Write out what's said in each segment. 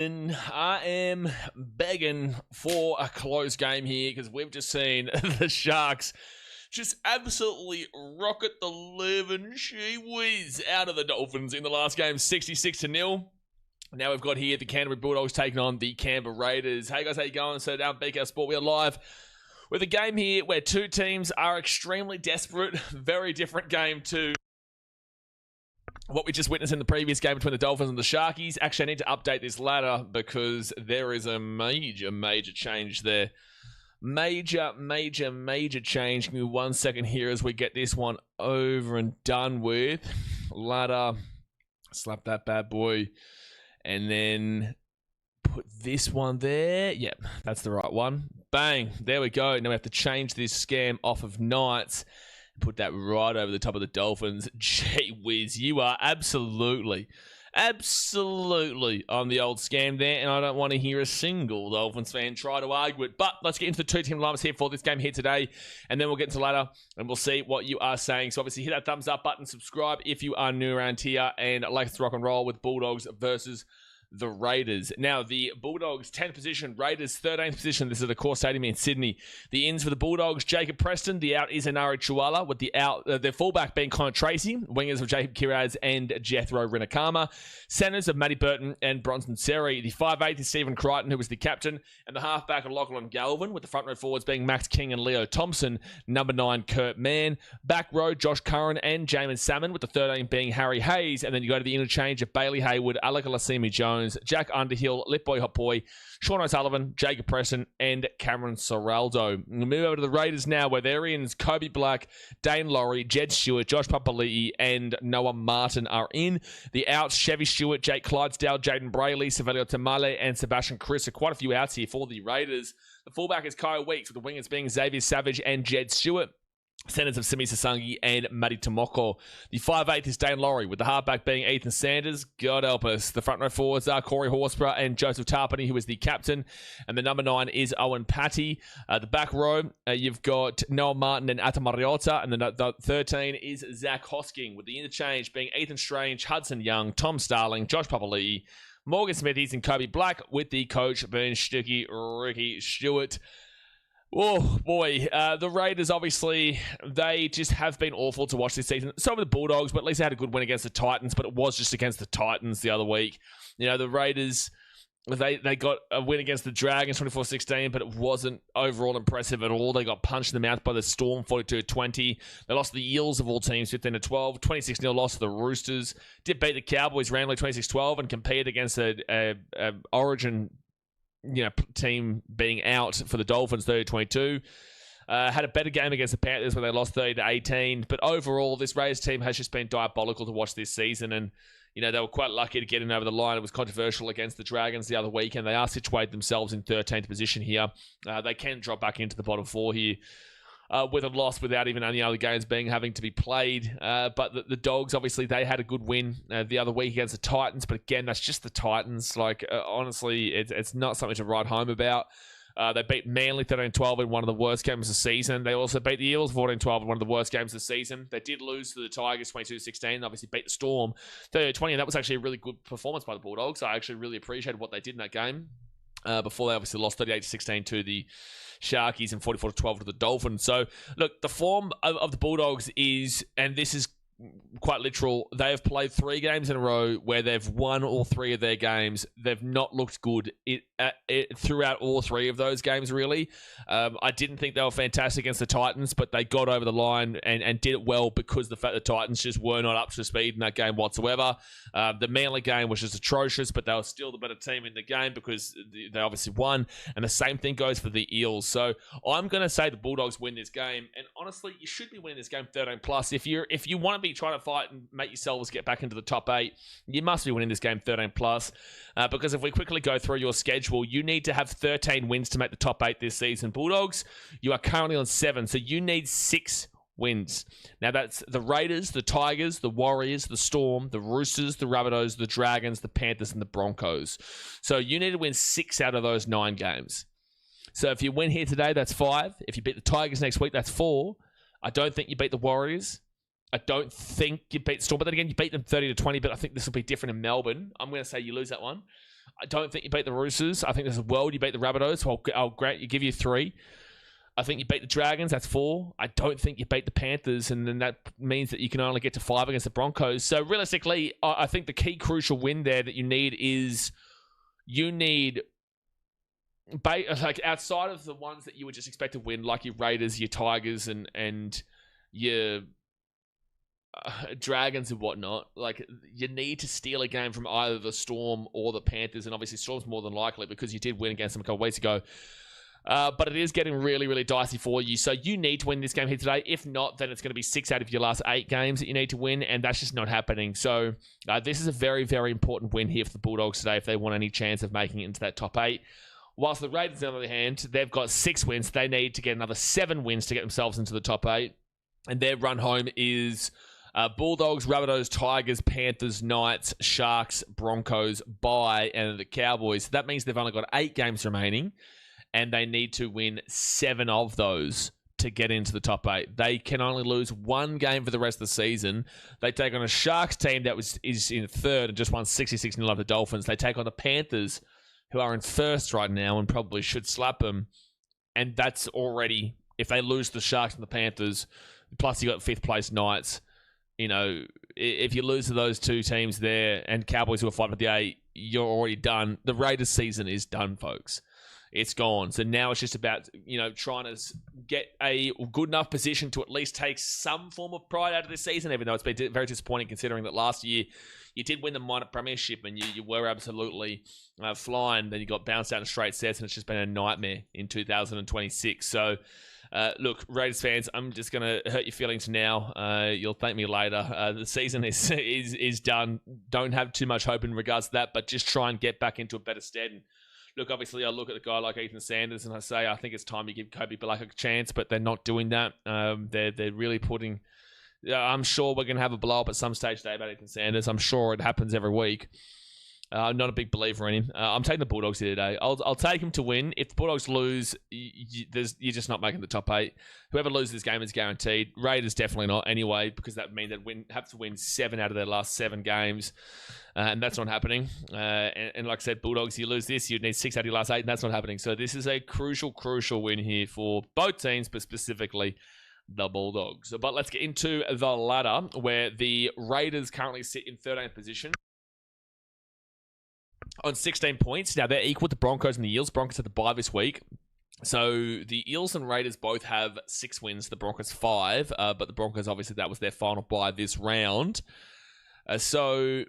And I am begging for a close game here because we've just seen the Sharks just absolutely rocket the living she whiz out of the Dolphins in the last game, 66-0. Now we've got here the Canterbury Bulldogs taking on the Canberra Raiders. Hey guys, how you going? So down BKRsport, we are live with a game here where two teams are extremely desperate. Very different game to what we just witnessed in the previous game between the Dolphins and the Sharkies. Actually, I need to update this ladder because there is a major change there. Major change. Give me 1 second here as we get this one over and done with. Ladder. Slap that bad boy. And then put this one there. Yep, that's the right one. Bang. There we go. Now we have to change this scam off of Knights. Put that right over the top of the Dolphins. Gee whiz, you are absolutely on the old scam there, and I don't want to hear a single Dolphins fan try to argue it. But let's get into the two-team lineups here for this game here today, and then we'll get into the ladder, and we'll see what you are saying. So obviously hit that thumbs up button, subscribe if you are new around here, and let's rock and roll with Bulldogs versus the Raiders. Now, the Bulldogs, 10th position. Raiders, 13th position. This is at the Core Stadium in Sydney. The ins for the Bulldogs, Jacob Preston. The out is Anari Chuala, with the out, their fullback being Connor Tracy. Wingers of Jacob Kiraz and Jethro Rinakama. Centers of Matty Burton and Bronson Seri. The 5'8" is Stephen Crichton, who was the captain. And the halfback of Lachlan Galvin, with the front row forwards being Max King and Leo Thompson. Number 9, Kurt Mann. Back row, Josh Curran and Jamin Salmon, with the 13 being Harry Hayes. And then you go to the interchange of Bailey Hayward, Alec Alasimi Jones, Jack Underhill, Litboy Hotboy, Sean O'Sullivan, Jacob Preston, and Cameron Soraldo. We'll move over to the Raiders now, where they're in Kobe Black, Dane Laurie, Jed Stewart, Josh Papali'i, and Noah Martin are in. The outs, Chevy Stewart, Jake Clydesdale, Jaden Brayley, Savelio Tamale, and Sebastian Chris. So quite a few outs here for the Raiders. The fullback is Kyle Weeks, with the wingers being Xavier Savage and Jed Stewart. Centers of Simi Sasangi and Matty Tomoko. The 5'8" is Dane Laurie, with the halfback being Ethan Sanders. God help us. The front row forwards are Corey Horsburgh and Joseph Tarpany, who is the captain. And the number 9 is Owen Patty. The back row, you've got Noah Martin and Ata Mariota. And the 13 is Zach Hosking, with the interchange being Ethan Strange, Hudson Young, Tom Starling, Josh Papali'i, Morgan Smithies, and Kobe Black, with the coach being Ricky Stewart. Oh, boy. The Raiders, obviously, they just have been awful to watch this season. So have the Bulldogs, but at least they had a good win against the Titans, but it was just against the Titans the other week. You know, the Raiders, they got a win against the Dragons 24-16, but it wasn't overall impressive at all. They got punched in the mouth by the Storm 42-20. They lost to the Eels of all teams 15-12. 26-0 loss to the Roosters. Did beat the Cowboys roundly 26-12 and competed against a Origin team being out for the Dolphins 30-22. Had a better game against the Panthers where they lost 30-18. But overall, this Raiders team has just been diabolical to watch this season. And, they were quite lucky to get in over the line. It was controversial against the Dragons the other week, and they are situated themselves in 13th position here. They can drop back into the bottom 4 here. With a loss without even any other games having to be played. But the Dogs, obviously, they had a good win the other week against the Titans. But again, that's just the Titans. Honestly, it's not something to write home about. They beat Manly 13-12 in one of the worst games of the season. They also beat the Eels 14-12 in one of the worst games of the season. They did lose to the Tigers 22-16. Obviously beat the Storm 30-20. And that was actually a really good performance by the Bulldogs. I actually really appreciated what they did in that game. Before they obviously lost 38-16 to the Sharkies and 44-12 to the Dolphins. So, look, the form of the Bulldogs is, and this is quite literal, they have played 3 games in a row where they've won all 3 of their games. They've not looked good throughout all 3 of those games, really. I didn't think they were fantastic against the Titans, but they got over the line and did it well because the fact the Titans just were not up to speed in that game whatsoever. The Manly game was just atrocious, but they were still the better team in the game because they obviously won. And the same thing goes for the Eels. So I'm going to say the Bulldogs win this game. And honestly, you should be winning this game 13+. If you want to be trying to fight and make yourselves get back into the top 8, you must be winning this game 13+. Because if we quickly go through your schedule, you need to have 13 wins to make the top 8 this season. Bulldogs, you are currently on 7, so you need 6 wins. Now that's the Raiders, the Tigers, the Warriors, the Storm, the Roosters, the Rabbitohs, the Dragons, the Panthers, and the Broncos. So you need to win 6 out of those 9 games. So if you win here today, that's 5. If you beat the Tigers next week, that's 4. I don't think you beat the Warriors. I don't think you beat Storm, but then again, you beat them 30-20, but I think this will be different in Melbourne. I'm going to say you lose that one. I don't think you beat the Roosters. I think there's a world you beat the Rabbitohs, so I'll grant you, give you 3. I think you beat the Dragons, that's 4. I don't think you beat the Panthers, and then that means that you can only get to 5 against the Broncos. So realistically, I think the key crucial win there that you need is like outside of the ones that you would just expect to win, like your Raiders, your Tigers, and your Dragons and whatnot. Like, you need to steal a game from either the Storm or the Panthers, and obviously Storm's more than likely because you did win against them a couple of weeks ago. But it is getting really, really dicey for you. So you need to win this game here today. If not, then it's going to be 6 out of your last 8 games that you need to win, and that's just not happening. So this is a very, very important win here for the Bulldogs today if they want any chance of making it into that top 8. Whilst the Raiders, on the other hand, they've got 6 wins. They need to get another 7 wins to get themselves into the top 8. And their run home is Bulldogs, Rabbitohs, Tigers, Panthers, Knights, Sharks, Broncos, bye, and the Cowboys. That means they've only got 8 games remaining, and they need to win 7 of those to get into the top 8. They can only lose 1 game for the rest of the season. They take on a Sharks team that is in 3rd and just won 66-0 of the Dolphins. They take on the Panthers, who are in 1st right now and probably should slap them. And that's already, if they lose the Sharks and the Panthers, plus you got 5th place Knights, you know, if you lose to those 2 teams there and Cowboys who are fighting for the 8, you're already done. The Raiders season is done, folks. It's gone. So now it's just about, trying to get a good enough position to at least take some form of pride out of this season, even though it's been very disappointing considering that last year you did win the minor premiership and you were absolutely flying. Then you got bounced out in straight sets and it's just been a nightmare in 2026. So, look, Raiders fans, I'm just going to hurt your feelings now. You'll thank me later. The season is done. Don't have too much hope in regards to that, but just try and get back into a better stead. And look, obviously, I look at a guy like Ethan Sanders and I say, I think it's time to give Kobe Black a chance, but they're not doing that. They're really putting... I'm sure we're going to have a blow-up at some stage today about Ethan Sanders. I'm sure it happens every week. I'm not a big believer in him. I'm taking the Bulldogs here today. I'll take him to win. If the Bulldogs lose, you're just not making the top 8. Whoever loses this game is guaranteed. Raiders definitely not anyway, because that would mean they'd have to win 7 out of their last 7 games, and that's not happening. And like I said, Bulldogs, you lose this, you'd need 6 out of your last 8, and that's not happening. So this is a crucial win here for both teams, but specifically the Bulldogs. But let's get into the ladder, where the Raiders currently sit in 13th position on 16 points. Now, they're equal to Broncos and the Eels. Broncos had the bye this week. So the Eels and Raiders both have 6 wins. The Broncos 5. But the Broncos, obviously, that was their final bye this round. So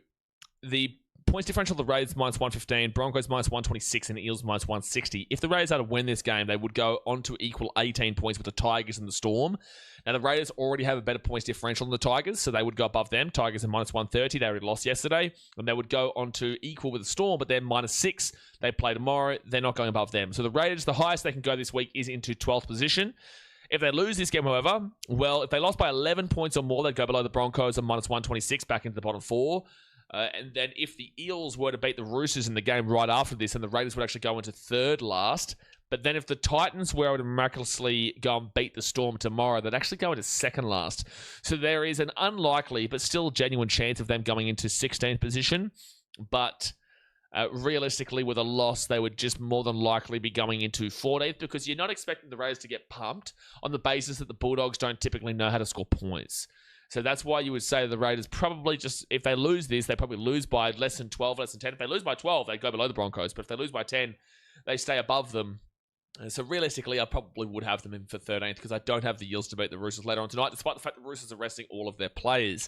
the points differential, the Raiders minus 115, Broncos minus 126, and the Eels minus 160. If the Raiders had to win this game, they would go on to equal 18 points with the Tigers and the Storm. Now, the Raiders already have a better points differential than the Tigers, so they would go above them. Tigers are minus 130. They already lost yesterday. And they would go on to equal with the Storm, but they're minus 6. They play tomorrow. They're not going above them. So the Raiders, the highest they can go this week is into 12th position. If they lose this game, however, well, if they lost by 11 points or more, they'd go below the Broncos and minus 126 back into the bottom 4. And then if the Eels were to beat the Roosters in the game right after this, then the Raiders would actually go into 3rd last. But then if the Titans were to miraculously go and beat the Storm tomorrow, they'd actually go into 2nd last. So there is an unlikely but still genuine chance of them going into 16th position. But realistically, with a loss, they would just more than likely be going into 14th, because you're not expecting the Raiders to get pumped on the basis that the Bulldogs don't typically know how to score points. So that's why you would say the Raiders probably just, if they lose this, they probably lose by less than 12, less than 10. If they lose by 12, they go below the Broncos. But if they lose by 10, they stay above them. So realistically, I probably would have them in for 13th, because I don't have the Eels to beat the Roosters later on tonight, despite the fact the Roosters are resting all of their players.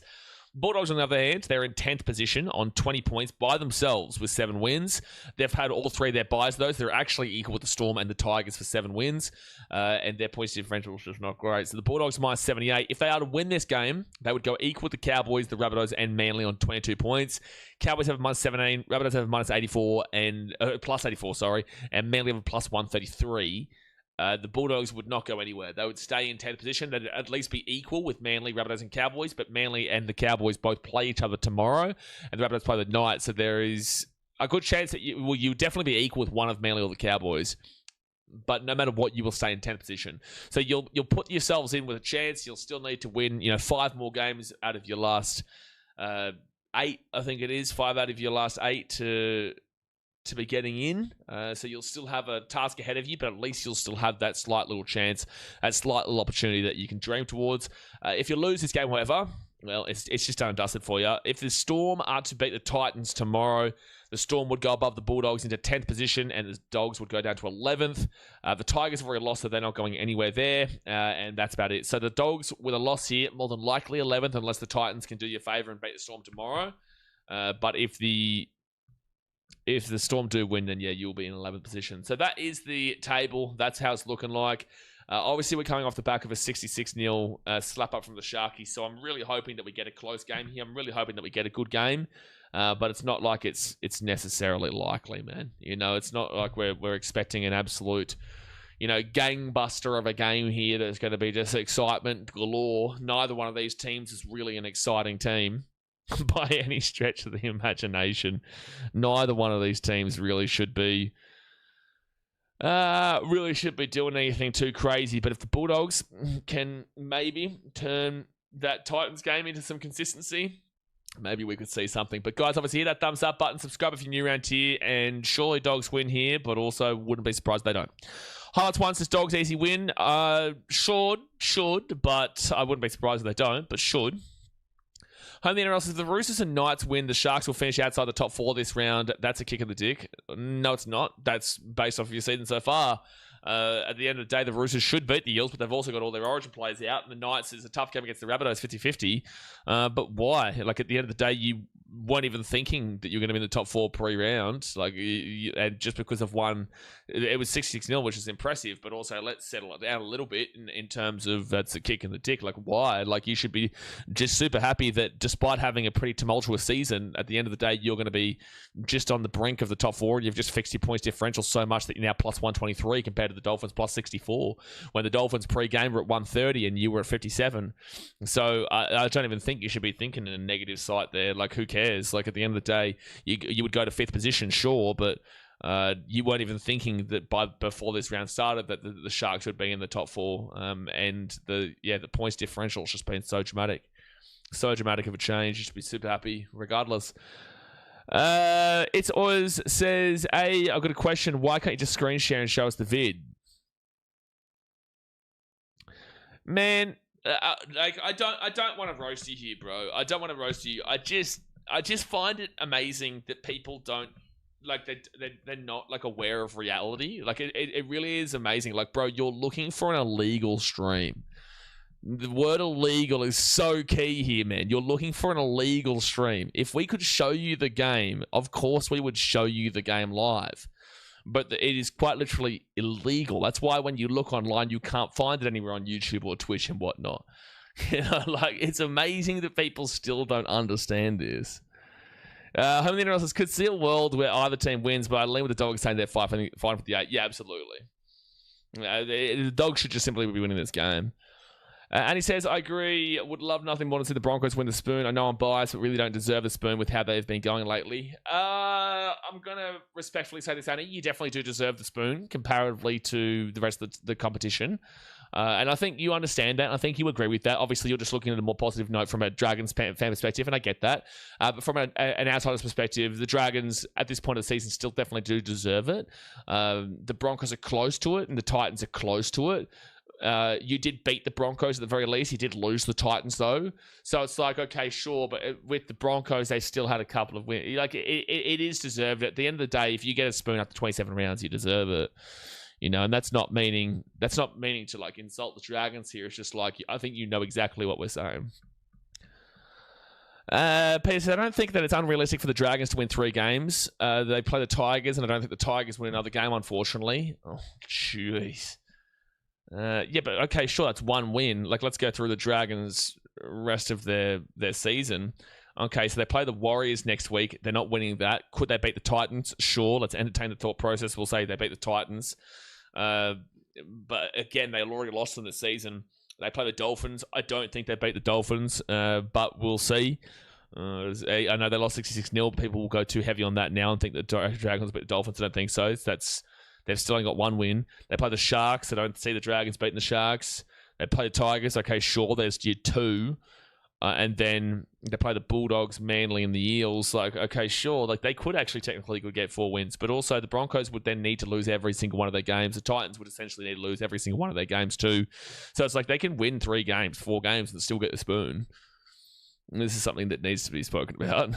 Bulldogs, on the other hand, they're in 10th position on 20 points by themselves with 7 wins. They've had all 3 of their buys, though. So they're actually equal with the Storm and the Tigers for 7 wins. And their points differential is just not great. So the Bulldogs minus 78. If they are to win this game, they would go equal with the Cowboys, the Rabbitohs, and Manly on 22 points. Cowboys have a minus 17. Rabbitohs have a minus 84 and plus 84, sorry. And Manly have a plus 133. The Bulldogs would not go anywhere. They would stay in 10th position. They'd at least be equal with Manly, Rabbitohs, and Cowboys, but Manly and the Cowboys both play each other tomorrow, and the Rabbitohs play the Knights, so there is a good chance that you definitely be equal with one of Manly or the Cowboys, but no matter what, you will stay in 10th position. So you'll put yourselves in with a chance. You'll still need to win 5 more games out of your last 8, I think it is. 5 out of your last 8 to to be getting in. So you'll still have a task ahead of you, but at least you'll still have that slight little chance, that slight little opportunity that you can dream towards. If you lose this game, however, well, it's just done and dusted for you. If the Storm are to beat the Titans tomorrow, the Storm would go above the Bulldogs into 10th position, and the Dogs would go down to 11th. The Tigers have already lost, so they're not going anywhere there, and that's about it. So the Dogs, with a loss here, more than likely 11th, unless the Titans can do you a favour and beat the Storm tomorrow. But if the Storm do win, then yeah, you'll be in 11th position. So that is the table. That's how it's looking like. Obviously, we're coming off the back of a 66-0 slap up from the Sharkies, so I'm really hoping that we get a close game here. I'm really hoping that we get a good game, but it's not like it's necessarily likely, man. You know, it's not like we're expecting an absolute, you know, gangbuster of a game here that's going to be just excitement galore. Neither one of these teams is really an exciting team by any stretch of the imagination. Neither one of these teams really should be doing anything too crazy. But if the Bulldogs can maybe turn that Titans game into some consistency, maybe we could see something. But guys, obviously hit that thumbs up button, subscribe if you're new around here, and surely Dogs win here, but also wouldn't be surprised if they don't. Highlights 1 says Dogs easy win. Should, but I wouldn't be surprised if they don't, but should. Home the NRL says the Roosters and Knights win. The Sharks will finish outside the top 4 this round. That's a kick in the dick. No, it's not. That's based off of your season so far. At the end of the day, the Roosters should beat the Eels, but they've also got all their origin players out. And the Knights is a tough game against the Rabbitohs, 50-50. But why? Like, at the end of the day, you weren't even thinking that you were going to be in the top 4 pre-round. Like, and just because of one, it was 66-0, which is impressive, but also let's settle it down a little bit in terms of that's a kick in the dick. Like, why? Like, you should be just super happy that despite having a pretty tumultuous season, at the end of the day, you're going to be just on the brink of the top 4, and you've just fixed your points differential so much that you're now plus 123 compared to the Dolphins plus 64, when the Dolphins pre-game were at 130 and you were at 57. So I don't even think you should be thinking in a negative sight there. Like, who cares? Like, at the end of the day, you would go to 5th position, sure, but you weren't even thinking that before this round started that the Sharks would be in the top 4. And the points differential has just been so dramatic of a change. You should be super happy regardless. It's always says, I've got a question. Why can't you just screen share and show us the vid? Man, I don't want to roast you here, bro. I don't want to roast you. I just find it amazing that people don't, like, they're not, like, aware of reality. Like, it really is amazing. Like, bro, you're looking for an illegal stream. The word illegal is so key here, man. You're looking for an illegal stream. If we could show you the game, of course we would show you the game live. But it is quite literally illegal. That's why when you look online, you can't find it anywhere on YouTube or Twitch and whatnot. You know, like, it's amazing that people still don't understand this. Home of the NRL says, could see a world where either team wins, but I lean with the Dogs saying they're fighting for the 8. Yeah, absolutely. The Dogs should just simply be winning this game. And he says, I agree, would love nothing more than see the Broncos win the spoon. I know I'm biased, but really don't deserve the spoon with how they've been going lately. I'm going to respectfully say this, Annie. You definitely do deserve the spoon comparatively to the rest of the competition. And I think you understand that. I think you agree with that. Obviously, you're just looking at a more positive note from a Dragons fan perspective, and I get that. But from an outsider's perspective, the Dragons, at this point of the season, still definitely do deserve it. The Broncos are close to it, and the Titans are close to it. You did beat the Broncos at the very least. You did lose the Titans, though. So it's like, okay, sure, but with the Broncos, they still had a couple of wins. Like, it is deserved. At the end of the day, if you get a spoon after 27 rounds, you deserve it. You know, and that's not meaning to, like, insult the Dragons here. It's just like, I think you know exactly what we're saying. Peter said, I don't think that it's unrealistic for the Dragons to win 3 games. They play the Tigers, and I don't think the Tigers win another game, unfortunately. Oh, jeez. Yeah, but okay, sure, that's 1 win. Like, let's go through the Dragons' rest of their season. Okay, so they play the Warriors next week. They're not winning that. Could they beat the Titans? Sure, let's entertain the thought process. We'll say they beat the Titans. But again, they already lost in the season. They play the Dolphins. I don't think they beat the Dolphins, but we'll see. I know they lost 66-0. People will go too heavy on that now and think that the Dragons beat the Dolphins. I don't think so. They've still only got 1 win. They play the Sharks. I don't see the Dragons beating the Sharks. They play the Tigers. Okay, sure, there's year 2. and then they play the Bulldogs, Manly, and the Eels. Like, okay, sure, like they could actually technically could get 4 wins, but also the Broncos would then need to lose every single one of their games. The Titans would essentially need to lose every single one of their games too. So it's like they can win 3 games, 4 games, and still get the spoon. And this is something that needs to be spoken about.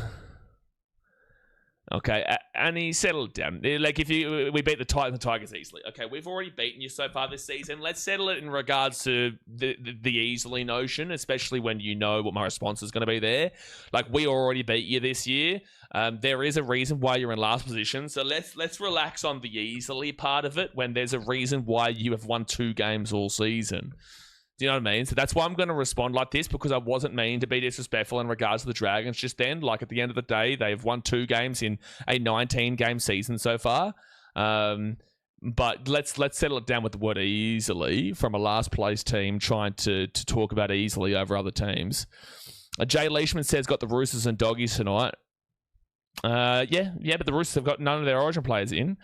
Okay, and he settled down. Like, we beat the Titans and Tigers easily. Okay, we've already beaten you so far this season. Let's settle it in regards to the easily notion, especially when you know what my response is going to be there. Like, we already beat you this year. There is a reason why you're in last position. So let's relax on the easily part of it when there's a reason why you have won 2 games all season. Do you know what I mean? So that's why I'm going to respond like this, because I wasn't meaning to be disrespectful in regards to the Dragons just then. Like, at the end of the day, they've won 2 games in a 19-game season so far. But let's settle it down with the word easily from a last place team trying to talk about easily over other teams. Jay Leishman says got the Roosters and Doggies tonight. Yeah, but the Roosters have got none of their Origin players in.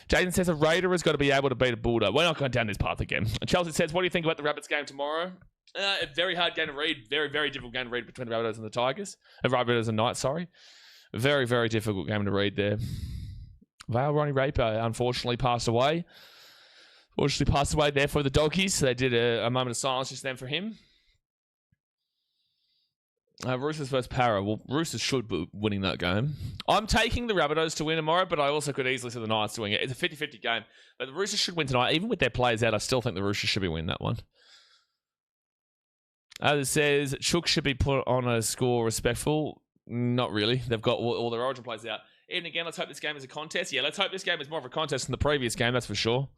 Jason says a Raider has got to be able to beat a Bulldog. We're not going down this path again. Chelsea says, what do you think about the Rabbits game tomorrow? A very hard game to read. Very, very difficult game to read between the Rabbitohs and the Tigers. Rabbitohs and Knights, sorry. Very, very difficult game to read there. Vale Ronnie Raper unfortunately passed away. Fortunately passed away there for the Doggies. They did a moment of silence just then for him. Roosters versus Para. Well, Roosters should be winning that game. I'm taking the Rabbitohs to win tomorrow, but I also could easily see the Knights doing it. It's a 50-50 game. But the Roosters should win tonight. Even with their players out, I still think the Roosters should be winning that one. As it says, Chook should be put on a score respectful. Not really. They've got all their Origin players out. Even again, let's hope this game is a contest. Yeah, let's hope this game is more of a contest than the previous game, that's for sure.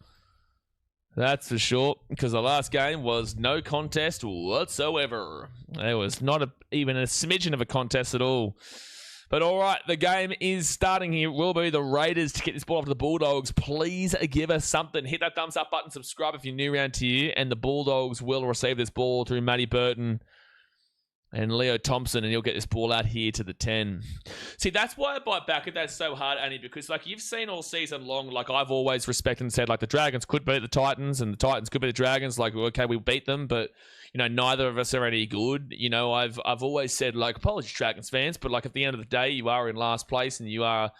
That's for sure, because the last game was no contest whatsoever. There was not even a smidgen of a contest at all. But all right, the game is starting here. It will be the Raiders to get this ball off to the Bulldogs. Please give us something. Hit that thumbs up button, subscribe if you're new around here, and the Bulldogs will receive this ball through Matty Burton and Leo Thompson, and he'll get this ball out here to the 10. See, that's why I bite back at that so hard, Annie, because, like, you've seen all season long, like, I've always respected and said, like, the Dragons could beat the Titans, and the Titans could beat the Dragons. Like, okay, we beat them, but, you know, neither of us are any good. You know, I've always said, like, apologies, Dragons fans, but, like, at the end of the day, you are in last place, and you are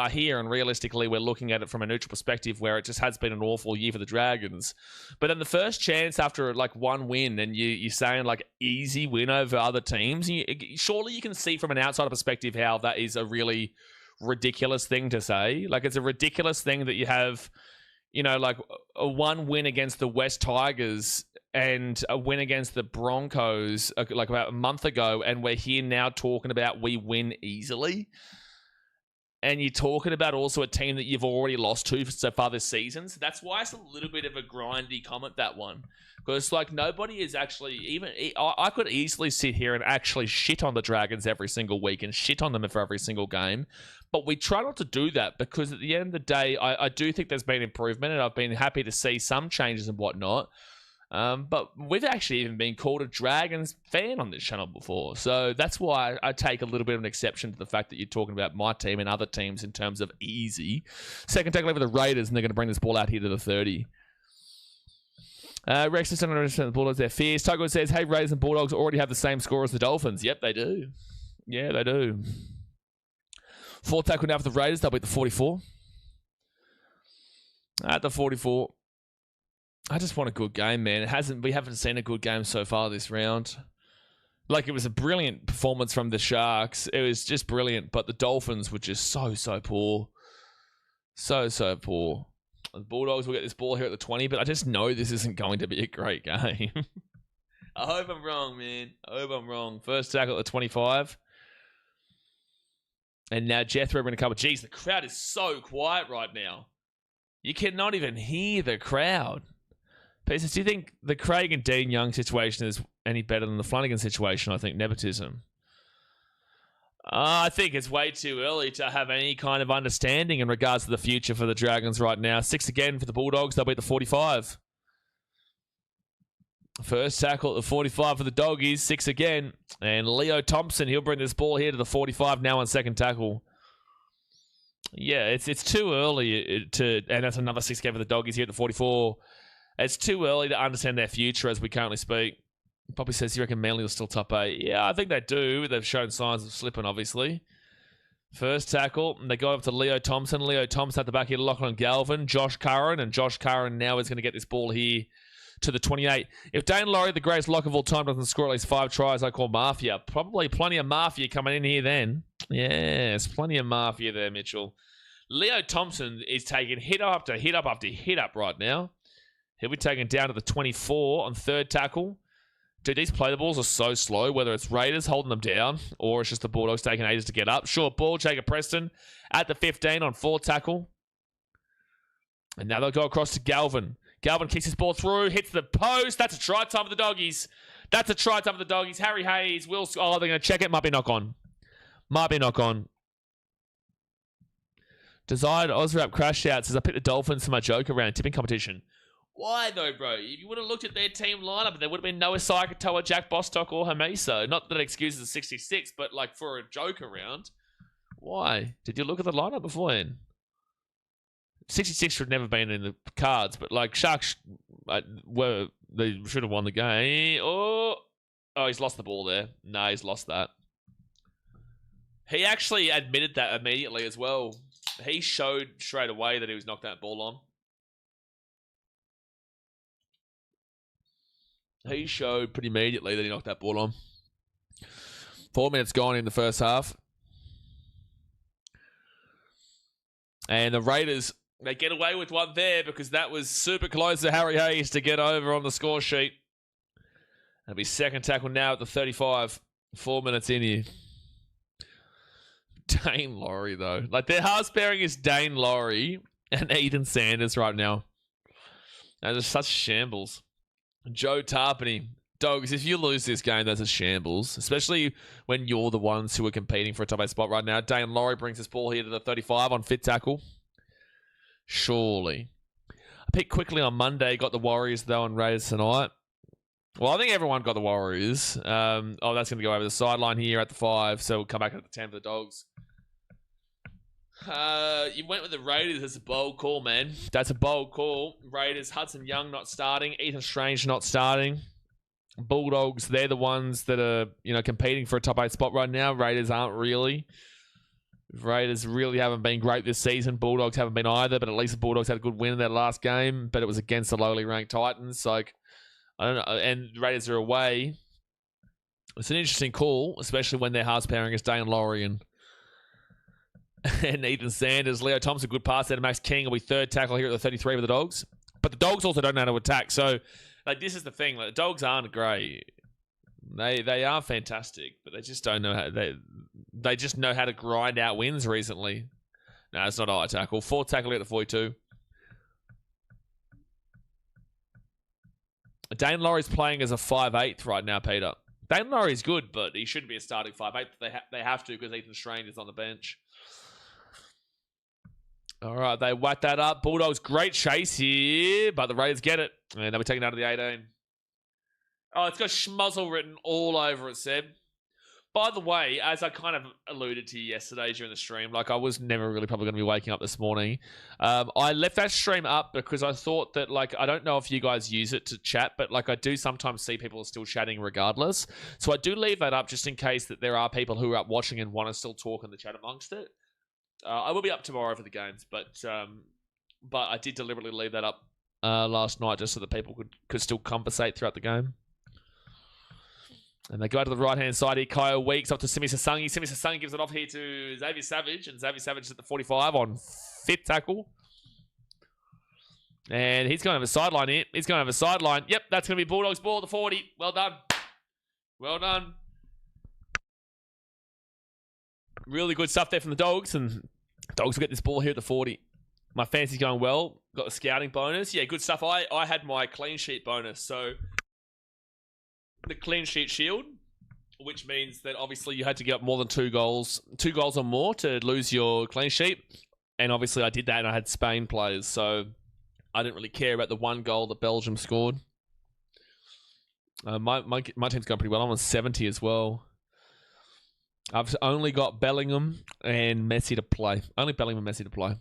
here, and realistically, we're looking at it from a neutral perspective where it just has been an awful year for the Dragons. But then the first chance after, like, 1 win, and you're saying, like, easy win over other teams, surely you can see from an outsider perspective how that is a really ridiculous thing to say. Like, it's a ridiculous thing that you have, you know, like a 1 win against the West Tigers and a win against the Broncos like about a month ago, and we're here now talking about we win easily. And you're talking about also a team that you've already lost to so far this season. So that's why it's a little bit of a grindy comment, that one. Because, like, nobody is actually even... I could easily sit here and actually shit on the Dragons every single week and shit on them for every single game. But we try not to do that, because at the end of the day, I do think there's been improvement, and I've been happy to see some changes and whatnot. But we've actually even been called a Dragons fan on this channel before. So that's why I take a little bit of an exception to the fact that you're talking about my team and other teams in terms of easy. Second tackle over the Raiders, and they're going to bring this ball out here to the 30. Rex is don't understand the Bulldogs, they're fierce. Tugwood says, hey, Raiders and Bulldogs already have the same score as the Dolphins. Yep, they do. Yeah, they do. Fourth tackle now for the Raiders. They'll beat the 44. At the 44. I just want a good game, man. We haven't seen a good game so far this round. Like, it was a brilliant performance from the Sharks. It was just brilliant, but the Dolphins were just so poor. So poor. The Bulldogs will get this ball here at the 20, but I just know this isn't going to be a great game. I hope I'm wrong, man. I hope I'm wrong. First tackle at the 25. And now Jethro going to cover. Jeez, the crowd is so quiet right now. You cannot even hear the crowd. Pieces, do you think the Craig and Dean Young situation is any better than the Flanagan situation? I think nepotism. I think it's way too early to have any kind of understanding in regards to the future for the Dragons right now. 6 again for the Bulldogs. They'll beat the 45. First tackle at the 45 for the Doggies. 6 again. And Leo Thompson, he'll bring this ball here to the 45 now on second tackle. Yeah, it's too early to... And that's another 6 again for the Doggies here at the 44. It's too early to understand their future as we currently speak. Poppy says you reckon Manly will still top 8. Yeah, I think they do. They've shown signs of slipping, obviously. First tackle, and they go up to Leo Thompson. Leo Thompson at the back here, Lachlan Galvin, Josh Curran, and Josh Curran now is going to get this ball here to the 28. If Dane Laurie, the greatest lock of all time, doesn't score at least 5 tries, I call Mafia. Probably plenty of Mafia coming in here then. Yes, plenty of Mafia there, Mitchell. Leo Thompson is taking hit up after hit up after hit up right now. He'll be taken down to the 24 on third tackle. Dude, these play the balls are so slow, whether it's Raiders holding them down or it's just the Bulldogs taking ages to get up. Short ball, Jacob Preston at the 15 on fourth tackle. And now they'll go across to Galvin. Galvin kicks his ball through, hits the post. That's a try time for the Doggies. That's a try time for the Doggies. Harry Hayes will... Oh, they're going to check it. Might be knock on. Might be knock on. Desired Ozrap crash out says, I picked the Dolphins for my joke around tipping competition. Why though, bro? If you would have looked at their team lineup, there would have been Noah Saikatoa, Jack Bostock, or Hamiso. Not that it excuses the 66, but like for a joke around. Why? Did you look at the lineup beforehand? 66 should never been in the cards, but like Sharks they should have won the game. Oh, he's lost the ball there. No, he's lost that. He actually admitted that immediately as well. He showed straight away that he was knocked that ball on. He showed pretty immediately that he knocked that ball on. 4 minutes gone in the first half. And the Raiders, they get away with one there because that was super close to Harry Hayes to get over on the score sheet. That'll be second tackle now at the 35. 4 minutes in here. Dane Laurie, though. Like, their halves pairing is Dane Laurie and Ethan Sanders right now. And it's such shambles. Joe Tarpany. Dogs, if you lose this game, that's a shambles. Especially when you're the ones who are competing for a top 8 spot right now. Dane Laurie brings this ball here to the 35 on fifth tackle. Surely. I picked quickly on Monday. Got the Warriors, though, and Raiders tonight. Well, I think everyone got the Warriors. That's going to go over the sideline here at the 5. So we'll come back at the 10 for the Dogs. You went with the Raiders. That's a bold call, man. That's a bold call. Raiders, Hudson Young not starting. Ethan Strange not starting. Bulldogs, they're the ones that are, competing for a top 8 spot right now. Raiders aren't really. Raiders really haven't been great this season. Bulldogs haven't been either, but at least the Bulldogs had a good win in their last game, but it was against the lowly ranked Titans. Like, I don't know. And the Raiders are away. It's an interesting call, especially when their halves pairing is Dane Laurie and Ethan Sanders. Leo Thompson, good pass there to Max King. Will be third tackle here at the 33 for the Dogs. But the Dogs also don't know how to attack. So, like, this is the thing. Like, the Dogs aren't great. They are fantastic, but they just don't know how. They just know how to grind out wins recently. No, it's not a high tackle. Fourth tackle here at the 42. Dane Laurie's playing as a 5'8" right now, Peter. Dane Laurie's good, but he shouldn't be a starting 5'8". They have to because Ethan Strange is on the bench. All right, they whack that up. Bulldogs, great chase here, but the Raiders get it. And they'll be taken out of the 18. Oh, it's got schmuzzle written all over it, Seb. By the way, as I kind of alluded to yesterday during the stream, like I was never really probably going to be waking up this morning. I left that stream up because I thought that, like, I don't know if you guys use it to chat, but like I do sometimes see people still chatting regardless. So I do leave that up just in case that there are people who are up watching and want to still talk in the chat amongst it. I will be up tomorrow for the games, but I did deliberately leave that up last night just so that people could still conversate throughout the game. And they go to the right-hand side here. Kyle Weeks up to Simi Sasangi. Simi Sasangi gives it off here to Xavier Savage. And Xavier Savage is at the 45 on fifth tackle. And he's going over sideline here. He's going over sideline. Yep, that's going to be Bulldogs ball at the 40. Well done. Well done. Really good stuff there from the Dogs. And Dogs will get this ball here at the 40. My fantasy's going well. Got the scouting bonus. Yeah, good stuff. I had my clean sheet bonus. So the clean sheet shield, which means that obviously you had to get more than 2 goals or more to lose your clean sheet. And obviously I did that and I had Spain players. So I didn't really care about the 1 goal that Belgium scored. My team's going pretty well. I'm on 70 as well. I've only got Bellingham and Messi to play. Only Bellingham and Messi to play.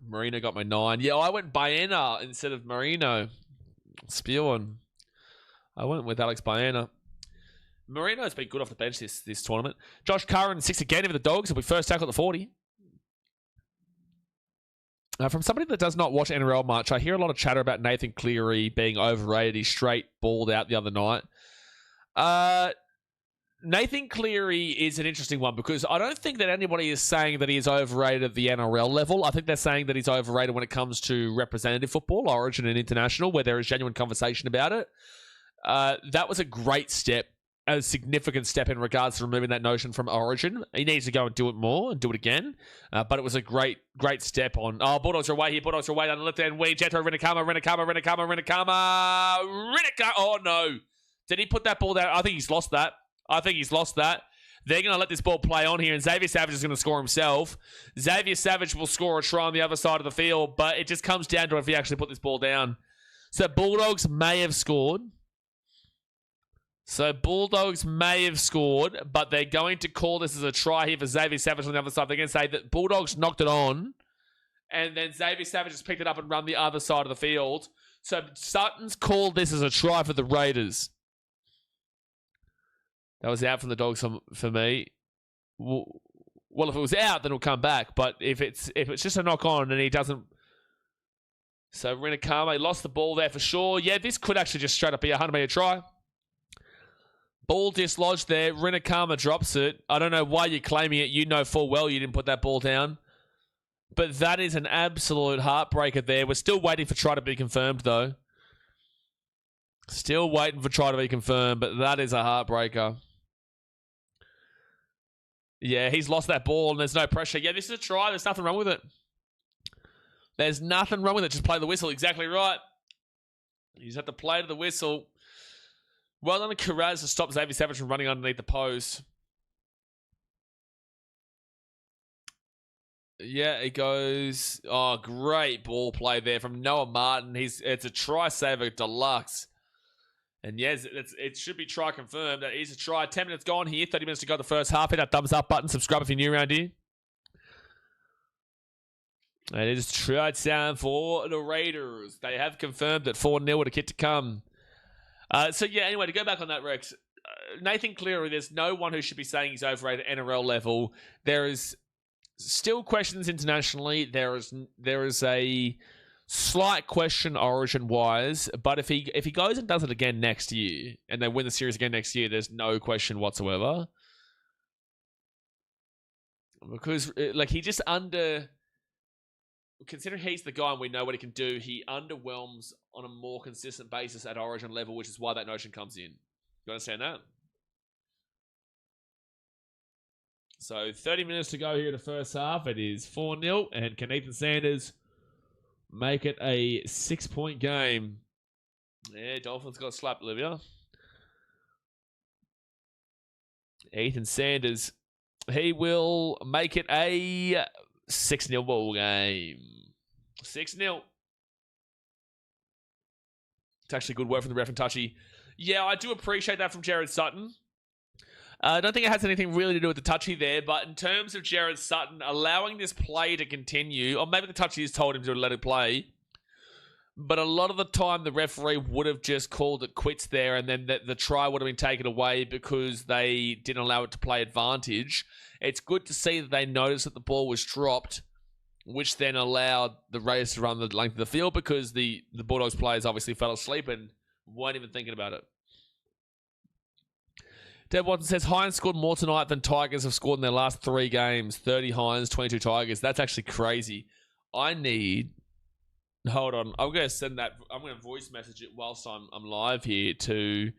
Marino got my 9. Yeah, I went Baena instead of Marino. Spewing. I went with Alex Baena. Marino's been good off the bench this tournament. Josh Curran, 6 again with the Dogs. He'll be first tackle at the 40. From somebody that does not watch NRL much, I hear a lot of chatter about Nathan Cleary being overrated. He straight balled out the other night. Nathan Cleary is an interesting one because I don't think that anybody is saying that he is overrated at the NRL level. I think they're saying that he's overrated when it comes to representative football, Origin and International, where there is genuine conversation about it. That was a great step, a significant step in regards to removing that notion from Origin. He needs to go and do it more and do it again. But it was a great step on. Oh, Bulldogs are away here. Bulldogs are away down the left hand wing. Jetro, Rinakama. Oh, no. Did he put that ball down? I think he's lost that. They're going to let this ball play on here, and Xavier Savage is going to score himself. Xavier Savage will score a try on the other side of the field, but it just comes down to if he actually put this ball down. So Bulldogs may have scored. But they're going to call this as a try here for Xavier Savage on the other side. They're going to say that Bulldogs knocked it on, and then Xavier Savage has picked it up and run the other side of the field. So Sutton's called this as a try for the Raiders. That was out from the Dogs for me. Well, if it was out, then it'll come back. But if it's just a knock on and he doesn't... So Rinakame lost the ball there for sure. Yeah, this could actually just straight up be a 100-metre try. Ball dislodged there. Rinakama drops it. I don't know why you're claiming it. You know full well you didn't put that ball down. But that is an absolute heartbreaker there. We're still waiting for try to be confirmed, though. Still waiting for try to be confirmed, but that is a heartbreaker. Yeah, he's lost that ball and there's no pressure. Yeah, this is a try. There's nothing wrong with it. There's nothing wrong with it. Just play the whistle. Exactly right. You just have to play to the whistle. Well done to Carraz to stop Xavier Savage from running underneath the post. Yeah, it goes... Oh, great ball play there from Noah Martin. It's a try saver deluxe. And yes, it should be try confirmed. That is a try. 10 minutes gone here. 30 minutes to go the first half. Hit that thumbs up button. Subscribe if you're new around here. And it is try down for the Raiders. They have confirmed that 4-0 with a kit to come. So yeah, anyway, to go back on that, Rex. Nathan Cleary, there's no one who should be saying he's overrated at NRL level. There is still questions internationally. There is a slight question Origin-wise, but if he goes and does it again next year, and they win the series again next year, there's no question whatsoever. Because, he just considering he's the guy and we know what he can do, he underwhelms on a more consistent basis at Origin level, which is why that notion comes in. You understand that? So, 30 minutes to go here in the first half. It is 4-0, and can Ethan Sanders make it a 6-point game? Yeah, Dolphins got slapped, Olivia. Ethan Sanders, he will make it a 6-0 ball game. 6-0. It's actually good work from the ref and touchy. Yeah, I do appreciate that from Jared Sutton. I don't think it has anything really to do with the touchy there, but in terms of Jared Sutton allowing this play to continue, or maybe the touchy has told him to let it play, but a lot of the time the referee would have just called it quits there, and then the try would have been taken away because they didn't allow it to play advantage. It's good to see that they noticed that the ball was dropped, which then allowed the Raiders to run the length of the field because the Bulldogs players obviously fell asleep and weren't even thinking about it. Deb Watson says, Hines scored more tonight than Tigers have scored in their last 3 games. 30 Hines, 22 Tigers. That's actually crazy. Hold on. I'm going to send that. I'm going to voice message it whilst I'm live here to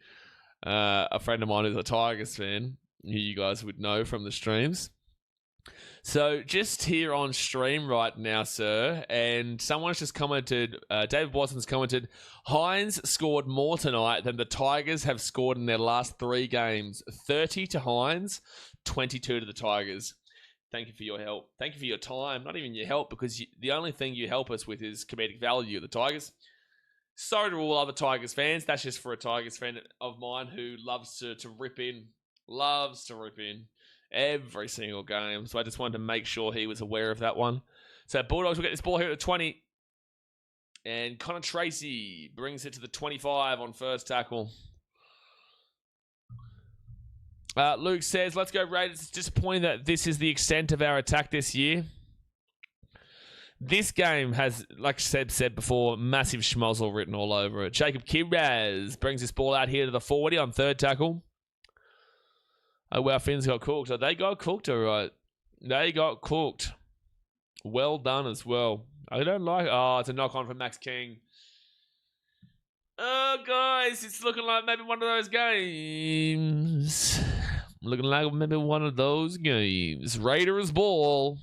a friend of mine who's a Tigers fan, who you guys would know from the streams. So just here on stream right now, sir, and someone's just commented, David Watson's commented, Hines scored more tonight than the Tigers have scored in their last 3 games. 30 to Hines, 22 to the Tigers. Thank you for your help. Thank you for your time. Not even your help, because the only thing you help us with is comedic value of the Tigers. Sorry to all other Tigers fans. That's just for a Tigers fan of mine who loves to rip in. Loves to rip in every single game. So I just wanted to make sure he was aware of that one. So Bulldogs will get this ball here at the 20. And Connor Tracy brings it to the 25 on first tackle. Luke says, let's go Raiders. It's disappointing that this is the extent of our attack this year. This game has, like Seb said before, massive schmozzle written all over it. Jacob Kiraz brings this ball out here to the 40 on third tackle. Oh, wow, Finns got cooked. Oh, they got cooked, all right. They got cooked. Well done as well. I don't like... Oh, it's a knock-on from Max King. Oh, guys, it's looking like maybe one of those games. Looking like maybe one of those games. Raiders ball.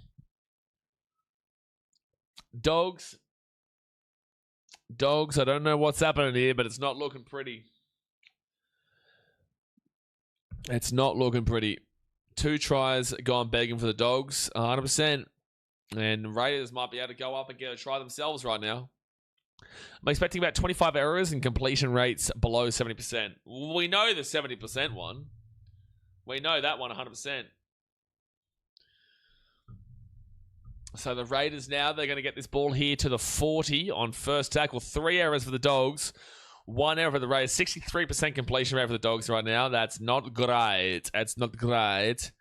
Dogs. I don't know what's happening here, but it's not looking pretty. It's not looking pretty. 2 tries gone begging for the Dogs, 100%. And Raiders might be able to go up and get a try themselves right now. I'm expecting about 25 errors and completion rates below 70%. We know the 70% one. We know that one 100%. So the Raiders now, they're going to get this ball here to the 40 on first tackle. 3 errors for the Dogs. 1 error for the Raiders. 63% completion rate for the Dogs right now. That's not great. That's not great.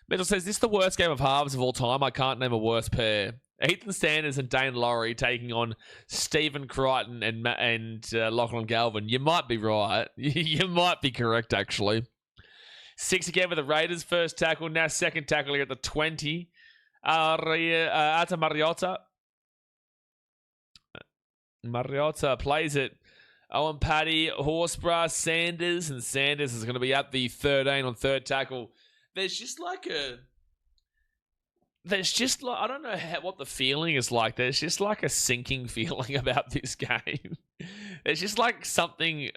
Mitchell says, this is the worst game of halves of all time. I can't name a worse pair. Ethan Sanders and Dane Laurie taking on Stephen Crichton and Lachlan Galvin. You might be right. You might be correct, actually. 6 again for the Raiders. First tackle. Now second tackle here at the 20. Ata Mariotta plays it. Owen Paddy, Horsburgh, Sanders, and Sanders is going to be at the 13 on third tackle. There's just like I don't know what the feeling is like. There's just like a sinking feeling about this game. There's just like something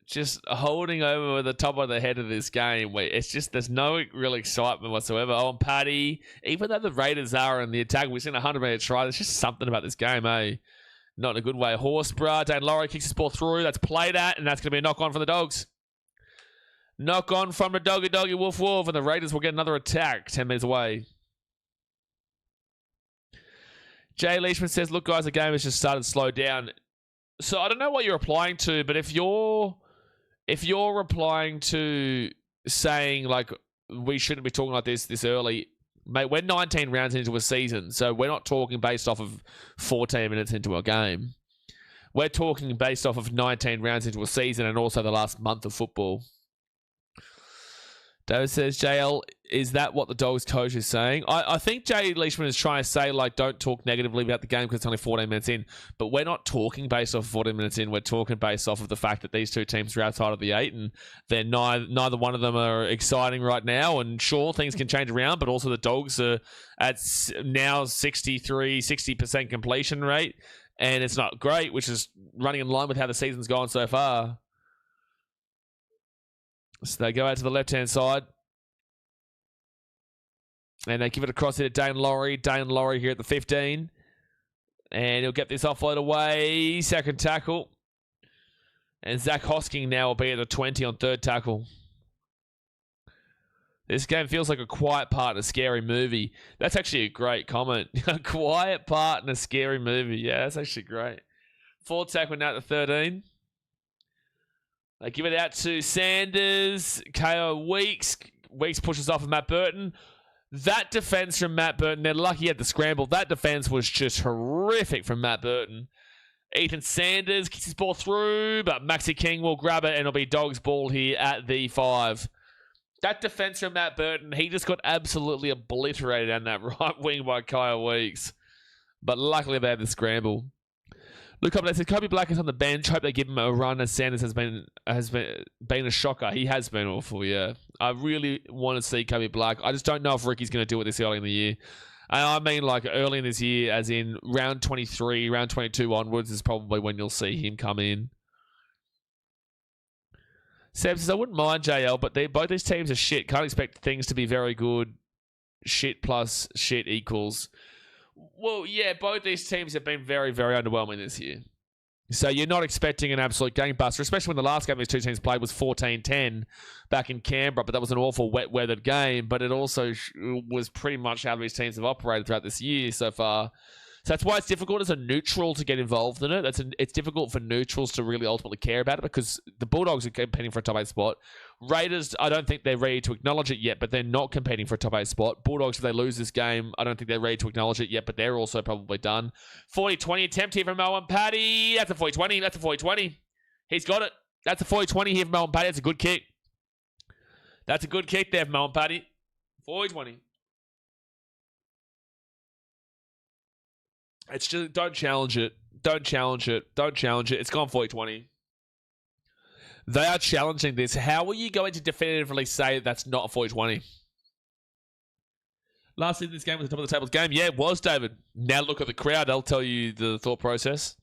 just holding over the top of the head of this game where it's just, there's no real excitement whatsoever. Oh, and Paddy, even though the Raiders are in the attack, we've seen a 100-meter try. There's just something about this game, eh? Not in a good way. Horsburgh, Dane Laurie kicks his ball through. That's played at, and that's going to be a knock-on for the Dogs. Knock-on from the doggy, woof, woof, and the Raiders will get another attack 10 meters away. Jay Leishman says, look, guys, the game has just started to slow down. So I don't know what you're replying to, but if you're replying to saying, like, we shouldn't be talking like this early, mate, we're 19 rounds into a season, so we're not talking based off of 14 minutes into a game. We're talking based off of 19 rounds into a season and also the last month of football. David says, JL, is that what the Dogs coach is saying? I think Jay Leishman is trying to say, like, don't talk negatively about the game because it's only 14 minutes in. But we're not talking based off of 14 minutes in. We're talking based off of the fact that these two teams are outside of the 8 and they're neither one of them are exciting right now. And sure, things can change around, but also the Dogs are at now 60% completion rate. And it's not great, which is running in line with how the season's gone so far. So they go out to the left-hand side. And they give it across here to Dane Laurie. Dane Laurie here at the 15. And he'll get this offload away. Second tackle. And Zach Hosking now will be at the 20 on third tackle. This game feels like a quiet part in a scary movie. That's actually a great comment. A quiet part in a scary movie. Yeah, that's actually great. Fourth tackle now at the 13. They give it out to Sanders. KO Weeks. Weeks pushes off of Matt Burton. That defense from Matt Burton, they're lucky he had the scramble. That defense was just horrific from Matt Burton. Ethan Sanders kicks his ball through, but Maxi King will grab it, and it'll be Dogs' ball here at the 5. That defense from Matt Burton, he just got absolutely obliterated on that right wing by Kyle Weeks. But luckily they had the scramble. Luke Cobb says, Kobe Black is on the bench. Hope they give him a run as Sanders has been a shocker. He has been awful, yeah. I really want to see Kobe Black. I just don't know if Ricky's going to do it this early in the year. I mean, like, early in this year, as in round 23, round 22 onwards is probably when you'll see him come in. Seb says, I wouldn't mind JL, but both these teams are shit. Can't expect things to be very good. Shit plus shit equals. Well, yeah, both these teams have been very, very underwhelming this year. So you're not expecting an absolute gangbuster, especially when the last game these two teams played was 14-10 back in Canberra, but that was an awful wet-weathered game, but it also was pretty much how these teams have operated throughout this year so far. So that's why it's difficult as a neutral to get involved in it. It's difficult for neutrals to really ultimately care about it because the Bulldogs are competing for a top 8 spot. Raiders, I don't think they're ready to acknowledge it yet, but they're not competing for a top 8 spot. Bulldogs, if they lose this game, I don't think they're ready to acknowledge it yet, but they're also probably done. 40-20 attempt here from Owen Paddy. That's a 40-20. That's a 40-20. He's got it. That's a 40-20 here from Owen Paddy. That's a good kick. That's a good kick there from Owen Paddy. 40-20. It's just, don't challenge it. Don't challenge it. Don't challenge it. It's gone 40-20. They are challenging this. How are you going to definitively say that's not a 40-20? Last season, this game was the top of the table's game. Yeah, it was, David. Now look at the crowd. They'll tell you the thought process.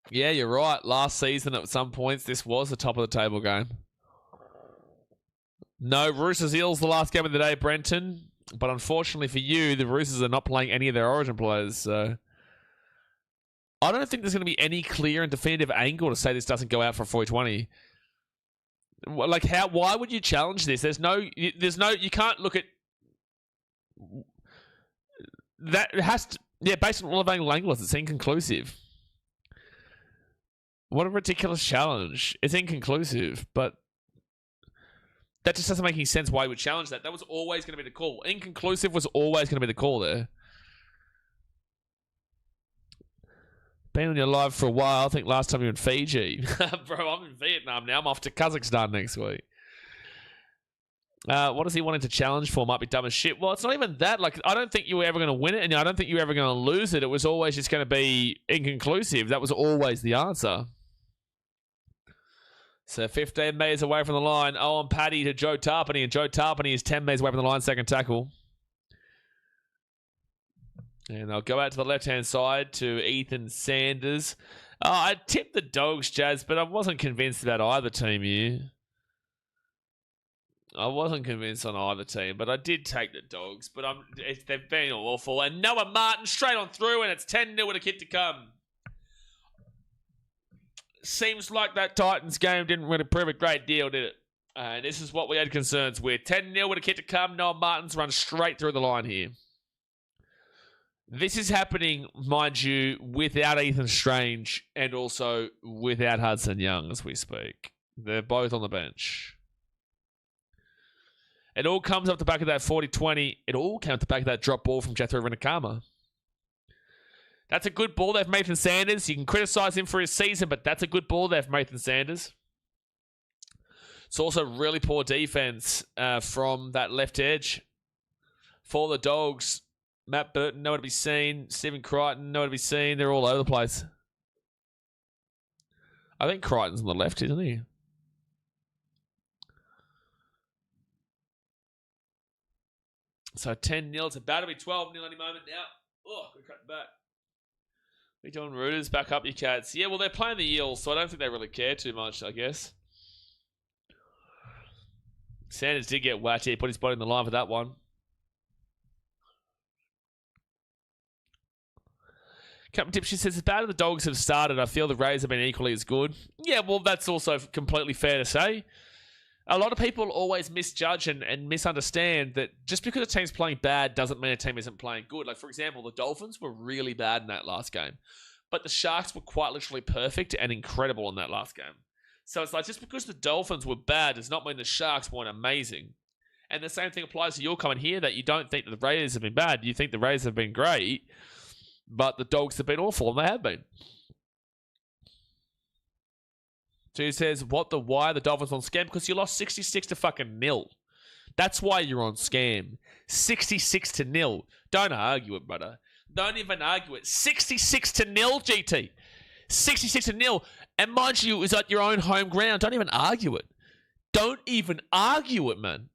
Yeah, you're right. Last season, at some points, this was the top of the table game. No, Roosters Eels the last game of the day, Brenton. But unfortunately for you, the Roosters are not playing any of their origin players. So I don't think there's going to be any clear and definitive angle to say this doesn't go out for 40-20. Like, why would you challenge this? You can't look at that. It has to, based on all of angle angles, it's inconclusive. What a ridiculous challenge. It's inconclusive, but that just doesn't make any sense why you would challenge that. That was always going to be the call. Inconclusive was always going to be the call there. Been on your live for a while. I think last time you were in Fiji. Bro, I'm in Vietnam now. I'm off to Kazakhstan next week. What is he wanting to challenge for? Might be dumb as shit. Well, it's not even that. Like, I don't think you were ever going to win it, and I don't think you were ever going to lose it. It was always just going to be inconclusive. That was always the answer. So 15 metres away from the line. Owen Paddy to Joe Tarpany. And Joe Tarpany is 10 metres away from the line. Second tackle. And they'll go out to the left-hand side to Ethan Sanders. I tipped the Dogs, Jazz, but I wasn't convinced about either team here. I wasn't convinced on either team, but I did take the Dogs. But they've been awful. And Noah Martin straight on through, and it's 10-0 with a kick to come. Seems like that Titans game didn't really prove a great deal, did it? And this is what we had concerns with. 10-0 with a kick to come. Noah Martin's run straight through the line here. This is happening, mind you, without Ethan Strange and also without Hudson Young as we speak. They're both on the bench. It all comes up the back of that 40-20. It all came up the back of that drop ball from Jethro Renakama. That's a good ball there from Nathan Sanders. You can criticise him for his season, but that's a good ball there from Nathan Sanders. It's also really poor defense from that left edge for the Dogs. Matt Burton, nowhere to be seen. Stephen Crichton, nowhere to be seen. They're all over the place. I think Crichton's on the left, isn't he? So 10-0. It's about to be 12-0 any moment now. Oh, got to cut back. We're doing Rooters. Back up, you cats. Yeah, well, they're playing the Eels, so I don't think they really care too much, I guess. Sanders did get whacked here. Put his body in the line for that one. Captain Tipsy says, as bad as the Dogs have started, I feel the Rays have been equally as good. Yeah, well, that's also completely fair to say. A lot of people always misjudge and misunderstand that just because a team's playing bad doesn't mean a team isn't playing good. Like, for example, the Dolphins were really bad in that last game. But the Sharks were quite literally perfect and incredible in that last game. So it's like, just because the Dolphins were bad does not mean the Sharks weren't amazing. And the same thing applies to your comment here that you don't think that the Raiders have been bad. You think the Raiders have been great, but the Dogs have been awful, and they have been. Who says, why the Dolphins on scam? Because you lost 66 to fucking nil. That's why you're on scam. 66 to nil. Don't argue it, brother. Don't even argue it. 66 to nil, GT. 66 to nil. And mind you, it was at your own home ground. Don't even argue it. Don't even argue it, man.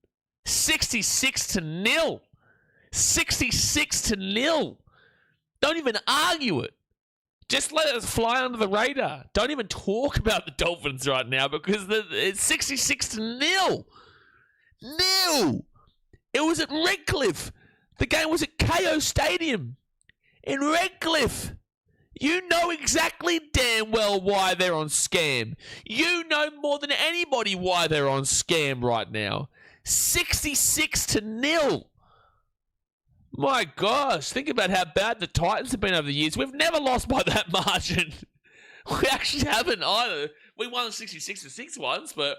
66 to nil. 66 to nil. Don't even argue it. Just let it fly under the radar. Don't even talk about the Dolphins right now because it's 66 to nil. Nil. It was at Redcliffe. The game was at KO Stadium in Redcliffe. You know exactly damn well why they're on scam. You know more than anybody why they're on scam right now. 66 to nil. My gosh, think about how bad the Titans have been over the years. We've never lost by that margin. We actually haven't either. We won 66-6 once, but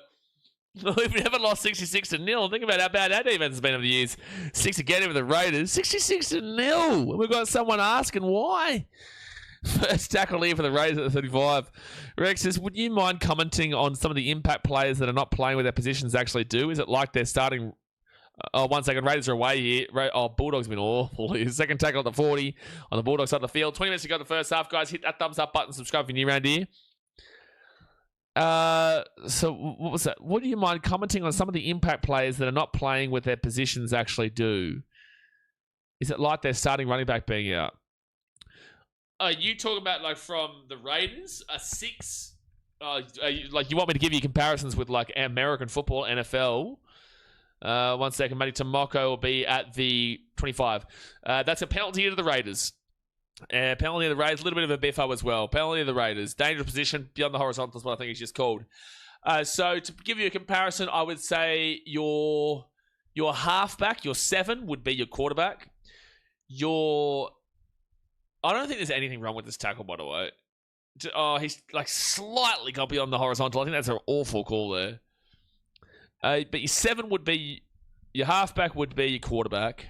we've never lost 66-0. Think about how bad our defense has been over the years. 6 again over the Raiders. 66-0. We've got someone asking why. First tackle here for the Raiders at the 35. Rex says, would you mind commenting on some of the impact players that are not playing where their positions actually do? Is it like they're starting... Oh, 1 second. Raiders are away here. Bulldogs have been awful. Second tackle at the 40 on the Bulldogs side of the field. 20 minutes to go in the first half, guys. Hit that thumbs up button. Subscribe if you're new around here. So what was that? Would you mind commenting on some of the impact players that are not playing with their positions actually do? Is it like their starting running back being out? Are you talking about like from the Raiders? A 6? Like you want me to give you comparisons with like American football, NFL? 1 second. Matty Tomoko will be at the 25. That's a penalty to the Raiders. Penalty of the Raiders, a little bit of a biff-up as well. Penalty of the Raiders. Dangerous position, beyond the horizontal is what I think it's just called. So to give you a comparison, I would say your halfback, your 7, would be your quarterback. I don't think there's anything wrong with this tackle, by the way. Oh, he's like slightly got beyond the horizontal. I think that's an awful call there. But your 7 would be... Your halfback would be your quarterback.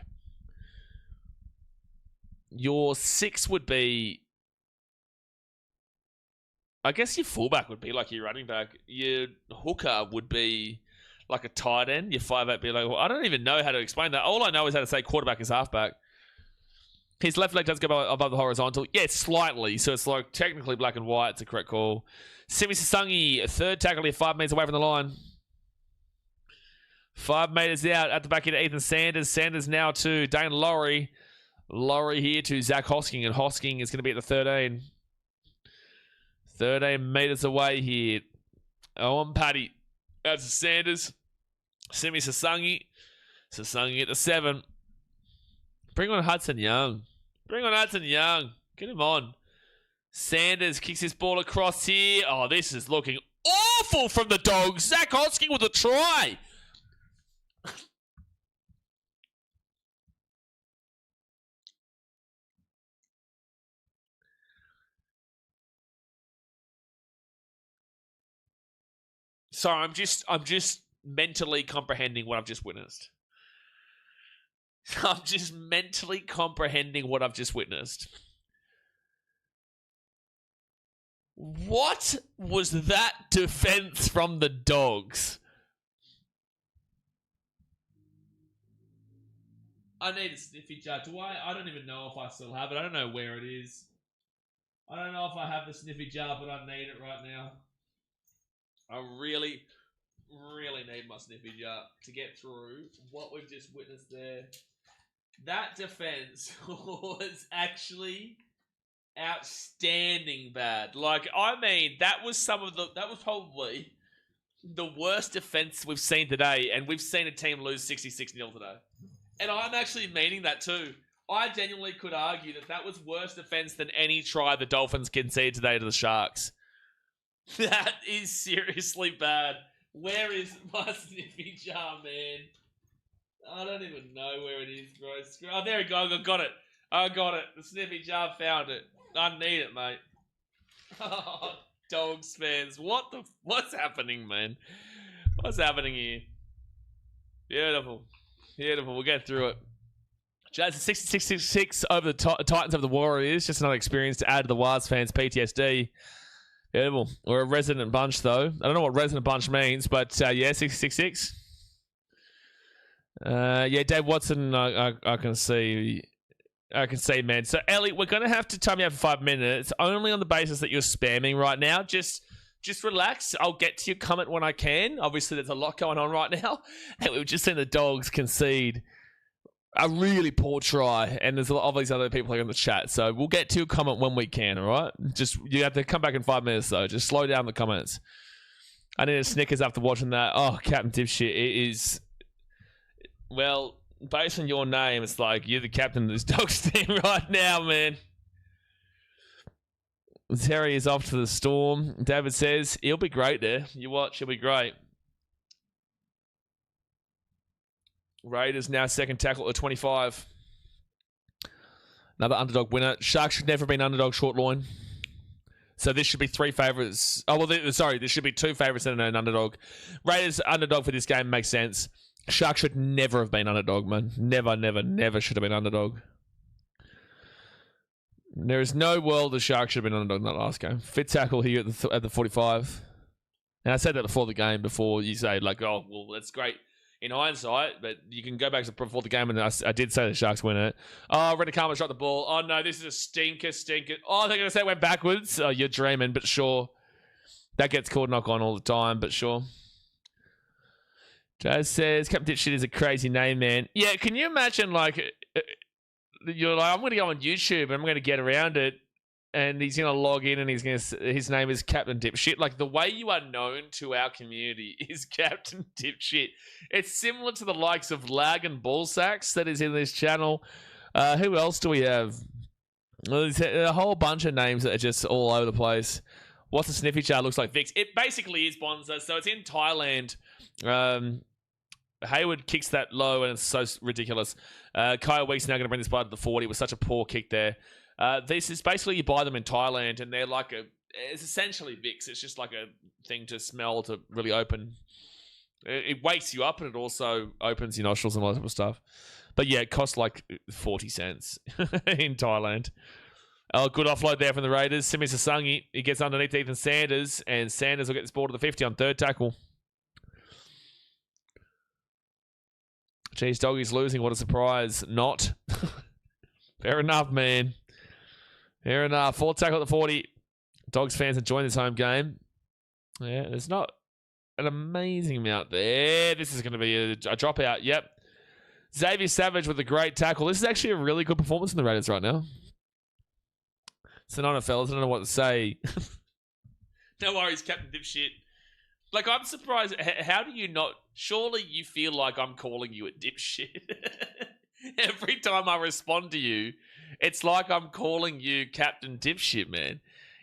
Your 6 would be... I guess your fullback would be like your running back. Your hooker would be like a tight end. Your 5'8" would be like... Well, I don't even know how to explain that. All I know is how to say quarterback is halfback. His left leg does go above the horizontal. Yeah, slightly. So it's like technically black and white. It's a correct call. Simi Sasangi, third tackle here, 5 meters away from the line. 5 meters out at the back into Ethan Sanders. Sanders now to Dane Laurie. Laurie here to Zach Hosking. And Hosking is going to be at the 13. 13 meters away here. Owen Paddy. That's Sanders. Simi Sasangi. Sasangi at the 7. Bring on Hudson Young. Bring on Hudson Young. Get him on. Sanders kicks his ball across here. Oh, this is looking awful from the Dogs. Zach Hosking with a try. Sorry, I'm just mentally comprehending what I've just witnessed. I'm just mentally comprehending what I've just witnessed. What was that defense from the Dogs? I need a sniffy jar. I don't even know if I still have it. I don't know where it is. I don't know if I have the sniffy jar, but I need it right now. I really, really need my sniffy jar to get through what we've just witnessed there. That defense was actually outstanding bad. Like, I mean, that was probably the worst defense we've seen today, and we've seen a team lose 66-0 today. And I'm actually meaning that too. I genuinely could argue that was worse defense than any try the Dolphins conceded today to the Sharks. That is seriously bad. Where is my sniffy jar, man? I don't even know where it is, bro. Oh, there we go. I got it. I got it. The sniffy jar found it. I need it, mate. Oh, Dogs fans. What's happening, man? What's happening here? Beautiful. Beautiful. We'll get through it. Jazz 66-6 over the Titans over the Warriors. Just another experience to add to the Waz fans' PTSD. Beautiful. We're a resident bunch, though. I don't know what resident bunch means, but yeah, 66-6. Yeah, Dave Watson, I can see. I can see, man. So, Ellie, we're going to have to time you out for 5 minutes, only on the basis that you're spamming right now. Just relax. I'll get to your comment when I can. Obviously, there's a lot going on right now. And we've just seen the Dogs concede a really poor try. And there's a lot of these other people here in the chat. So, we'll get to your comment when we can, all right? You have to come back in 5 minutes, though. Just slow down the comments. I need a Snickers after watching that. Oh, Captain Dipshit, it is... Well, based on your name, it's like you're the captain of this Dogs team right now, man. Terry is off to the Storm. David says, he'll be great there. You watch, he'll be great. Raiders now second tackle at 25. Another underdog winner. Sharks should never have been underdog short loin. So this should be 3 favourites. Oh, well, there should be 2 favourites and an underdog. Raiders underdog for this game makes sense. Sharks should never have been underdog, man. Never, never, never should have been underdog. There is no world the Sharks should have been underdog in that last game. Fit tackle here at the 45. And I said that before the game, before you say, like, oh, well, that's great in hindsight, but you can go back to before the game, and I did say the Sharks win it. Oh, Renakama shot the ball. Oh, no, this is a stinker. Oh, they're going to say it went backwards. Oh, you're dreaming, but sure. That gets called knock on all the time, but sure. Jazz says, Captain Dipshit is a crazy name, man. Yeah, can you imagine, like, you're like, I'm going to go on YouTube, and I'm going to get around it, and he's going to log in, and his name is Captain Dipshit. Like, the way you are known to our community is Captain Dipshit. It's similar to the likes of Lag and Ballsacks that is in this channel. Who else do we have? Well, there's a whole bunch of names that are just all over the place. What's the sniffy chart looks like? Vix. It basically is Bonza. So it's in Thailand. Hayward kicks that low, and it's so ridiculous. Kyle Weeks now going to bring this by to the 40. It was such a poor kick there. This is basically you buy them in Thailand, and they're like it's essentially Vicks. It's just like a thing to smell to really open. It wakes you up, and it also opens your nostrils and all that type of stuff. But yeah, it costs like 40 cents in Thailand. Oh, good offload there from the Raiders. Simi Sasangi, he gets underneath Ethan Sanders, and Sanders will get this ball to the 50 on third tackle. Jeez, Doggy's losing. What a surprise. Not. Fair enough, man. Fair enough. Fourth tackle at the 40. Dogs fans enjoying this home game. Yeah, there's not an amazing amount there. This is going to be a dropout. Yep. Xavier Savage with a great tackle. This is actually a really good performance in the Raiders right now. So, no, fellas, I don't know what to say. No worries, Captain Dipshit. Like, I'm surprised. How do you not... Surely you feel like I'm calling you a dipshit. Every time I respond to you, it's like I'm calling you Captain Dipshit, man.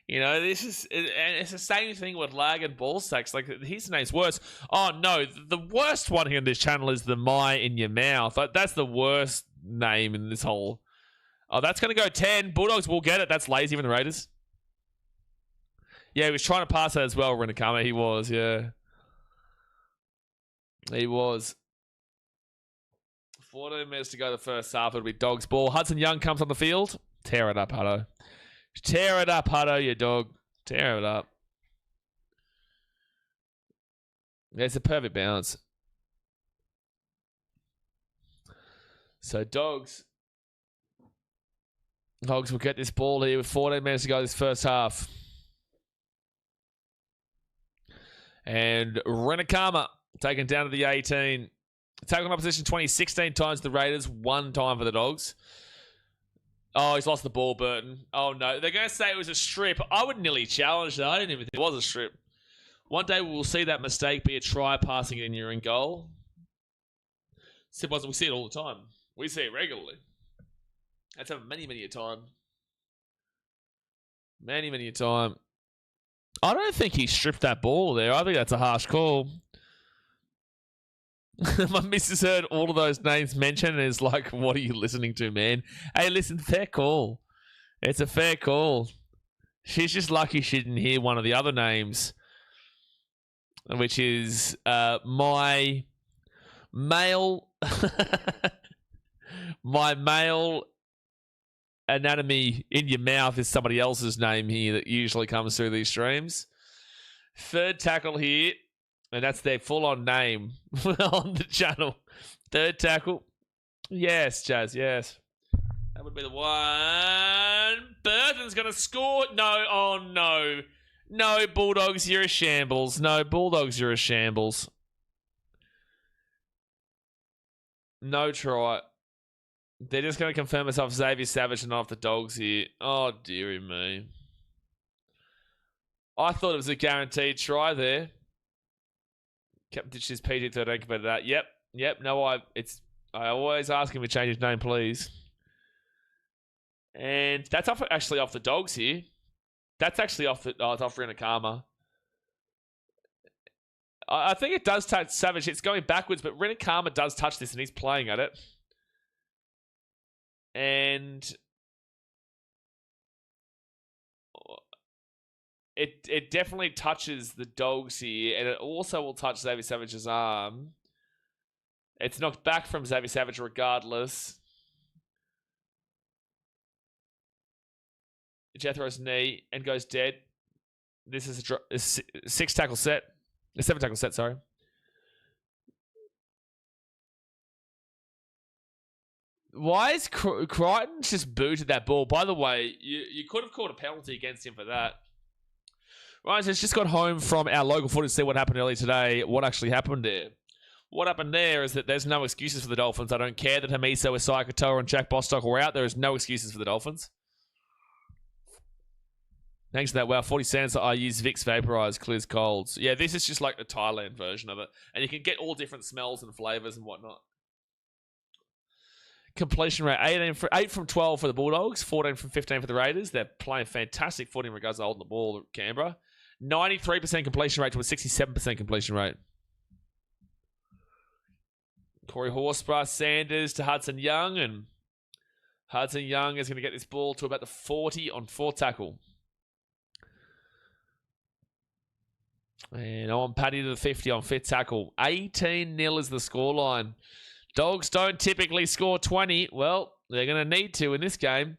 You know, this is... And it's the same thing with Lag and Ballsacks. Like, his name's worse. Oh, no. The worst one here in this channel is the My in your mouth. Like, that's the worst name in this whole... Oh, that's going to go 10. Bulldogs will get it. That's lazy from the Raiders. Yeah, he was trying to pass that as well, Renakama. He was, yeah. He was. 14 minutes to go the first half. It'll be Dogs ball. Hudson Young comes on the field. Tear it up, Hutto. Tear it up, Hutto, you dog. Tear it up. Yeah, it's a perfect balance. So, Dogs will get this ball here with 14 minutes to go this first half. And Renakama taken down to the 18. Tackling opposition 16 times the Raiders, 1 time for the Dogs. Oh, he's lost the ball, Burton. Oh, no. They're going to say it was a strip. I would nearly challenge that. I didn't even think it was a strip. One day we'll see that mistake be a try passing it in your own goal. We see it all the time. We see it regularly. That's happened many a time. Many a time. I don't think he stripped that ball there. I think that's a harsh call. My missus heard all of those names mentioned and is like, what are you listening to, man? Hey, listen, fair call. It's a fair call. She's just lucky she didn't hear one of the other names, which is my male... my male... anatomy in your mouth is somebody else's name here that usually comes through these streams. Third tackle here, and that's their full-on name on the channel. Third tackle. Yes, Jazz, yes. That would be the one. Burton's going to score. No, oh no. No, Bulldogs, you're a shambles. No, Bulldogs, you're a shambles. No try. They're just going to confirm us off Xavier Savage and off the Dogs here. Oh, dearie me. I thought it was a guaranteed try there. Captain Ditch's PG-13 compared to that. Yep. No, I always ask him to change his name, please. And that's actually off the Dogs here. That's actually off the... Oh, it's off Renakama. I think it does touch Savage. It's going backwards, but Renakama does touch this, and he's playing at it. And It definitely touches the Dogs here, and it also will touch Xavier Savage's arm. It's knocked back from Xavier Savage regardless. Jethro's knee and goes dead. This is a 6 tackle set. A 7 tackle set, sorry. Why is Crichton just booted that ball? By the way, you could have called a penalty against him for that. Right, so it's just got home from our local footage to see what happened earlier today. What actually happened there? What happened there is that there's no excuses for the Dolphins. I don't care that Hamiso, Isai Katoa, and Jack Bostock were out. There is no excuses for the Dolphins. Thanks to that. Wow, 40 cents. I use Vicks Vaporize, clears colds. Yeah, this is just like the Thailand version of it. And you can get all different smells and flavors and whatnot. Completion rate, 8 from 12 for the Bulldogs, 14 from 15 for the Raiders. They're playing fantastic footy in regards to holding the ball at Canberra. 93% completion rate to a 67% completion rate. Corey Horsburgh, Sanders to Hudson Young, and Hudson Young is going to get this ball to about the 40 on 4 tackle. And on Paddy to the 50 on 5th tackle. 18-0 is the scoreline. Dogs don't typically score 20. Well, they're going to need to in this game.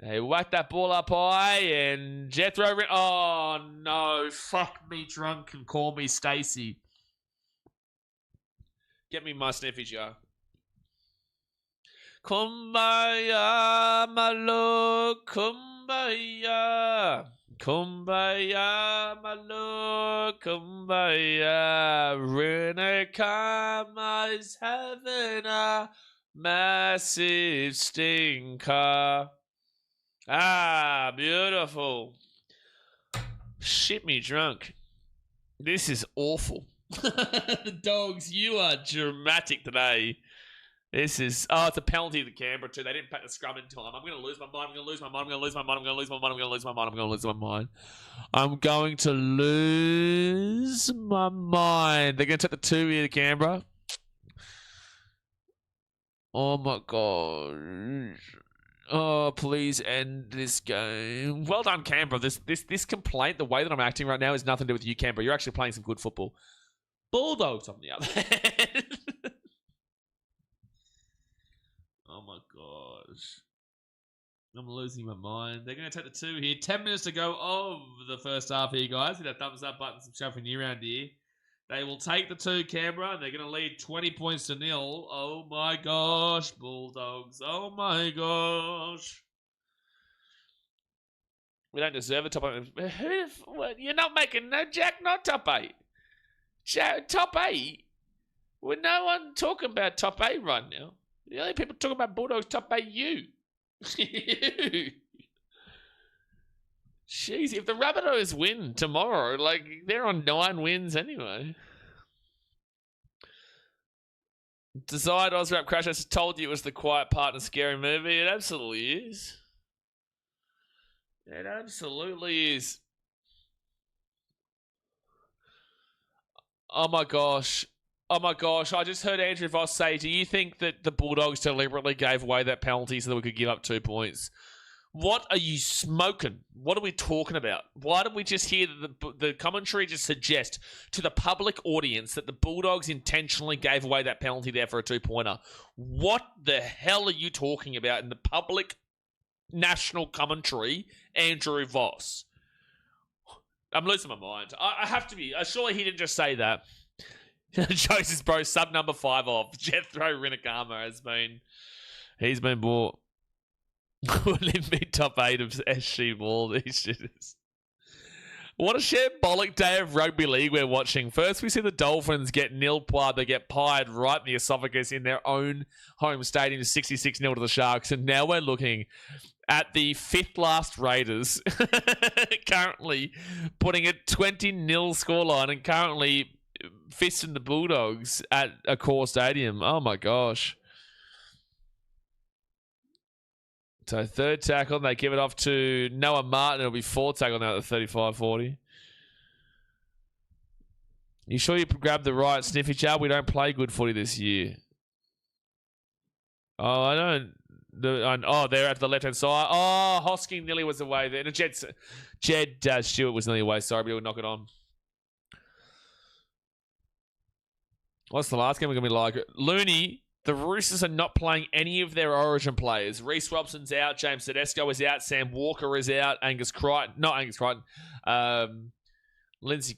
They whack that ball up high, and Jethro... Oh, no. Fuck me drunk and call me Stacey. Get me my sniffy jar. Kumbaya, my love, kumbaya. Kumbaya, my lord, kumbaya. Rene Kama is having a massive stinker. Ah, beautiful. Shit me drunk. This is awful. The Dogs, you are dramatic today. This is... Oh, it's a penalty to Canberra too. They didn't pack the scrum in time. I'm going to lose my mind. I'm going to lose my mind. I'm going to lose my mind. I'm going to lose my mind. I'm going to lose my mind. I'm going to lose my mind. I'm going to lose my mind. They're going to take the 2 here to Canberra. Oh my God. Oh, please end this game. Well done, Canberra. This complaint, the way that I'm acting right now, is nothing to do with you, Canberra. You're actually playing some good football. Bulldogs on the other hand. Oh my gosh. I'm losing my mind. They're going to take the 2 here. 10 minutes to go of the first half here, guys. Hit that thumbs up button, subscribe for new round here. They will take the 2, Canberra, and they're going to lead 20 points to 0. Oh my gosh, Bulldogs. Oh my gosh. We don't deserve a top 8. You're not making no Jack, not top 8. Top 8? Well, no one talking about top 8 right now. The only people talking about Bulldogs top 8, you. You. Jeez, if the Rabbitohs win tomorrow, like, they're on 9 wins anyway. Desired Ozrap Crash, I just told you it was the Quiet Partner scary movie. It absolutely is. It absolutely is. Oh my gosh. Oh my gosh, I just heard Andrew Voss say, do you think that the Bulldogs deliberately gave away that penalty so that we could give up 2 points? What are you smoking? What are we talking about? Why did we just hear the commentary just suggest to the public audience that the Bulldogs intentionally gave away that penalty there for a 2-pointer? What the hell are you talking about in the public national commentary, Andrew Voss? I'm losing my mind. I have to be. Surely he didn't just say that. Joseph's bro, sub number 5 off. Jethro Rinakama he's been bought. Wouldn't it be top 8 of SG Ball? These shitters. What a shambolic day of rugby league we're watching. First, we see the Dolphins get nil-pied. They get pied right in the esophagus in their own home stadium, 66-0 to the Sharks. And now we're looking at the 5th last Raiders, currently putting a 20-0 scoreline and currently fisting the Bulldogs at a core stadium. Oh my gosh. So 3rd tackle, they give it off to Noah Martin. It'll be 4th tackle now at the 35-40. You sure you grabbed the right sniffy jar? We don't play good footy this year. Oh, I don't They're at the left-hand side. Oh, Hosking nearly was away there. No, Jed Stewart was nearly away. Sorry, but he'll knock it on. What's the last game we're going to be like? Looney, the Roosters are not playing any of their Origin players. Reece Robson's out. James Tedesco is out. Sam Walker is out. Angus Crichton. Not Angus Crichton. Lindsay.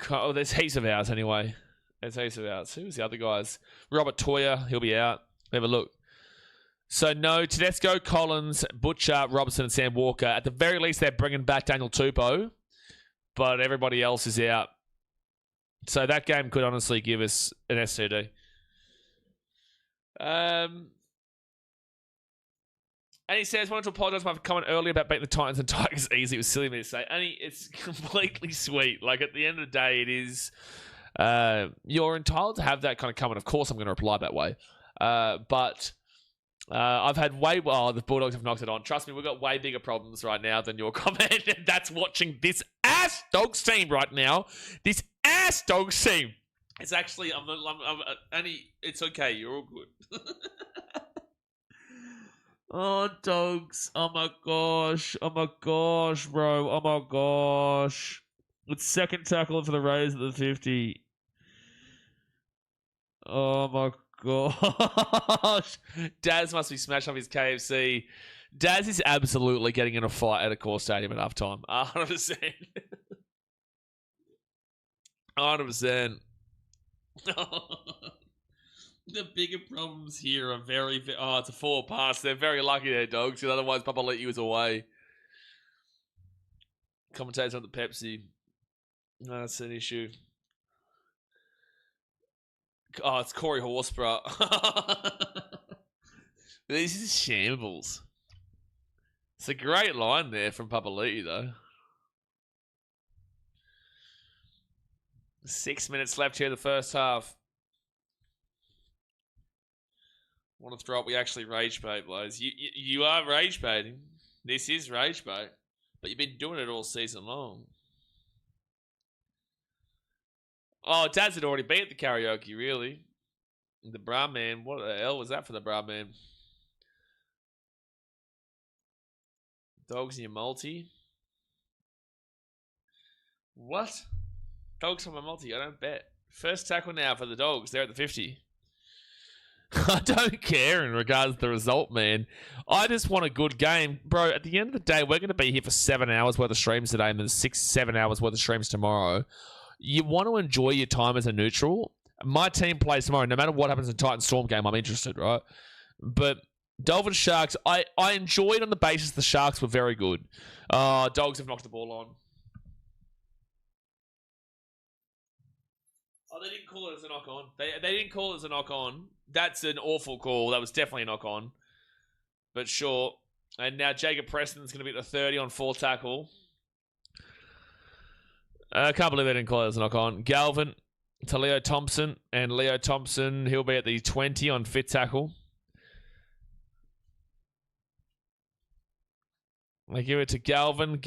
Oh, there's heaps of outs anyway. There's heaps of outs. Who's the other guys? Robert Toyer. He'll be out. Have a look. So, no, Tedesco, Collins, Butcher, Robertson, and Sam Walker. At the very least, they're bringing back Daniel Tupou. But everybody else is out. So that game could honestly give us an SCD. And he says, wanted to apologise for my comment earlier about beating the Titans and Tigers easy. It was silly of me to say. And it's completely sweet. Like, at the end of the day, it is... you're entitled to have that kind of comment. Of course, I'm going to reply that way. But I've had way... Well, the Bulldogs have knocked it on. Trust me, we've got way bigger problems right now than your comment. And that's watching this ass Dogs team right now. This ass Dogs team. It's actually... Annie, it's okay. You're all good. Oh, Dogs. Oh, my gosh. Oh, my gosh, bro. Oh, my gosh. It's second tackle for the Raiders at the 50. Oh, my gosh. Daz must be smashed off his KFC. Daz is absolutely getting in a fight at a core stadium at half time. 100%. 100%. The bigger problems here are very... Oh, it's a 4 pass. They're very lucky there, Dogs, because otherwise Papa let you away. Commentators on the Pepsi. No, that's an issue. Oh, it's Corey Horsburgh. This is shambles. It's a great line there from Papali'i, though. 6 minutes left here in the first half. Want to throw up? We actually rage bait, blows. You are rage baiting. This is rage bait. But you've been doing it all season long. Oh, Daz had already been at the karaoke, really. The Bra Man. What the hell was that for the Bra Man? Dogs in your multi. What? Dogs on my multi. I don't bet. First tackle now for the Dogs. They're at the 50. I don't care in regards to the result, man. I just want a good game. Bro, at the end of the day, we're going to be here for 7 hours worth of streams today and then 6-7 hours worth of streams tomorrow. You want to enjoy your time as a neutral. My team plays tomorrow. No matter what happens in the Titan Storm game, I'm interested, right? But Dolphins Sharks, I enjoyed on the basis the Sharks were very good. Dogs have knocked the ball on. Oh, they didn't call it as a knock-on. They didn't call it as a knock-on. That's an awful call. That was definitely a knock-on. But sure. And now Jacob Preston's going to be at the 30 on 4 tackle. I can't believe they didn't call it as a knock-on. Galvin to Leo Thompson. And Leo Thompson, he'll be at the 20 on 5th tackle. I give it to Galvin.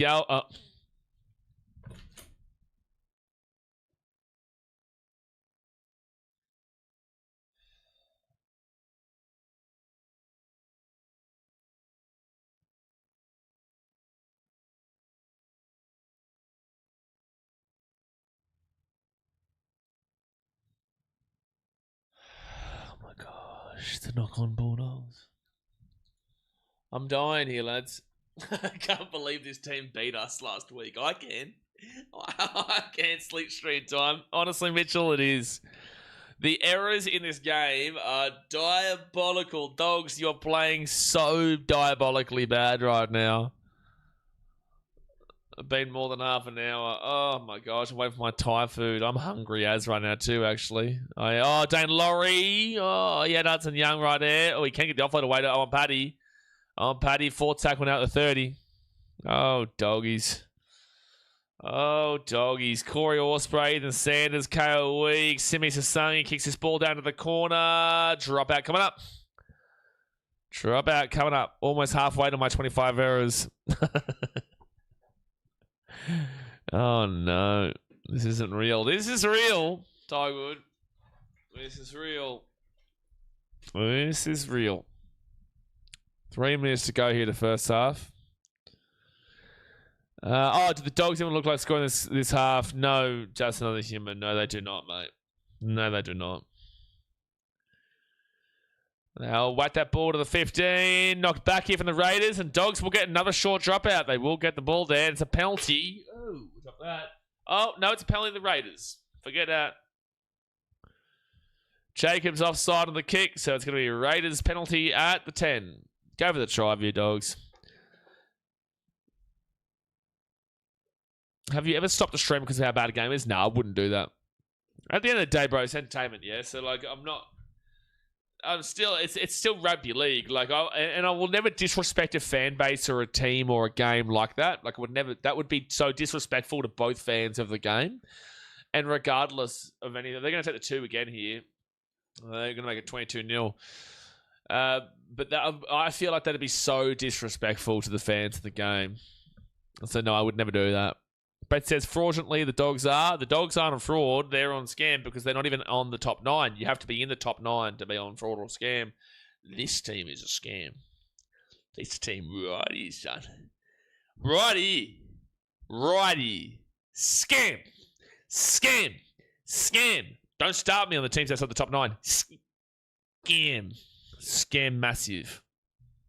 The knock-on Bulldogs. I'm dying here, lads. I can't believe this team beat us last week. I can. I can't sleep straight time. Honestly, Mitchell, it is. The errors in this game are diabolical. Dogs, you're playing so diabolically bad right now. It's been more than half an hour. Oh my gosh, I'm waiting for my Thai food. I'm hungry as right now too, actually. Dane Laurie. Oh, yeah, Hudson Young right there. Oh, he can't get the offload away. On Paddy. On Paddy, 4th tackle now at the 30. Oh, doggies. Oh, doggies. Corey Osprey, then Sanders, KO Week. Simi Sasangi kicks this ball down to the corner. Drop out coming up. Drop out coming up. Almost halfway to my 25 errors. Oh no, this isn't real. This is real, Tywood. This is real. This is real. 3 minutes to go here the first half. Do the Dogs even look like scoring this half? No, just another human. No, they do not, mate. No, they do not. They'll whack that ball to the 15. Knocked back here from the Raiders. And Dogs will get another short dropout. They will get the ball there. It's a penalty. Oh, stop that. Oh, no, it's a penalty to the Raiders. Forget that. Jacobs offside on the kick. So it's going to be a Raiders penalty at the 10. Go for the try, you Dogs. Have you ever stopped the stream because of how bad a game is? No, I wouldn't do that. At the end of the day, bro, it's entertainment, yeah? So, like, I'm still, it's still rugby league. Like, I will never disrespect a fan base or a team or a game like that. Like, that would be so disrespectful to both fans of the game. And regardless of anything, they're going to take the 2 again here. They're going to make it 22-0. But I feel like that'd be so disrespectful to the fans of the game. So, no, I would never do that. Brett says, fraudulently, the Dogs are. The Dogs aren't on fraud. They're on scam because they're not even on the top 9. You have to be in the top 9 to be on fraud or scam. This team is a scam. This team right here, son. Right here. Right here. Scam. Scam. Scam. Don't start me on the teams outside the top 9. Scam. Scam massive.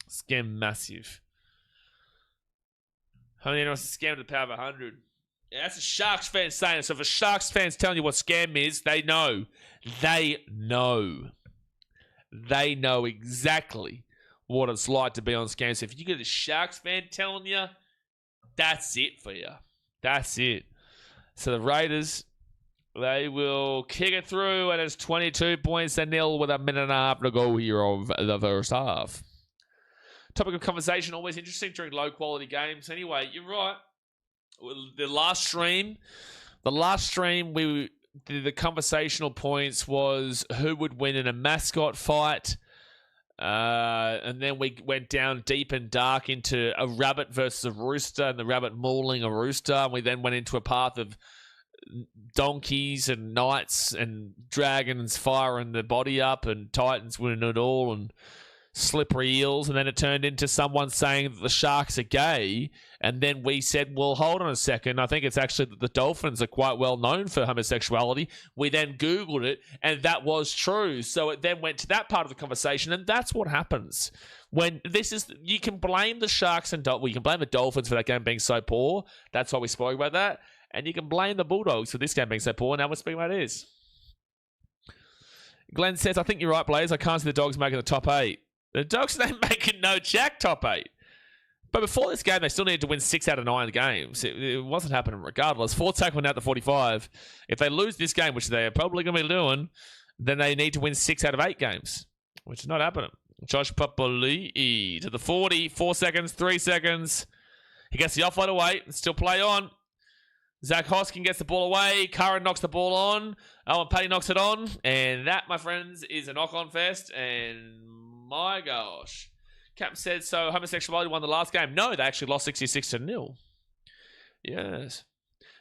Scam massive. How many anyone wants to scam to the power of 100? Yeah, that's a Sharks fan saying it. So if a Sharks fan's telling you what scam is, they know. They know. They know exactly what it's like to be on scam. So if you get a Sharks fan telling you, that's it for you. That's it. So the Raiders, they will kick it through, and it's 22 points to nil with a minute and a half to go here of the first half. Topic of conversation, always interesting during low-quality games. Anyway, you're right. The last stream, the conversational points was who would win in a mascot fight. And then we went down deep and dark into a rabbit versus a rooster and the rabbit mauling a rooster. And we then went into a path of donkeys and knights and dragons firing their body up and titans winning it all and slippery eels, and then it turned into someone saying that the Sharks are gay, and then we said, well, hold on a second, I think it's actually that the Dolphins are quite well known for homosexuality. We then Googled it, and that was true. So it then went to that part of the conversation, and that's what happens. When you can blame the Sharks and you can blame the Dolphins for that game being so poor. That's why we spoke about that. And you can blame the Bulldogs for this game being so poor. Now we're speaking about it is. Glenn says, I think you're right, Blaze. I can't see the Dogs making the top 8. The Dogs ain't making no jack top 8. But before this game, they still needed to win 6 out of 9 games. It wasn't happening regardless. 4 tackling out to 45. If they lose this game, which they're probably going to be doing, then they need to win 6 out of 8 games, which is not happening. Josh Papali'i to the 40. 4 seconds, 3 seconds. He gets the offload away and still play on. Zach Hoskin gets the ball away. Curran knocks the ball on. Owen Paddy knocks it on. And that, my friends, is a knock-on fest. And my gosh. Cap said, so homosexuality won the last game. No, they actually lost 66-0. Yes.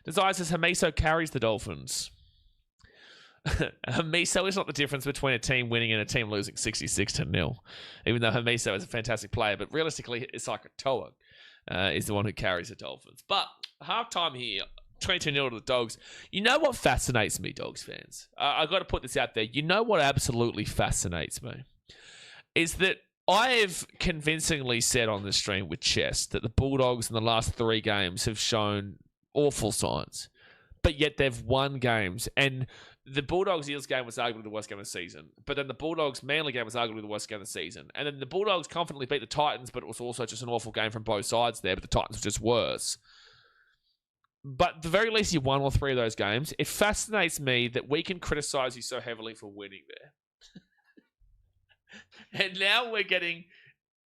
Desire says, Hamiso carries the Dolphins. Hamiso is not the difference between a team winning and a team losing 66-0. Even though Hamiso is a fantastic player. But realistically, it's like Toa is the one who carries the Dolphins. But halftime here, 22-0 to the Dogs. You know what fascinates me, Dogs fans? I've got to put this out there. You know what absolutely fascinates me? Is that I have convincingly said on the stream with Chess that the Bulldogs in the last 3 games have shown awful signs. But yet they've won games. And the Bulldogs-Eels game was arguably the worst game of the season. But then the Bulldogs-Manly game was arguably the worst game of the season. And then the Bulldogs confidently beat the Titans, but it was also just an awful game from both sides there. But the Titans were just worse. But at the very least, you won all 3 of those games. It fascinates me that we can criticize you so heavily for winning there. And now we're getting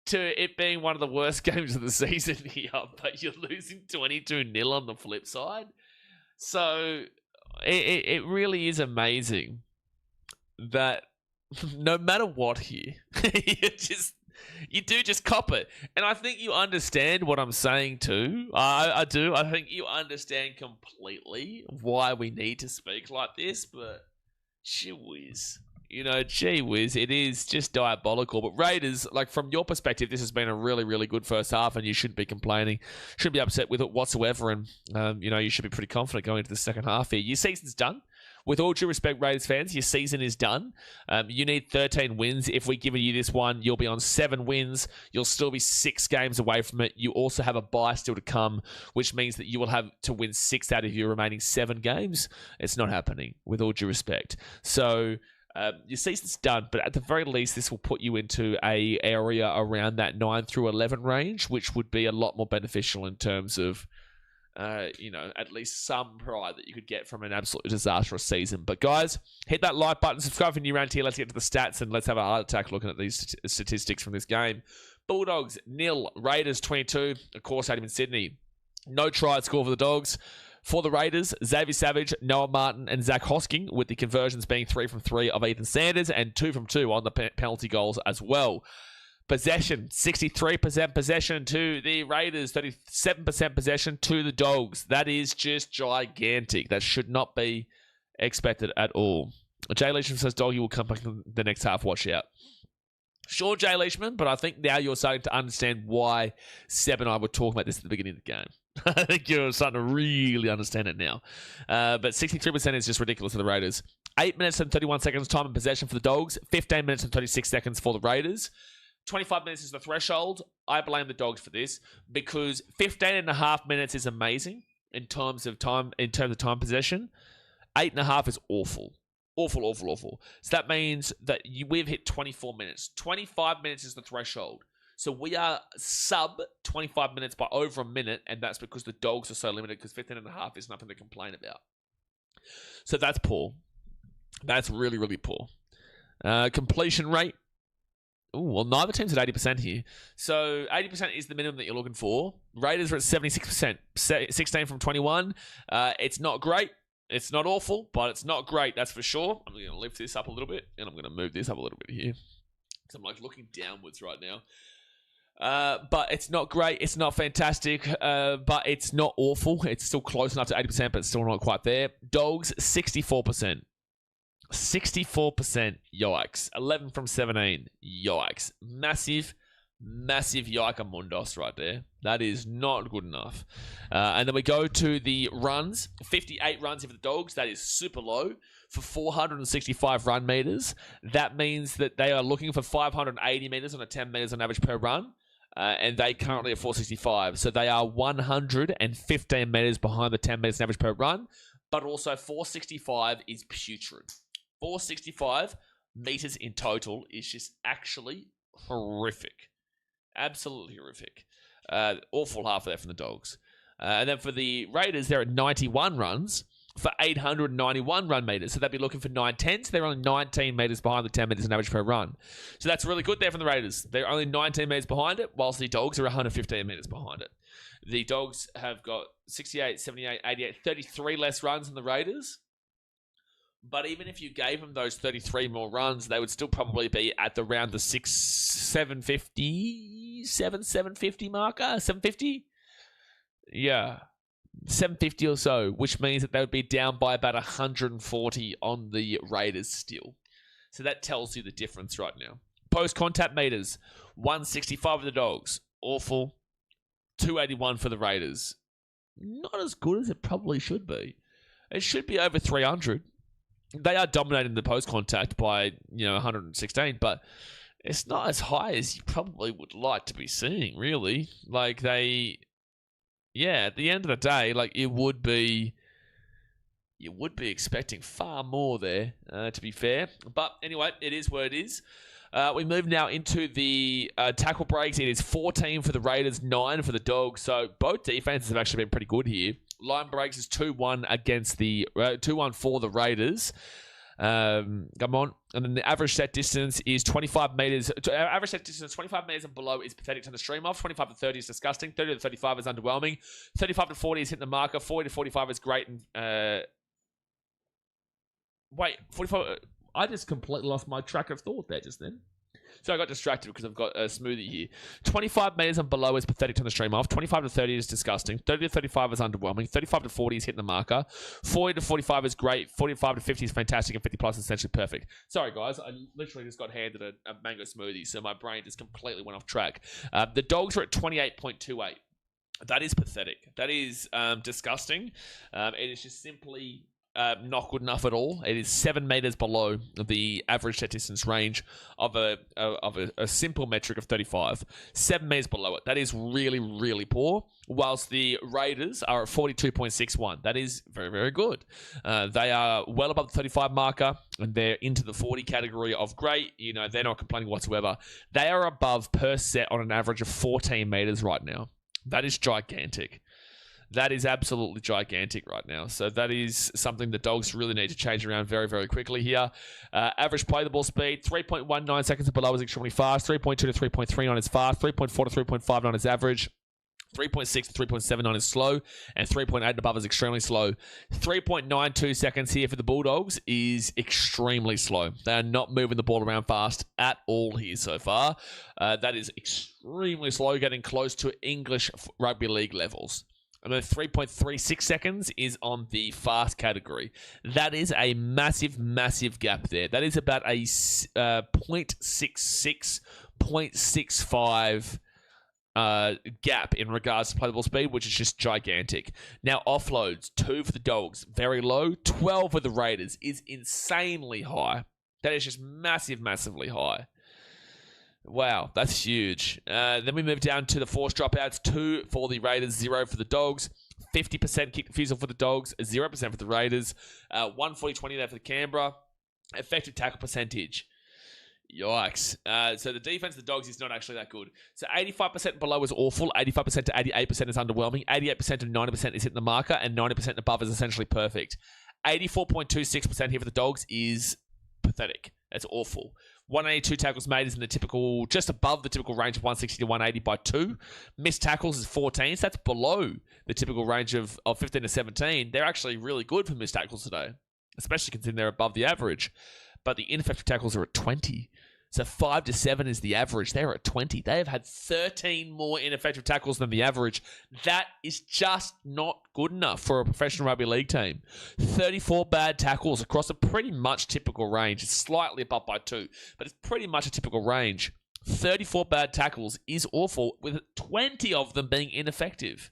to it being one of the worst games of the season here, but you're losing 22-0 on the flip side. So it really is amazing that no matter what here, you do just cop it. And I think you understand what I'm saying too. I do. I think you understand completely why we need to speak like this, but gee whiz. Gee whiz, it is just diabolical. But Raiders, like from your perspective, this has been a really, really good first half, and you shouldn't be complaining, shouldn't be upset with it whatsoever. And you should be pretty confident going into the second half here. Your season's done. With all due respect, Raiders fans, your season is done. You need 13 wins. If we give you this one, you'll be on 7 wins. You'll still be 6 games away from it. You also have a bye still to come, which means that you will have to win 6 out of your remaining 7 games. It's not happening, with all due respect. So your season's done, but at the very least, this will put you into a area around that 9 through 11 range, which would be a lot more beneficial in terms of at least some pride that you could get from an absolutely disastrous season. But guys, hit that like button, subscribe for new round here. Let's get to the stats and let's have a heart attack looking at these statistics from this game. Bulldogs 0, Raiders 22. Of course, Stadium in Sydney. No tries score for the Dogs. For the Raiders, Xavier Savage, Noah Martin, and Zach Hosking, with the conversions being 3 from 3 of Ethan Sanders and 2 from 2 on the penalty goals as well. Possession, 63% possession to the Raiders, 37% possession to the Dogs. That is just gigantic. That should not be expected at all. Jay Leishman says Doggy will come back in the next half. Watch out. Sure, Jay Leishman, but I think now you're starting to understand why Seb and I were talking about this at the beginning of the game. I think you're starting to really understand it now. But 63% is just ridiculous for the Raiders. 8 minutes and 31 seconds time in possession for the Dogs. 15 minutes and 36 seconds for the Raiders. 25 minutes is the threshold. I blame the Dogs for this because 15 and a half minutes is amazing in terms of time possession. 8.5 is awful. Awful. So that means that we've hit 24 minutes. 25 minutes is the threshold. So we are sub 25 minutes by over a minute, and that's because the Dogs are so limited because 15 and a half is nothing to complain about. So that's poor. That's really, really poor. Completion rate. Ooh, well, neither team's at 80% here. So 80% is the minimum that you're looking for. Raiders are at 76%. 16 from 21. It's not great. It's not awful, but it's not great. That's for sure. I'm going to lift this up a little bit, and I'm going to move this up a little bit here. So I'm looking downwards right now. But it's not great. It's not fantastic. But it's not awful. It's still close enough to 80%, but it's still not quite there. Dogs, 64%. 64%, yikes. 11 from 17, yikes. Massive yikamundos right there. That is not good enough. And then we go to the runs. 58 runs for the Dogs. That is super low for 465 run meters. That means that they are looking for 580 meters on a 10 meters on average per run. And they currently are 465. So they are 115 meters behind the 10 meters on average per run. But also 465 is putrid. 465 meters in total is just actually horrific. Absolutely horrific. Awful half there from the Dogs. And then for the Raiders, they're at 91 runs for 891 run meters. So they'd be looking for 910. So they're only 19 meters behind the 10 meters on average per run. So that's really good there from the Raiders. They're only 19 meters behind it, whilst the Dogs are 115 meters behind it. The Dogs have got 68, 78, 88, 33 less runs than the Raiders. But even if you gave them those 33 more runs, they would still probably be at around the 750 marker? 750? Yeah. 750 or so, which means that they would be down by about 140 on the Raiders still. So that tells you the difference right now. Post-contact meters, 165 for the Dogs. Awful. 281 for the Raiders. Not as good as it probably should be. It should be over 300. They are dominating the post-contact by, 116, but it's not as high as you probably would like to be seeing, really. At the end of the day, you would be expecting far more there, to be fair. But anyway, it is what it is. We move now into the tackle breaks. It is 14 for the Raiders, 9 for the Dogs. So both defenses have actually been pretty good here. Line breaks is 2-1 against the 2-1 for the Raiders. Come on. And then the average set distance is 25 meters. Average set distance 25 meters and below is pathetic to the stream off. 25 to 30 is disgusting. 30 to 35 is underwhelming. 35 to 40 is hitting the marker. 40 to 45 is great. And 45. I just completely lost my track of thought there just then. So I got distracted because I've got a smoothie here. 25 metres and below is pathetic to the stream off. 25 to 30 is disgusting. 30 to 35 is underwhelming. 35 to 40 is hitting the marker. 40 to 45 is great. 45 to 50 is fantastic. And 50 plus is essentially perfect. Sorry, guys. I literally just got handed a mango smoothie, so my brain just completely went off track. The Dogs are at 28.28. That is pathetic. That is disgusting. It is just simply not good enough at all. It is 7 metres below the average set distance range of a simple metric of 35. 7 metres below it. That is really, really poor. Whilst the Raiders are at 42.61. That is very, very good. They are well above the 35 marker, and they're into the 40 category of great. You know, they're not complaining whatsoever. They are above per set on an average of 14 metres right now. That is gigantic. That is absolutely gigantic right now. So that is something the Dogs really need to change around very, very quickly here. Average play the ball speed, 3.19 seconds and below is extremely fast. 3.2 to 3.39 is fast. 3.4 to 3.59 is average. 3.6 to 3.79 is slow. And 3.8 and above is extremely slow. 3.92 seconds here for the Bulldogs is extremely slow. They are not moving the ball around fast at all here so far. That is extremely slow, getting close to English rugby league levels. And then 3.36 seconds is on the fast category. That is a massive, massive gap there. That is about a 0.66, 0.65 gap in regards to playable speed, which is just gigantic. Now, offloads, 2 for the Dogs, very low. 12 for the Raiders is insanely high. That is just massively high. Wow, that's huge. Then we move down to the forced dropouts. 2 for the Raiders, 0 for the Dogs. 50% kick refusal for the Dogs, 0% for the Raiders. 140-20 there for the Canberra. Effective tackle percentage. Yikes. So the defense of the Dogs is not actually that good. So 85% below is awful. 85% to 88% is underwhelming. 88% to 90% is hitting the marker. And 90% above is essentially perfect. 84.26% here for the Dogs is pathetic. That's awful. 182 tackles made is in the typical, just above the typical range of 160 to 180 by 2. Missed tackles is 14, so that's below the typical range of 15 to 17. They're actually really good for missed tackles today, especially considering they're above the average. But the ineffective tackles are at 20. So 5 to 7 is the average. They're at 20. They have had 13 more ineffective tackles than the average. That is just not good enough for a professional rugby league team. 34 bad tackles across a pretty much typical range. It's slightly above by 2, but it's pretty much a typical range. 34 bad tackles is awful, with 20 of them being ineffective.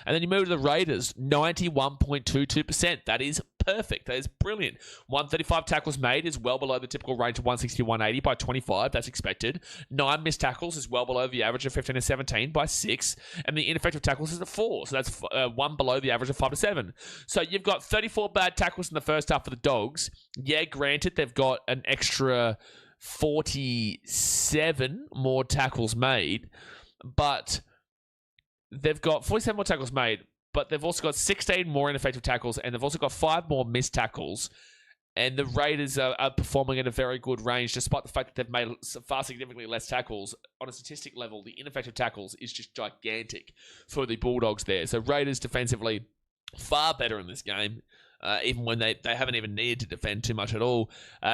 And then you move to the Raiders, 91.22%. That is perfect. That is brilliant. 135 tackles made is well below the typical range of 160 to 180 by 25. That's expected. 9 missed tackles is well below the average of 15 to 17 by 6. And the ineffective tackles is at 4. So that's 1 below the average of 5 to 7. So you've got 34 bad tackles in the first half for the Dogs. Yeah, granted, they've got an extra 47 more tackles made, but they've got 47 more tackles made, but they've also got 16 more ineffective tackles, and they've also got 5 more missed tackles. And the Raiders are performing at a very good range, despite the fact that they've made far significantly less tackles. On a statistic level, the ineffective tackles is just gigantic for the Bulldogs there. So Raiders defensively far better in this game. Even when they haven't even needed to defend too much at all.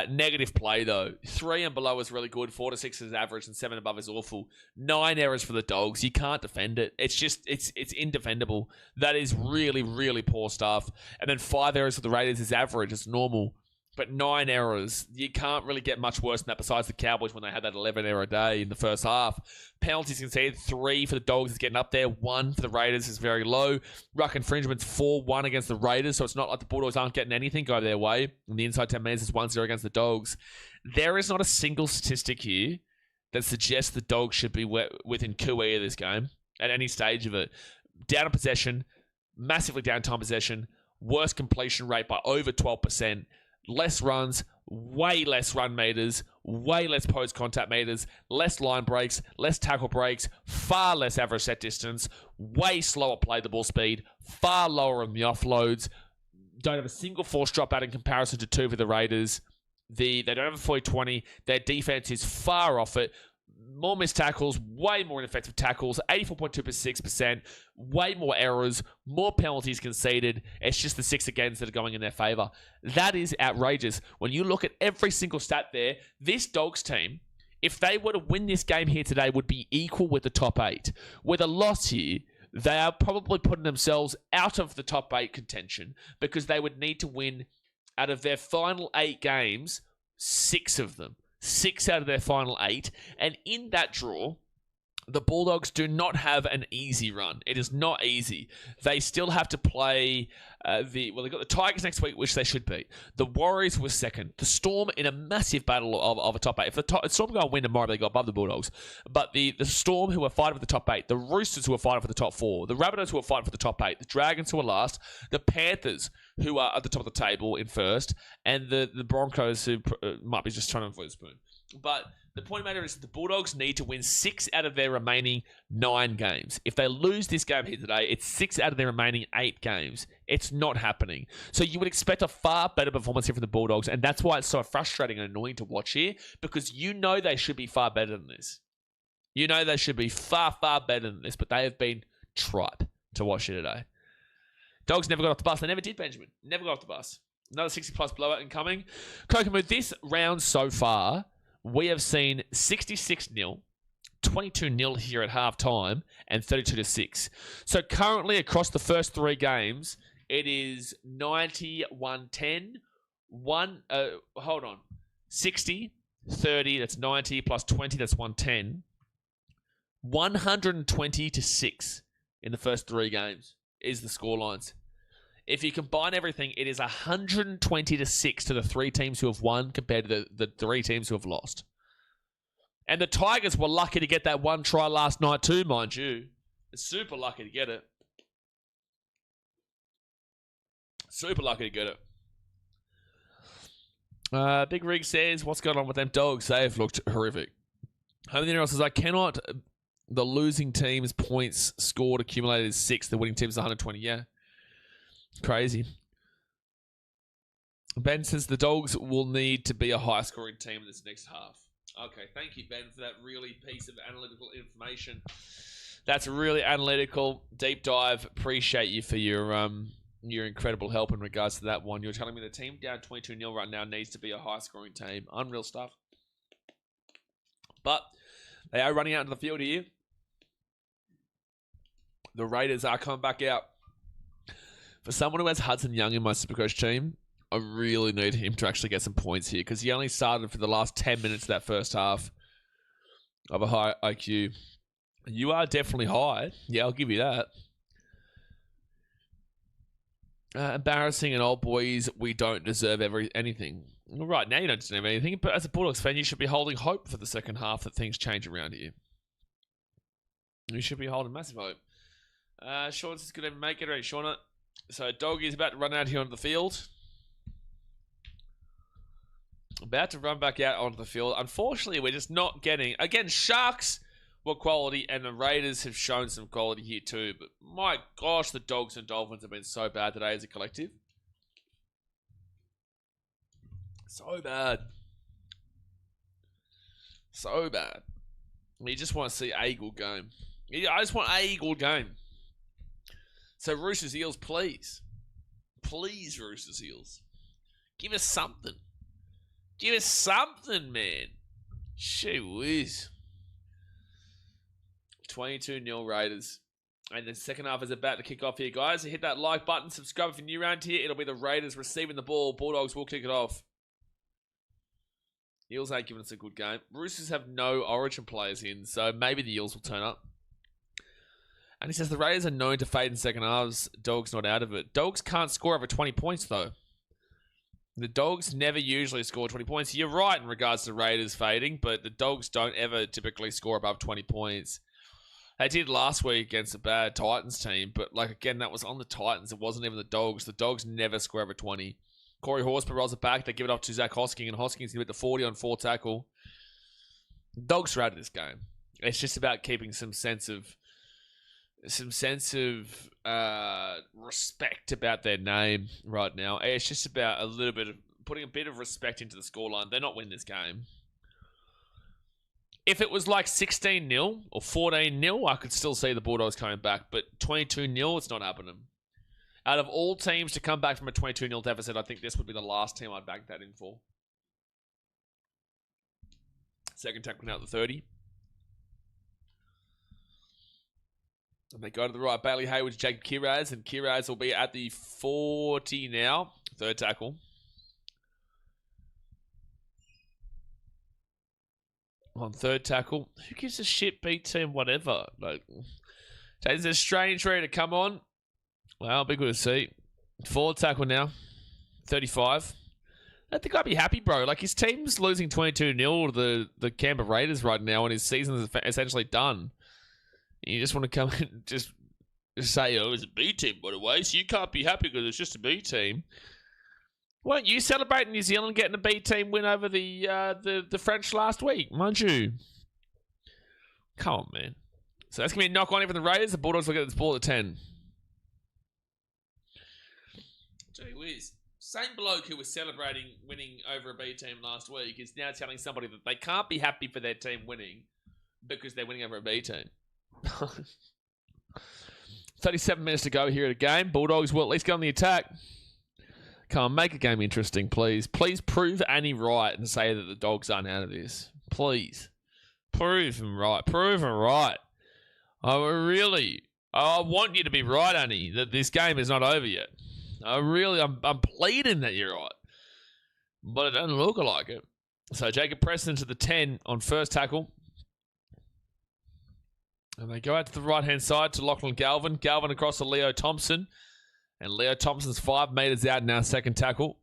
Negative play, though. 3 and below is really good. 4 to 6 is average, and 7 above is awful. 9 errors for the Dogs. You can't defend it. It's just, it's indefendable. That is really, really poor stuff. And then 5 errors for the Raiders is average. It's normal. But 9 errors, you can't really get much worse than that besides the Cowboys when they had that 11 error day in the first half. Penalties conceded, 3 for the Dogs is getting up there. 1 for the Raiders is very low. Ruck infringements, 4-1 against the Raiders, so it's not like the Bulldogs aren't getting anything go their way. And the inside 10 metres is 1-0 against the Dogs. There is not a single statistic here that suggests the Dogs should be within QE of this game at any stage of it. Down in possession, massively down time possession, worst completion rate by over 12%. Less runs, way less run meters, way less post-contact meters, less line breaks, less tackle breaks, far less average set distance, way slower play the ball speed, far lower on the offloads. Don't have a single forced dropout in comparison to 2 for the Raiders. They don't have a 40-20. Their defense is far off it. More missed tackles, way more ineffective tackles, 84.26%, way more errors, more penalties conceded. It's just the 6 against that are going in their favour. That is outrageous. When you look at every single stat there, this Dogs team if they were to win this game here today, would be equal with the top 8. With a loss here, they are probably putting themselves out of the top 8 contention because they would need to win out of their final 8 games, 6 of them. 6 out of their final 8. And in that draw, the Bulldogs do not have an easy run. It is not easy. They still have to play they've got the Tigers next week, which they should beat. The Warriors were second. The Storm in a massive battle of a top 8. If the Storm go and win tomorrow, they go above the Bulldogs. But the Storm, who are fighting for the top 8. The Roosters, who are fighting for the top 4. The Rabbitohs, who are fighting for the top 8. The Dragons, who are last. The Panthers, who are at the top of the table in first. And the Broncos, who might be just trying to avoid a spoon. But the point of the matter is the Bulldogs need to win 6 out of their remaining 9 games. If they lose this game here today, it's 6 out of their remaining 8 games. It's not happening. So you would expect a far better performance here from the Bulldogs, and that's why it's so frustrating and annoying to watch here, because you know they should be far better than this. You know they should be far, far better than this, but they have been tripe to watch here today. Dogs never got off the bus. They never did, Benjamin. Never got off the bus. Another 60-plus blowout incoming. Kokomo, this round so far, we have seen 66-0, 22-0 here at halftime, and 32-6. So currently across the first 3 games, it is 90-110, 60, 30, that's 90, plus 20, that's 110. 120-6 in the first 3 games is the scorelines. If you combine everything, it is 120-6 to the 3 teams who have won compared to the 3 teams who have lost. And the Tigers were lucky to get that 1 try last night too, mind you. Super lucky to get it. Super lucky to get it. Big Rig says, what's going on with them Dogs? They have looked horrific. Home NRL says, I cannot... The losing team's points scored accumulated is 6. The winning team's 120. Yeah. Crazy. Ben says the Dogs will need to be a high-scoring team in this next half. Okay, thank you, Ben, for that really piece of analytical information. That's a really analytical deep dive. Appreciate you for your incredible help in regards to that one. You're telling me the team down 22-0 right now needs to be a high-scoring team. Unreal stuff. But they are running out into the field here. The Raiders are coming back out. For someone who has Hudson Young in my Supercoach team, I really need him to actually get some points here because he only started for the last 10 minutes of that first half of a high IQ. You are definitely high. Yeah, I'll give you that. Embarrassing and old boys, we don't deserve anything. Right now, you don't deserve anything, but as a Bulldogs fan, you should be holding hope for the second half that things change around here. You should be holding massive hope. Sean says, could even make it right, Shauna. So, Doggy is about to run out here onto the field. About to run back out onto the field. Unfortunately, we're just not getting... Again, Sharks were quality, and the Raiders have shown some quality here too. But my gosh, the Dogs and Dolphins have been so bad today as a collective. So bad. So bad. You just want to see a good game. I just want a good game. So, Roosters Eels, please. Please, Roosters Eels. Give us something. Give us something, man. Gee whiz. 22-0 Raiders. And the second half is about to kick off here, guys. Hit that like button. Subscribe if you're new around here. It'll be the Raiders receiving the ball. Bulldogs will kick it off. Eels ain't giving us a good game. Roosters have no Origin players in, so maybe the Eels will turn up. And he says the Raiders are known to fade in second halves. Dogs not out of it. Dogs can't score over 20 points, though. The Dogs never usually score 20 points. You're right in regards to Raiders fading, but the Dogs don't ever typically score above 20 points. They did last week against a bad Titans team, but like again, that was on the Titans. It wasn't even the Dogs. The Dogs never score over 20. Corey Horsburgh rolls it back. They give it up to Zach Hosking, and Hosking's going to hit the 40 on 4 tackle. Dogs are out of this game. It's just about keeping some sense of respect about their name right now. It's just about a little bit of putting a bit of respect into the scoreline. They're not winning this game. If it was like 16-0 or 14-0, I could still see the Bulldogs coming back. But 22-0, it's not happening. Out of all teams to come back from a 22-0 deficit, I think this would be the last team I'd back that in for. Second tackle now at the 30. And they go to the right. Bailey Hayward to Jacob Kiraz. And Kiraz will be at the 40 now. Third tackle. On third tackle. Who gives a shit? B team, whatever. Like, Jason's a strange ready to come on. Well, be good to see. Fourth tackle now. 35. I think I'd be happy, bro. Like, his team's losing 22-0 to the Canberra Raiders right now, and his season is essentially done. You just want to come and just say, oh, it's a B team, by the way, so you can't be happy because it's just a B team. Weren't you celebrating New Zealand getting a B team win over the French last week, mind you? Come on, man. So that's going to be a knock on even the Raiders. The Bulldogs will get this ball at 10. Gee whiz. Same bloke who was celebrating winning over a B team last week is now telling somebody that they can't be happy for their team winning because they're winning over a B team. 37 minutes to go here at a game. Bulldogs will at least go on the attack. Come on, make a game interesting, please. Please prove Annie right and say that the Dogs aren't out of this. Please. Prove him right. Prove him right. I want you to be right, Annie, that this game is not over yet. I'm pleading that you're right. But it doesn't look like it. So Jacob Preston to the 10 on first tackle. And they go out to the right-hand side to Lachlan Galvin. Galvin across to Leo Thompson. And Leo Thompson's 5 metres out now, second tackle.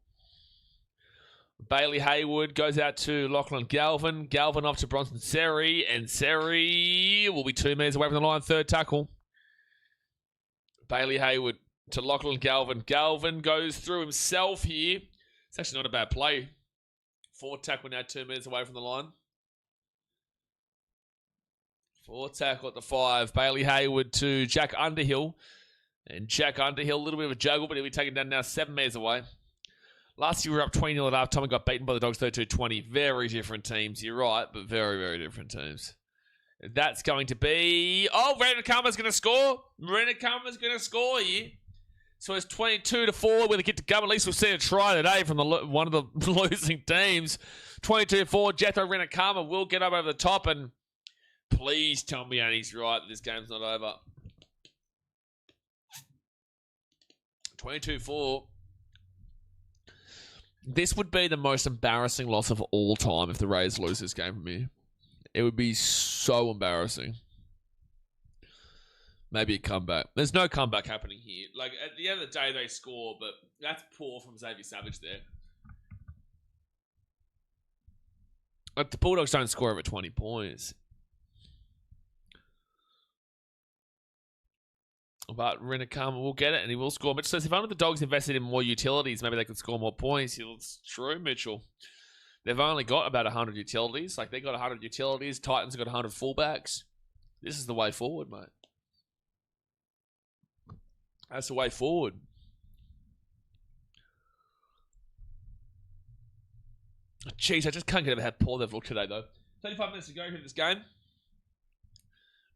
Bailey Hayward goes out to Lachlan Galvin. Galvin off to Bronson Seri. And Seri will be 2 metres away from the line, third tackle. Bailey Hayward to Lachlan Galvin. Galvin goes through himself here. It's actually not a bad play. Fourth tackle now, 2 metres away from the line. Fourth tackle at the 5. Bailey Hayward to Jack Underhill. And Jack Underhill, a little bit of a juggle, but he'll be taken down now 7 metres away. Last year we were up 20-0 at half time and got beaten by the Dogs 32-20. Very different teams, you're right, but very, very different teams. That's going to be... Oh, Renakama's going to score. Renakama's going to score here. So it's 22-4. We're going to get to go. At least we've seen a try today from one of the losing teams. 22-4. Jethro Renakama will get up over the top, and please tell me Annie's right that this game's not over. 22-4. This would be the most embarrassing loss of all time if the Raiders lose this game from here. It would be so embarrassing. Maybe a comeback. There's no comeback happening here. Like, at the end of the day, they score, but that's poor from Xavier Savage there. Like, the Bulldogs don't score over 20 points. But Renakama will get it, and he will score. Mitchell says, if only the Dogs invested in more utilities, maybe they could score more points. It's true, Mitchell. They've only got about 100 utilities. Like, they got 100 utilities. Titans have got 100 fullbacks. This is the way forward, mate. That's the way forward. Jeez, I just can't get over how poor they've looked today, though. 35 minutes to go here in this game.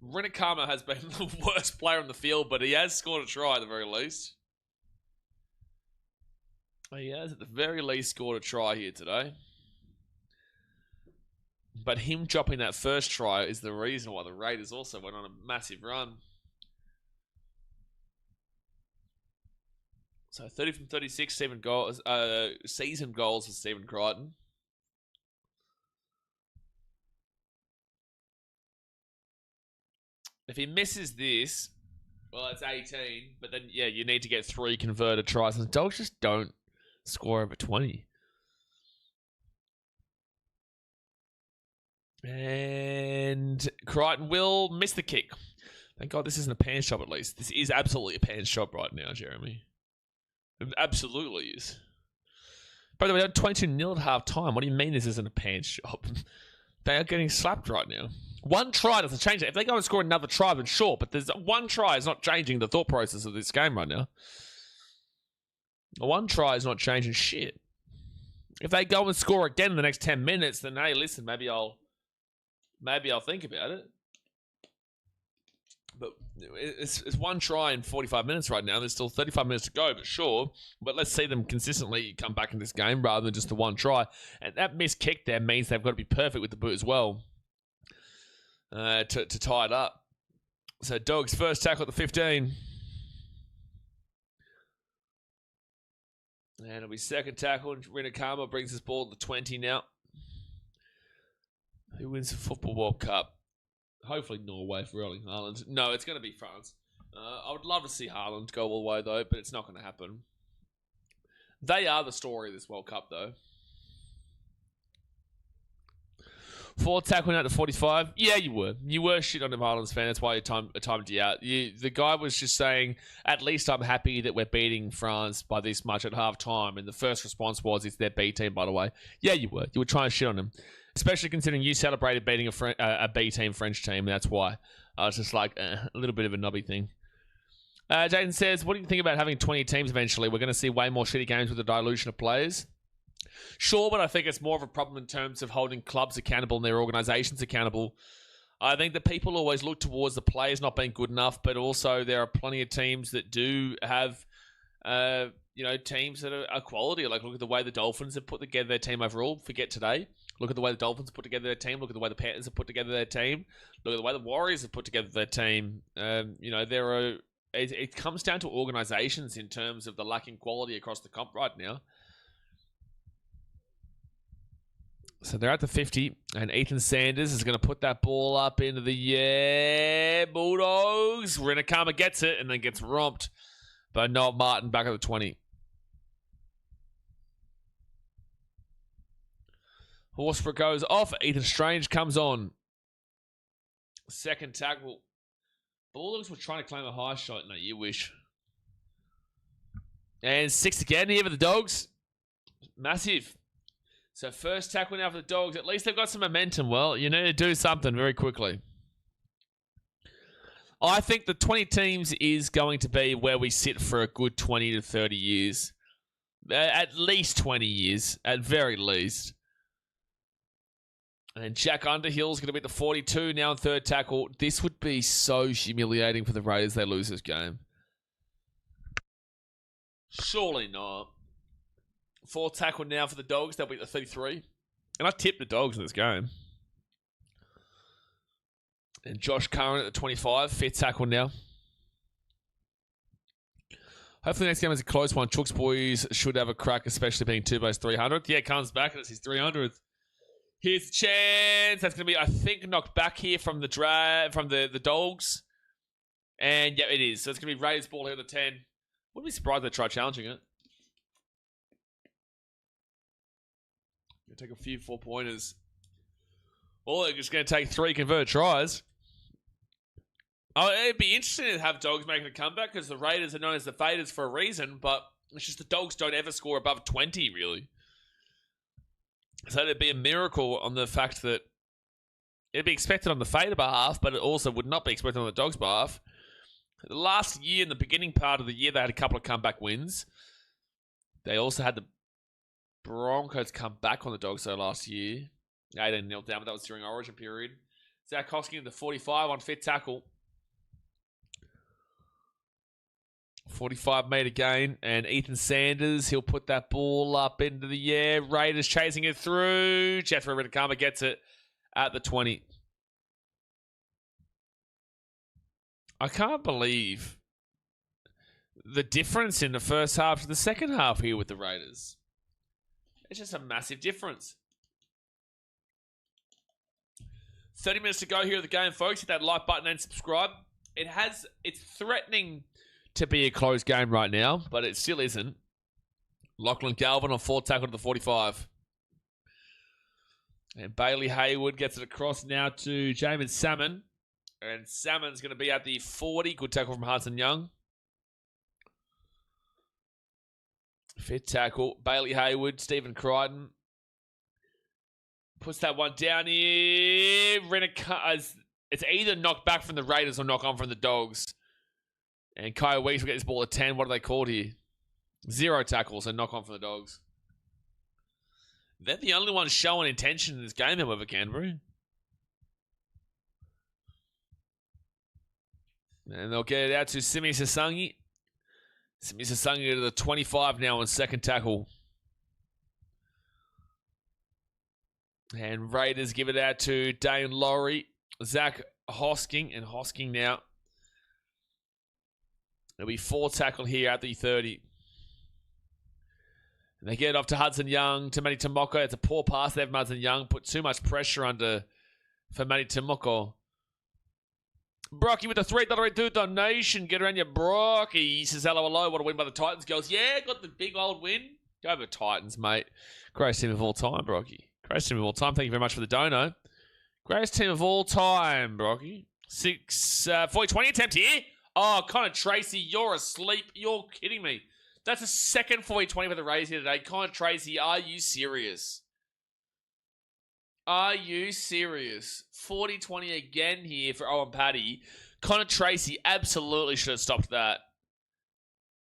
Renakama has been the worst player on the field, but he has scored a try at the very least. He has at the very least scored a try here today. But him dropping that first try is the reason why the Raiders also went on a massive run. So 30 from 36, season goals for Stephen Crichton. If he misses this, well, it's 18. But then, yeah, you need to get 3 converted tries. And the Dogs just don't score over 20. And Crichton will miss the kick. Thank God this isn't a pants shop at least. This is absolutely a pants shop right now, Jeremy. It absolutely is. By the way, they're 22-0 at half time. What do you mean this isn't a pants shop? They are getting slapped right now. One try doesn't change it. If they go and score another try, then sure. But there's one try is not changing the thought process of this game right now. One try is not changing shit. If they go and score again in the next 10 minutes, then hey, listen, maybe I'll think about it. But it's one try in 45 minutes right now. There's still 35 minutes to go, but sure. But let's see them consistently come back in this game rather than just the one try. And that missed kick there means they've got to be perfect with the boot as well to tie it up. So Dogs first tackle at the 15. And it'll be second tackle. And Rinakama brings this ball to the 20 now. Who wins the Football World Cup? Hopefully Norway for Erling Haaland. No, it's going to be France. I would love to see Haaland go all the way, though, but it's not going to happen. They are the story of this World Cup, though. Fourth tackle out to 45. Yeah, you were. You were shit on the Haaland's fan. That's why you timed you out. The guy was just saying, at least I'm happy that we're beating France by this much at half-time. And the first response was, it's their B team, by the way. Yeah, you were. You were trying to shit on him. Especially considering you celebrated beating a B team French team. That's why. I was just like, a little bit of a knobby thing. Jaden says, what do you think about having 20 teams eventually? We're going to see way more shitty games with the dilution of players. Sure, but I think it's more of a problem in terms of holding clubs accountable and their organisations accountable. I think that people always look towards the players not being good enough, but also there are plenty of teams that do have, teams that are quality. Like, look at the way the Dolphins have put together their team overall. Forget today. Look at the way the Dolphins put together their team. Look at the way the Panthers have put together their team. Look at the way the Warriors have put together their team. It comes down to organisations in terms of the lacking quality across the comp right now. So they're at the 50, and Ethan Sanders is going to put that ball up into the Bulldogs. Rinakama gets it and then gets romped by Noel Martin back at the 20. Horsburgh goes off. Ethan Strange comes on. Second tackle. Bulldogs were trying to claim a high shot. No, you wish. And 6 again here for the Dogs. Massive. So first tackle now for the Dogs. At least they've got some momentum. Well, you need to do something very quickly. I think the 20 teams is going to be where we sit for a good 20 to 30 years. At least 20 years. At very least. And Jack Underhill's going to be at the 42 now in third tackle. This would be so humiliating for the Raiders they lose this game. Surely not. Fourth tackle now for the Dogs. They'll be at the 33. And I tipped the Dogs in this game. And Josh Curran at the 25. Fifth tackle now. Hopefully the next game is a close one. Chooks boys should have a crack, especially being Tubo's 300th. Yeah, comes back and it's his 300th. Here's a chance. That's going to be, I think, knocked back here from the Dogs. And yeah, it is. So it's going to be Raiders ball here at the 10. Wouldn't be surprised if they try challenging it. Take a few 4-pointers. Or they're just going to take 3 converted tries. Oh, it'd be interesting to have Dogs making a comeback because the Raiders are known as the faders for a reason, but it's just the Dogs don't ever score above 20, really. So it'd be a miracle on the fact that it'd be expected on the fader behalf, but it also would not be expected on the Dogs' behalf. Last year, in the beginning part of the year, they had a couple of comeback wins. They also had the Broncos come back on the Dogs though last year. 18-0 down, but that was during Origin period. Zach Hosking the 45 on fifth tackle. 45-meter gain, and Ethan Sanders, he'll put that ball up into the air. Raiders chasing it through. Jethro Rinakama gets it at the 20. I can't believe the difference in the first half to the second half here with the Raiders. It's just a massive difference. 30 minutes to go here at the game, folks. Hit that like button and subscribe. It's threatening to be a close game right now, but it still isn't. Lachlan Galvin on fourth tackle to the 45. And Bailey Hayward gets it across now to Jamin Salmon. And Salmon's going to be at the 40. Good tackle from Hudson Young. Fifth tackle. Bailey Hayward, Stephen Crichton. Puts that one down here. It's either knocked back from the Raiders or knock on from the Dogs. And Kyle Weeks will get this ball at 10. What are they called here? 0 tackles and knock on from the Dogs. They're the only ones showing intention in this game, however, Canterbury. And they'll get it out to Simi Sasangi. Simi Sasangi to the 25 now on second tackle. And Raiders give it out to Dane Laurie. Zach Hosking. And Hosking now. There'll be 4 tackle here at the 30. And they get it off to Hudson Young, to Matty Tomoko. It's a poor pass there from Hudson Young. Put too much pressure under for Matty Tomoko. Brocky with a $3 donation. Get around your Brocky. He says, hello. What a win by the Titans. Goes, yeah, got the big old win. Go over Titans, mate. Greatest team of all time, Brocky. Greatest team of all time. Thank you very much for the dono. Greatest team of all time, Brocky. 40-20 attempt here. Oh, Connor Tracy, you're asleep. You're kidding me. That's a second 40-20 for the Raiders here today. Connor Tracy, are you serious? Are you serious? 40-20 again here for Owen Paddy. Connor Tracy absolutely should have stopped that.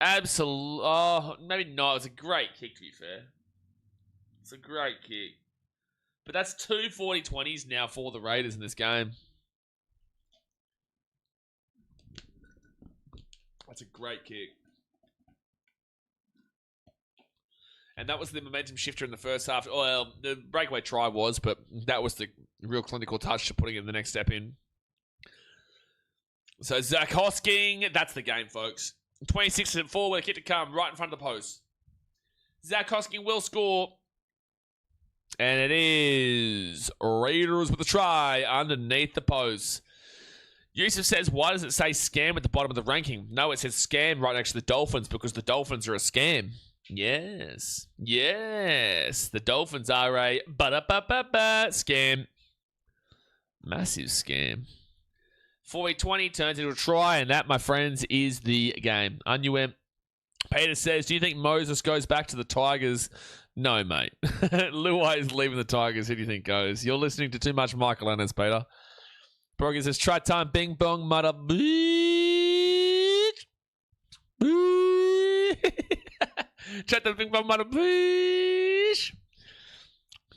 Absolutely. Oh, maybe not. It's a great kick, to be fair. It's a great kick. But that's 2 40-20s now for the Raiders in this game. That's a great kick. And that was the momentum shifter in the first half. Well, the breakaway try was, but that was the real clinical touch to putting it the next step in. So Zach Hosking, that's the game, folks. 26-4 with a kick to come right in front of the post. Zach Hosking will score. And it is Raiders with a try underneath the post. Yusuf says, why does it say scam at the bottom of the ranking? No, it says scam right next to the Dolphins because the Dolphins are a scam. Yes. Yes. The Dolphins are a scam. Massive scam. 40-20 turns into a try, and that, my friends, is the game. Unum. Peter says, do you think Moses goes back to the Tigers? No, mate. Luai is leaving the Tigers. Who do you think goes? You're listening to too much Michael Ennis, Peter. Broggy says, try time, bing bong, mudder, bitch. Try time, bing bong, mudder, bitch.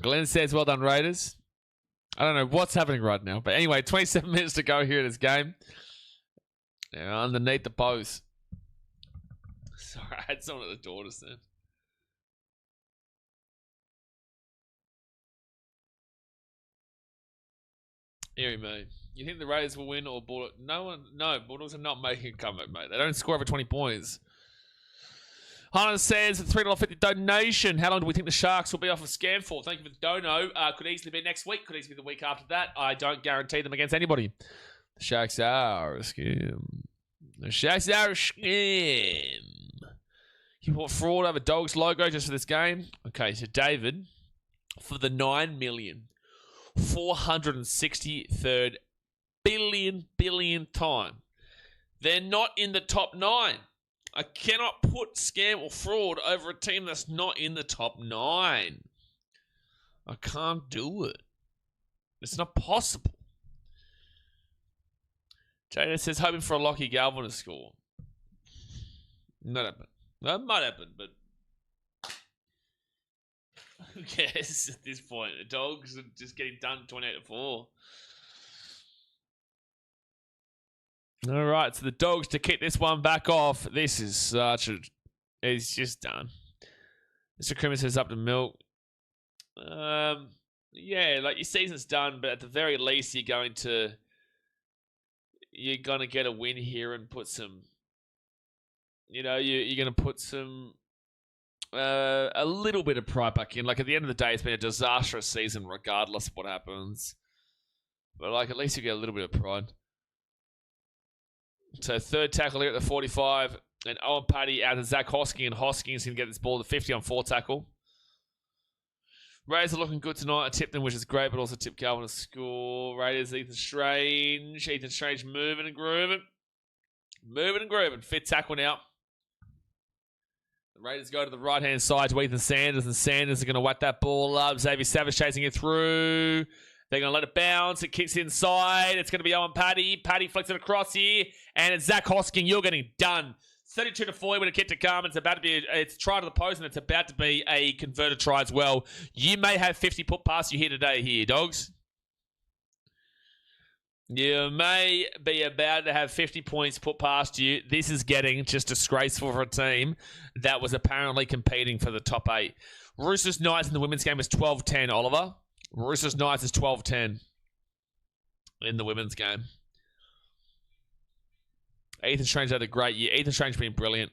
Glenn says, well done, Raiders. I don't know what's happening right now. But anyway, 27 minutes to go here in this game. Now, underneath the post. Sorry, I had someone at the door just then. Hear me. You think the Raiders will win or Bulldogs? No, Bulldogs are not making a comeback, mate. They don't score over 20 points. Hannah says, $3.50 donation. How long do we think the Sharks will be off of scam for? Thank you for the dono. Could easily be next week. Could easily be the week after that. I don't guarantee them against anybody. The Sharks are a scam. The Sharks are a scam. You bought fraud over Dogs logo just for this game? Okay, so David, for the 9,463rd billion time. They're not in the top 9. I cannot put scam or fraud over a team that's not in the top 9. I can't do it. It's not possible. Jada says, hoping for a Lockie Galvin to score. Not happen. That might happen, but who cares at this point? The Dogs are just getting done 28-4. All right, so the Dogs to kick this one back off. This is such a... It's just done. Mr. Crimmins says up to milk. Yeah, like your season's done, but at the very least you're going to get a win here and put some... You know, you're going to put some... a little bit of pride back in. Like, at the end of the day, it's been a disastrous season regardless of what happens. But, like, at least you get a little bit of pride. So, third tackle here at the 45. And Owen Paddy out to Zach Hosking. And Hosking's going to get this ball to 50 on 4 tackle. Raiders are looking good tonight. I tipped them, which is great, but also tipped Calvin to score. Raiders, Ethan Strange. Ethan Strange moving and grooving. Moving and grooving. Fifth tackle now. The Raiders go to the right-hand side to Ethan Sanders, and Sanders are going to whack that ball up. Xavier Savage chasing it through. They're going to let it bounce. It kicks inside. It's going to be Owen Paddy. Paddy flicks it across here, and it's Zach Hosking. You're getting done. 32-4 with a kick to come. It's about to be it's a try to the post, and it's about to be a converted try as well. You may have 50 put past you here today, Dogs. You may be about to have 50 points put past you. This is getting just disgraceful for a team that was apparently competing for the top 8. Roosters Knights in the women's game was 12-10, Oliver. Roosters Knights is 12-10 in the women's game. Ethan Strange had a great year. Ethan Strange been brilliant.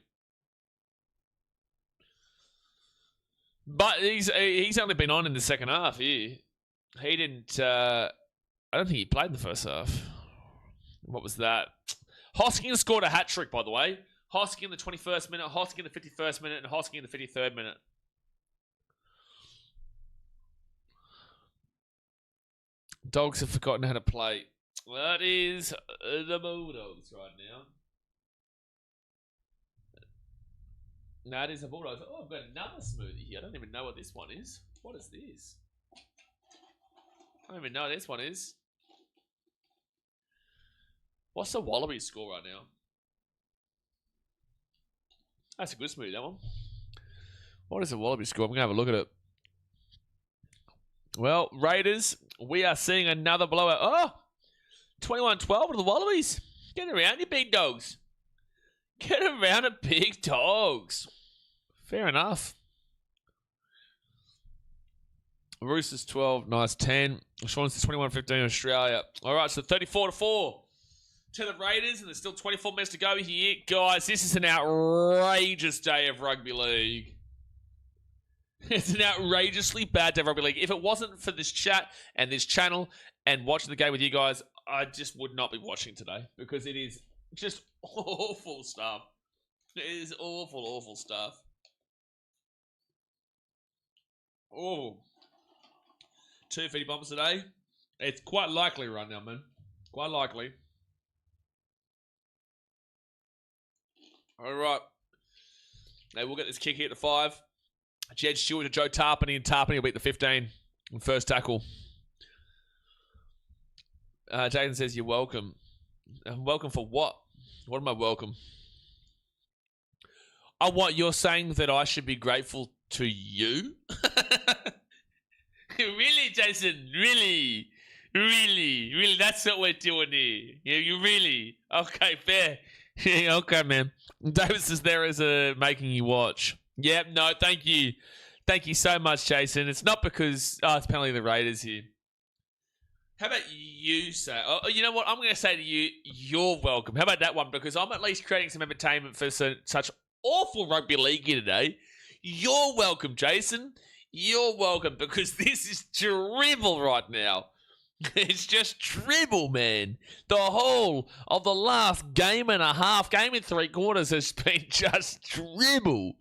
But he's only been on in the second half here. He didn't... I don't think he played in the first half. What was that? Hosking scored a hat-trick, by the way. Hosking in the 21st minute, Hosking in the 51st minute, and Hosking in the 53rd minute. Dogs have forgotten how to play. That is the Bulldogs right now. That is the Bulldogs. Oh, I've got another smoothie here. I don't even know what this one is. What is this? I don't even know what this one is. What's the Wallabies score right now? That's a good smoothie, that one. What is the Wallabies score? I'm going to have a look at it. Well, Raiders, we are seeing another blowout. Oh! 21-12 to the Wallabies. Get around, you big dogs. Get around the big dogs. Fair enough. Roosters 12, nice 10. Swans 21-15 Australia. All right, so 34-4 to the Raiders, and there's still 24 minutes to go here. Guys, this is an outrageous day of rugby league. It's an outrageously bad day of rugby league. If it wasn't for this chat and this channel and watching the game with you guys, I just would not be watching today because it is just awful stuff. It is awful, awful stuff. Oh. 2 feety bombs today. It's quite likely right now, man. Quite likely. All right. Hey, we'll get this kick here at the 5. Jed Stewart to Joe Tarpany, and Tarpany will beat the 15 on first tackle. Jaden says, you're welcome. Welcome for what? What am I welcome? Oh, what? You're saying that I should be grateful to you? Really, Jason? Really? Really? Really? That's what we're doing here? Yeah, you really? Okay, fair. Okay, man. Davis is there as making you watch. Yep, no, thank you. Thank you so much, Jason. It's not because... Oh, it's apparently the Raiders here. How about you say... Oh, you know what? I'm going to say to you, you're welcome. How about that one? Because I'm at least creating some entertainment for such awful rugby league here today. You're welcome, Jason. You're welcome, because this is dribble right now. It's just dribble, man. The whole of the last game and a half, game and 3 quarters has been just dribble.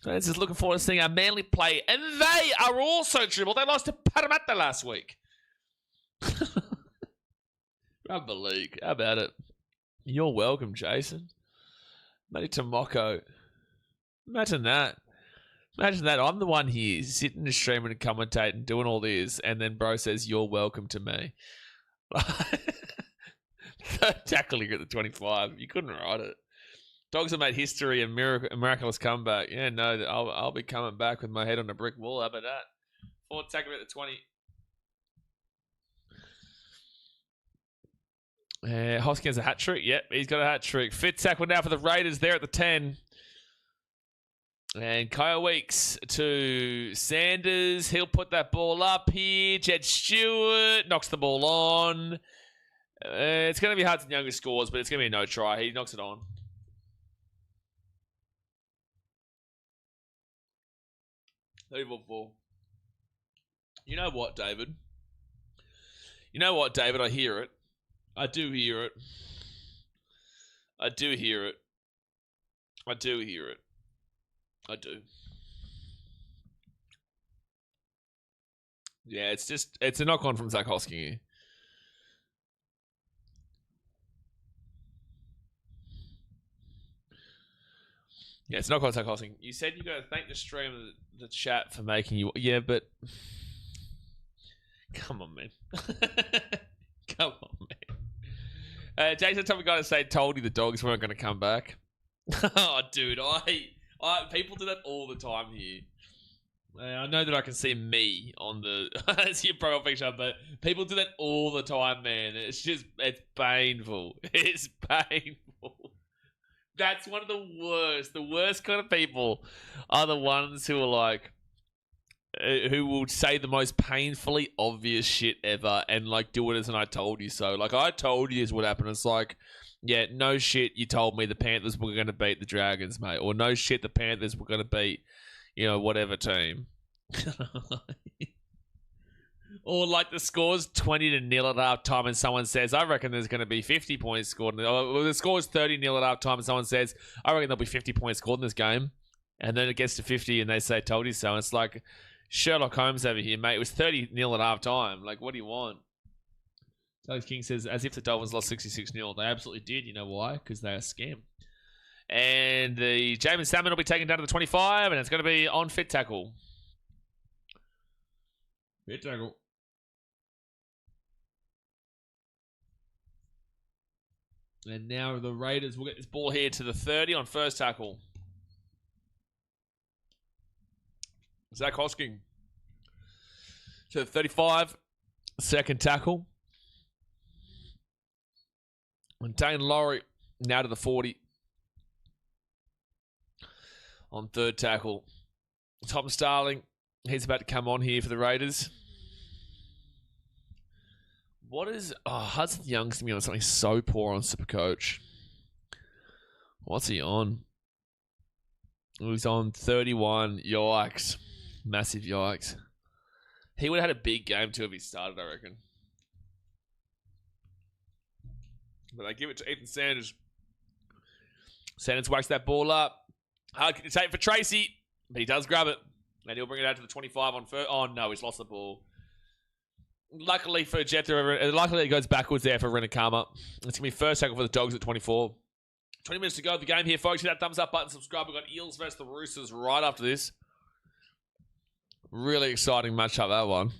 So this is looking forward to seeing our Manly play, and they are also dribble. They lost to Parramatta last week. Rugby league. How about it? You're welcome, Jason. Matty Tomoko. Imagine that. Imagine that. I'm the one here sitting and streaming and commentating and doing all this, and then bro says, you're welcome to me. Tackling at the 25. You couldn't write it. Dogs have made history and miraculous comeback. Yeah, no, I'll be coming back with my head on a brick wall. How about that? 4th tackle at the 20. Hoskins a hat-trick. Yep, he's got a hat-trick. 5th tackle now for the Raiders there at the 10. And Kyle Weeks to Sanders. He'll put that ball up here. Jed Stewart knocks the ball on. It's going to be Hudson Young's scores, but it's going to be a no try. He knocks it on. Four. You know what, David? You know what, David? I hear it. I do hear it. I do hear it. I do hear it. I do. Yeah, it's a knock-on from Zach Hosking here. Yeah, it's knock-on Zach Hosking. You said you got to thank the stream, the chat for making you... Yeah, but... Come on, man. Come on, man. Jason told me to say, told you the dogs weren't going to come back. Oh, dude, people do that all the time here. I know that I can see me on the as your profile picture, but people do that all the time, man. It's painful. It's painful. That's one of the worst. The worst kind of people are the ones who are like, who will say the most painfully obvious shit ever and like do it as an I told you so. Like, I told you this would happen. It's like, yeah, no shit, you told me the Panthers were going to beat the Dragons, mate. Or no shit, the Panthers were going to beat, whatever team. Or like the score's 20-0 at half time and someone says, I reckon there's going to be 50 points scored. Or the score's 30-0 at half time and someone says, I reckon there'll be 50 points scored in this game. And then it gets to 50 and they say, told you so. And it's like, Sherlock Holmes over here, mate. It was 30-0 at half time. Like, what do you want? Alex King says, as if the Dolphins lost 66-0. They absolutely did. You know why? Because they are scam. And the Jamin Salmon will be taken down to the 25, and it's going to be on fit tackle. Fit tackle. And now the Raiders will get this ball here to the 30 on first tackle. Zach Hosking to the 35, second tackle. And Dane Laurie now to the 40 on third tackle. Tom Starling, he's about to come on here for the Raiders. Hudson Young's going to be on something so poor on Supercoach. What's he on? He's on 31. Yikes. Massive yikes. He would have had a big game too if he started, I reckon. But they give it to Ethan Sanders. Sanders whacks that ball up. Hard to take for Tracy, but he does grab it. And he'll bring it out to the 25 on first. Oh, no, he's lost the ball. Luckily for Jethro, luckily it goes backwards there for Renakama. It's going to be first tackle for the Dogs at 24. 20 minutes to go of the game here, folks. Hit that thumbs up button, subscribe. We've got Eels versus the Roosters right after this. Really exciting matchup, that one.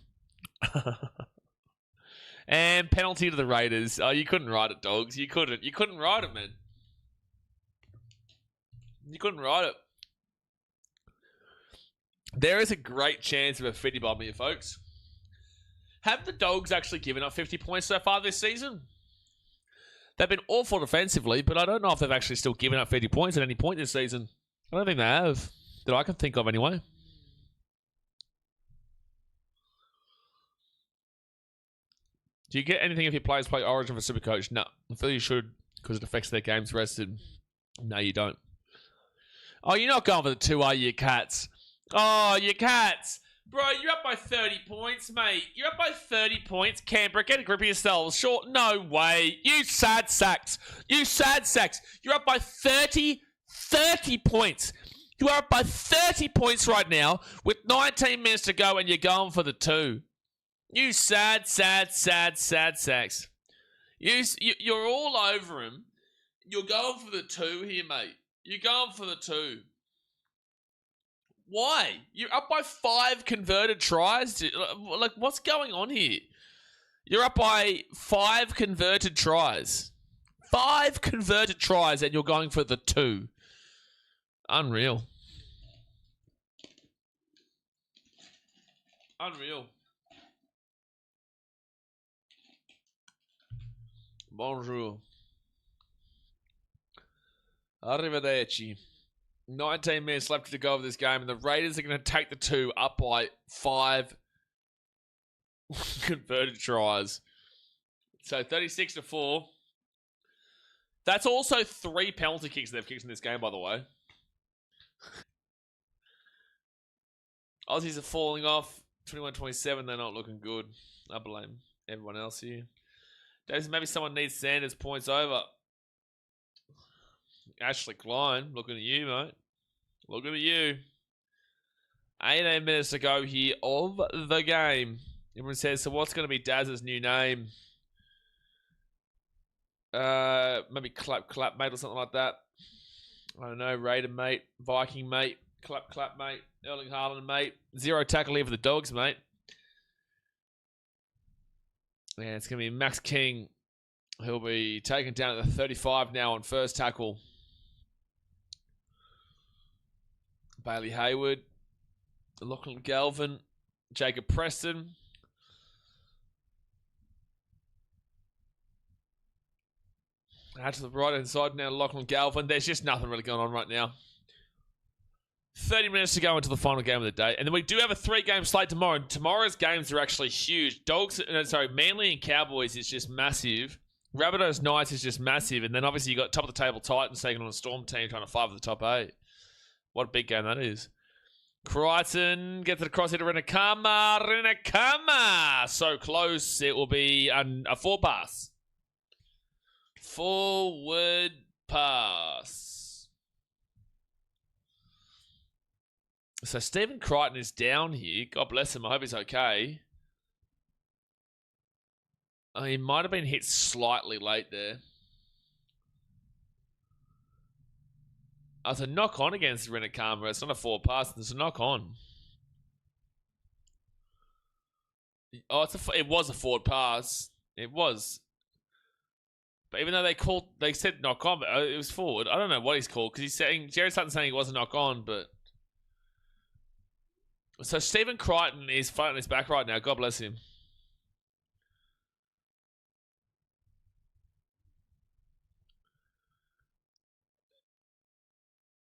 And penalty to the Raiders. Oh, you couldn't ride it, Dogs. You couldn't. You couldn't ride it, man. You couldn't ride it. There is a great chance of a 50 bomb here, folks. Have the Dogs actually given up 50 points so far this season? They've been awful defensively, but I don't know if they've actually still given up 50 points at any point this season. I don't think they have. That I can think of anyway. Do you get anything if your players play Origin for Supercoach? No. I feel you should because it affects their games rested. No, you don't. Oh, you're not going for the 2, are you, Cats? Oh, you Cats. Bro, you're up by 30 points, mate. You're up by 30 points. Canberra, get a grip of yourselves. Short, no way. You sad sacks. You sad sacks. You're up by 30 points. You are up by 30 points right now with 19 minutes to go and you're going for the 2. You sad sacks. You're all over him. You're going for the 2 here, mate. You're going for the 2. Why? You're up by 5 converted tries. Like, what's going on here? You're up by 5 converted tries. 5 converted tries and you're going for the 2. Unreal. Unreal. Bonjour. Arrivederci. 19 minutes left to go of this game, and the Raiders are going to take the 2 up by 5 converted tries. So 36-4. That's also 3 penalty kicks they've kicked in this game, by the way. Aussies are falling off. 21-27, they're not looking good. I blame everyone else here. Davis, maybe someone needs Sanders points over. Ashley Klein, looking at you, mate. Looking at you. 18 minutes to go here of the game. Everyone says, so what's going to be Daz's new name? Maybe Clap Mate or something like that. I don't know. Raider Mate. Viking Mate. Clap Mate. Erling Haaland Mate. 0 tackle here for the Dogs, mate. Yeah, it's going to be Max King. He'll be taken down at the 35 now on first tackle. Bailey Hayward. Lachlan Galvin, Jacob Preston. Out to the right-hand side now, Lachlan Galvin. There's just nothing really going on right now. 30 minutes to go into the final game of the day. And then we do have a 3-game slate tomorrow. Tomorrow's games are actually huge. Manly and Cowboys is just massive. Rabbitohs Knights is just massive. And then obviously you got top of the table Titans taking on a Storm team trying to fight for the top 8. What a big game that is. Crichton gets it across here to Rinakama. So close. It will be a forward pass. Forward pass. So Stephen Crichton is down here. God bless him. I hope he's okay. He might have been hit slightly late there. It's a knock on against Rinakama. It's not a forward pass. It's a knock on. Oh, it was a forward pass. It was. But even though they said knock on, but it was forward. I don't know what he's called because Jerry Sutton's saying it wasn't knock on, but. So Stephen Crichton is fighting his back right now. God bless him.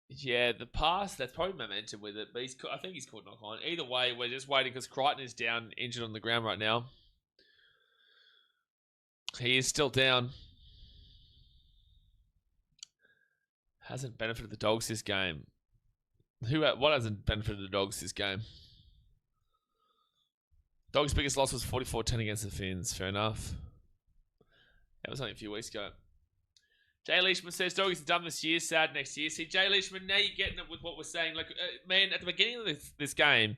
Yeah, the pass, that's probably momentum with it, but I think he's called knock on. Either way, we're just waiting because Crichton is down, injured on the ground right now. He is still down. Hasn't benefited the Dogs this game. What hasn't benefited the Dogs this game? Dogs' biggest loss was 44-10 against the Finns. Fair enough. That was only a few weeks ago. Jay Leishman says, Doggies are done this year, sad next year. See, Jay Leishman, now you're getting it with what we're saying. Like, man, at the beginning of this game,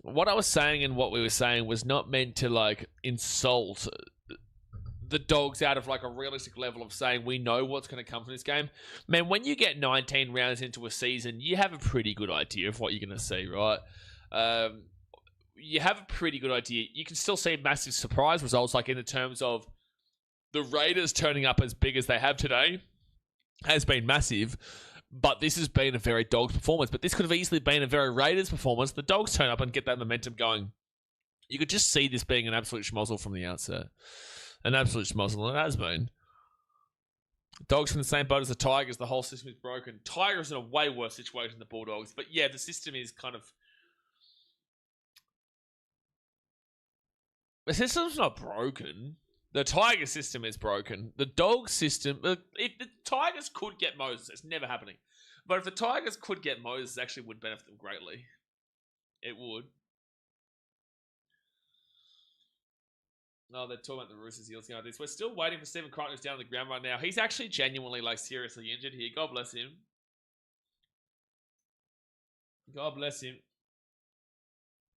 what I was saying and what we were saying was not meant to, like, insult the Dogs out of, like, a realistic level of saying we know what's going to come from this game. Man, when you get 19 rounds into a season, you have a pretty good idea of what you're going to see, right? You have a pretty good idea. You can still see massive surprise results, like in the terms of the Raiders turning up as big as they have today has been massive, but this has been a very Dogs performance. But this could have easily been a very Raiders performance. The Dogs turn up and get that momentum going. You could just see this being an absolute schmozzle from the outset. An absolute schmozzle, and it has been. Dogs from the same boat as the Tigers. The whole system is broken. Tigers in a way worse situation than the Bulldogs. But yeah, the system is kind of... The system's not broken. The Tiger system is broken. The Dog system... If the Tigers could get Moses, it's never happening. But if the Tigers could get Moses, it actually would benefit them greatly. It would. Oh, they're talking about the Roosters, Eels, this. We're still waiting for Stephen Crichton, who's down on the ground right now. He's actually genuinely, like, seriously injured here. God bless him. God bless him.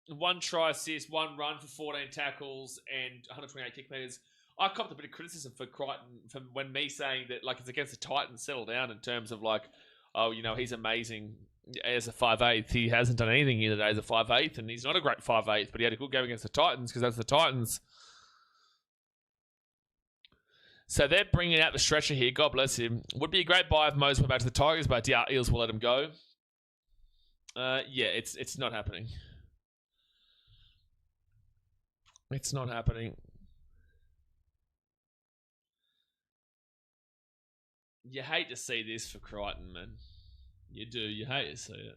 1 try assist, 1 run for 14 tackles, and 128 kick meters. I copped a bit of criticism for Crichton from when me saying that, like, it's against the Titans, settle down in terms of, like, oh, you know, he's amazing as a 5'8". He hasn't done anything here today as a 5'8", and he's not a great 5'8", but he had a good game against the Titans because that's the Titans. So they're bringing out the stretcher here. God bless him. Would be a great buy if Moses went back to the Tigers, but yeah, Eels will let him go. Yeah, it's not happening. It's not happening. You hate to see this for Crichton, man. You do. You hate to see it.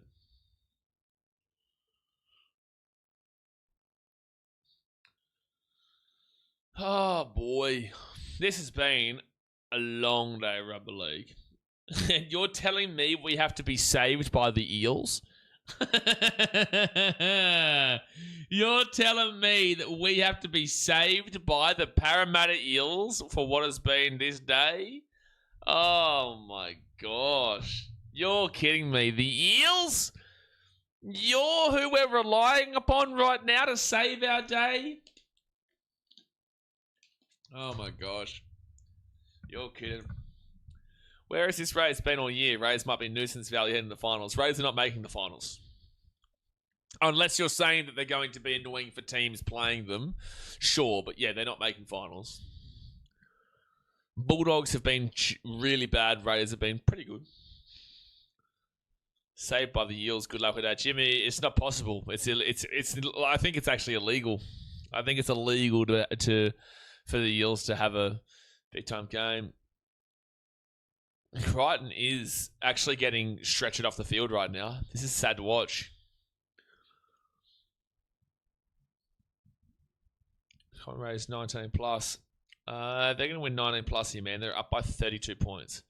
Oh, boy. This has been a long day of rugby league. And you're telling me we have to be saved by the Eels? You're telling me that we have to be saved by the Parramatta Eels for what has been this day? Oh my gosh. You're kidding me. The Eels? You're who we're relying upon right now to save our day? Oh my gosh. You're kidding. Where has this Raiders been all year? Raiders might be nuisance value heading to the finals. Raiders are not making the finals. Unless you're saying that they're going to be annoying for teams playing them. Sure, but yeah, they're not making finals. Bulldogs have been really bad. Raiders have been pretty good. Saved by the Eels. Good luck with that, Jimmy. It's not possible. It's. I think it's actually illegal. I think it's illegal for the Eels to have a big time game. Crichton is actually getting stretched off the field right now. This is sad to watch. Raise 19 plus. They're going to win 19 plus here, man. They're up by 32 points.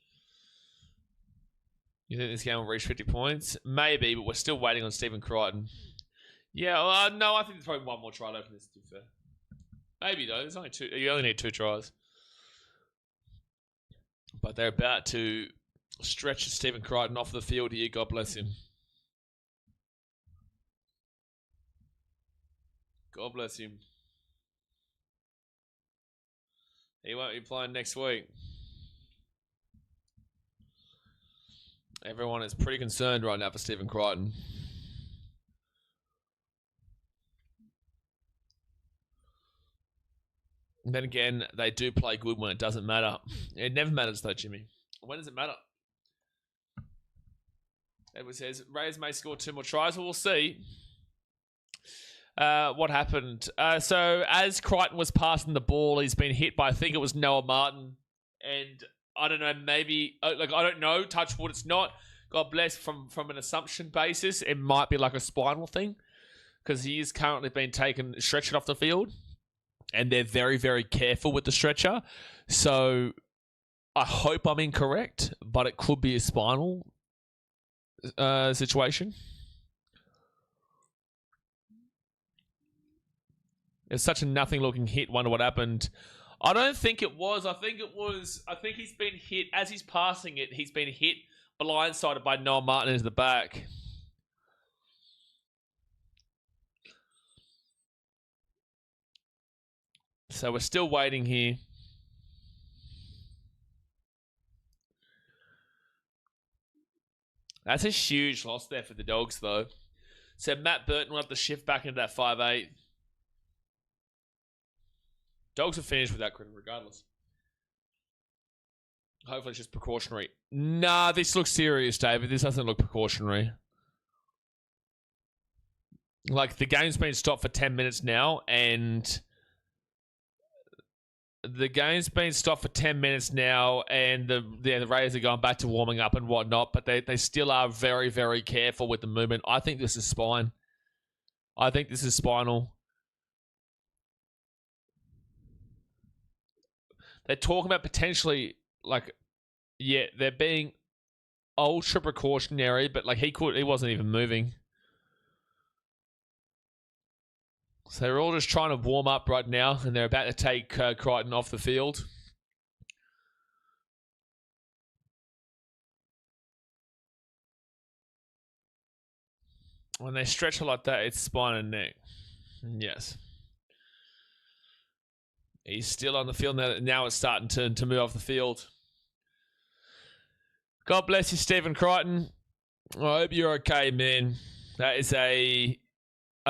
You think this game will reach 50 points? Maybe, but we're still waiting on Stephen Crichton. Yeah, no, I think there's probably one more try left in this, to be fair. Maybe, though. There's only 2. You only need 2 tries. But they're about to stretch Stephen Crichton off the field here. God bless him. God bless him. He won't be playing next week. Everyone is pretty concerned right now for Stephen Crichton. And then again, they do play good when it doesn't matter. It never matters though, Jimmy. When does it matter? Edward says, Raiders may score 2 more tries. Well, we'll see. What happened? So as Crichton was passing the ball, he's been hit by, I think it was Noah Martin. And I don't know, maybe, I don't know, touch wood, it's not. God bless, from an assumption basis, it might be like a spinal thing. Because he is currently being stretched off the field. And they're very, very careful with the stretcher. So I hope I'm incorrect, but it could be a spinal situation. It's such a nothing-looking hit. Wonder what happened. I don't think it was. I think he's been hit as he's passing it. He's been hit blindsided by Noah Martin into the back. So we're still waiting here. That's a huge loss there for the Dogs, though. So Matt Burton will have to shift back into that 5'8". Dogs are finished with that cricket regardless. Hopefully it's just precautionary. Nah, this looks serious, David. This doesn't look precautionary. Like, the game's been stopped for 10 minutes now, and... The Raiders are going back to warming up and whatnot, but they still are very, very careful with the movement. I think this is spine. I think this is spinal. They're talking about potentially, like, yeah, they're being ultra precautionary, but like he wasn't even moving. So they're all just trying to warm up right now, and they're about to take Crichton off the field. When they stretch it like that, it's spine and neck. Yes. He's still on the field now. Now it's starting to move off the field. God bless you, Stephen Crichton. I hope you're okay, man. That is a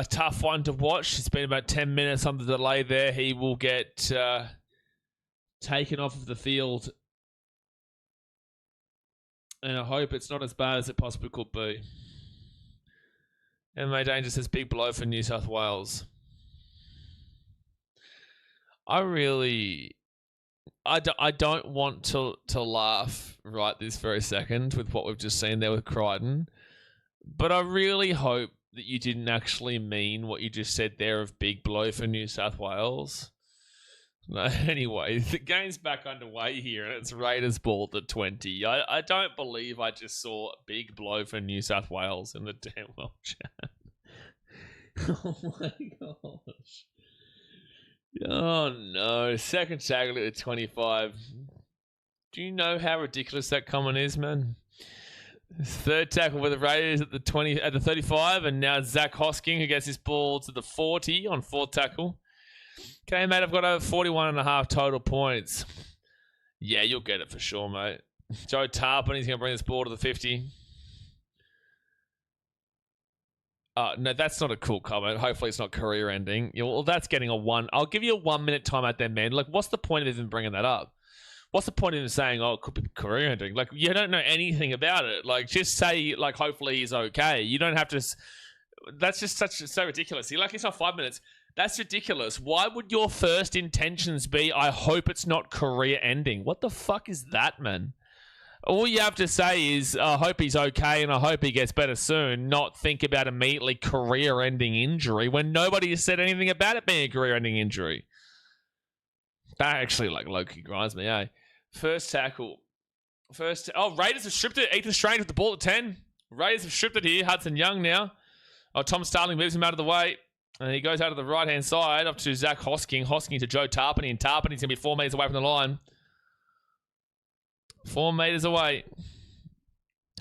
tough one to watch. It's been about 10 minutes on the delay there. He will get taken off of the field. And I hope it's not as bad as it possibly could be. MMA Danger says, big blow for New South Wales. I don't want to laugh right this very second with what we've just seen there with Crichton. But I really hope that you didn't actually mean what you just said there of big blow for New South Wales. No, anyway, the game's back underway here, and it's Raiders ball to 20. I don't believe I just saw a big blow for New South Wales in the damn well chat. Oh my gosh. Oh no, second tackle at 25. Do you know how ridiculous that comment is, man? Third tackle with the Raiders at the 35, and now Zach Hosking, who gets his ball to the 40 on fourth tackle. Okay, mate, I've got over 41.5 total points. Yeah, you'll get it for sure, mate. Joe Tarpon, he's going to bring this ball to the 50. No, that's not a cool comment. Hopefully it's not career ending. Well, that's getting a 1. I'll give you a 1 minute timeout there, man. Like, what's the point of even bringing that up? what's the point in saying, oh, it could be career ending? Like, you don't know anything about it. Like, just say, like, hopefully he's okay. You don't have to. That's just so ridiculous. You're like, it's not 5 minutes. That's ridiculous. Why would your first intentions be, I hope it's not career ending? What the fuck is that, man? All you have to say is, I hope he's okay and I hope he gets better soon, not think about immediately career-ending injury when nobody has said anything about it being a career-ending injury. That actually, like, low-key grinds me, eh? First tackle. Raiders have stripped it. Ethan Strange with the ball at 10. Raiders have stripped it here. Hudson Young now. Oh, Tom Starling moves him out of the way. And he goes out of the right-hand side up to Zach Hosking. Hosking to Joe Tarpany. And Tarpany's going to be 4 metres away from the line. 4 metres away.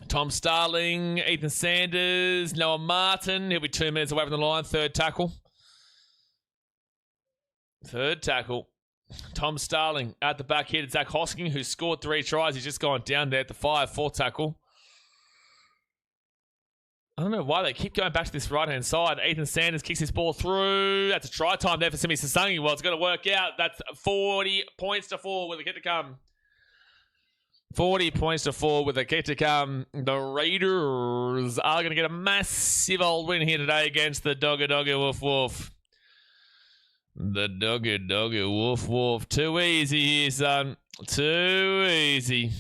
Tom Starling, Ethan Sanders, Noah Martin. He'll be 2 minutes away from the line. Third tackle. Tom Starling at the back here to Zach Hosking, who scored 3 tries. He's just gone down there at the 5. Fourth tackle. I don't know why they keep going back to this right-hand side. Ethan Sanders kicks his ball through. That's a try time there for Simi Sasangi. Well, it's going to work out. That's 40 points to 4 with a kick to come. 40 points to 4 with a kick to come. The Raiders are going to get a massive old win here today against the Dogger Woof Woof. The Dogger Woof Woof. Too easy here, son. Too easy.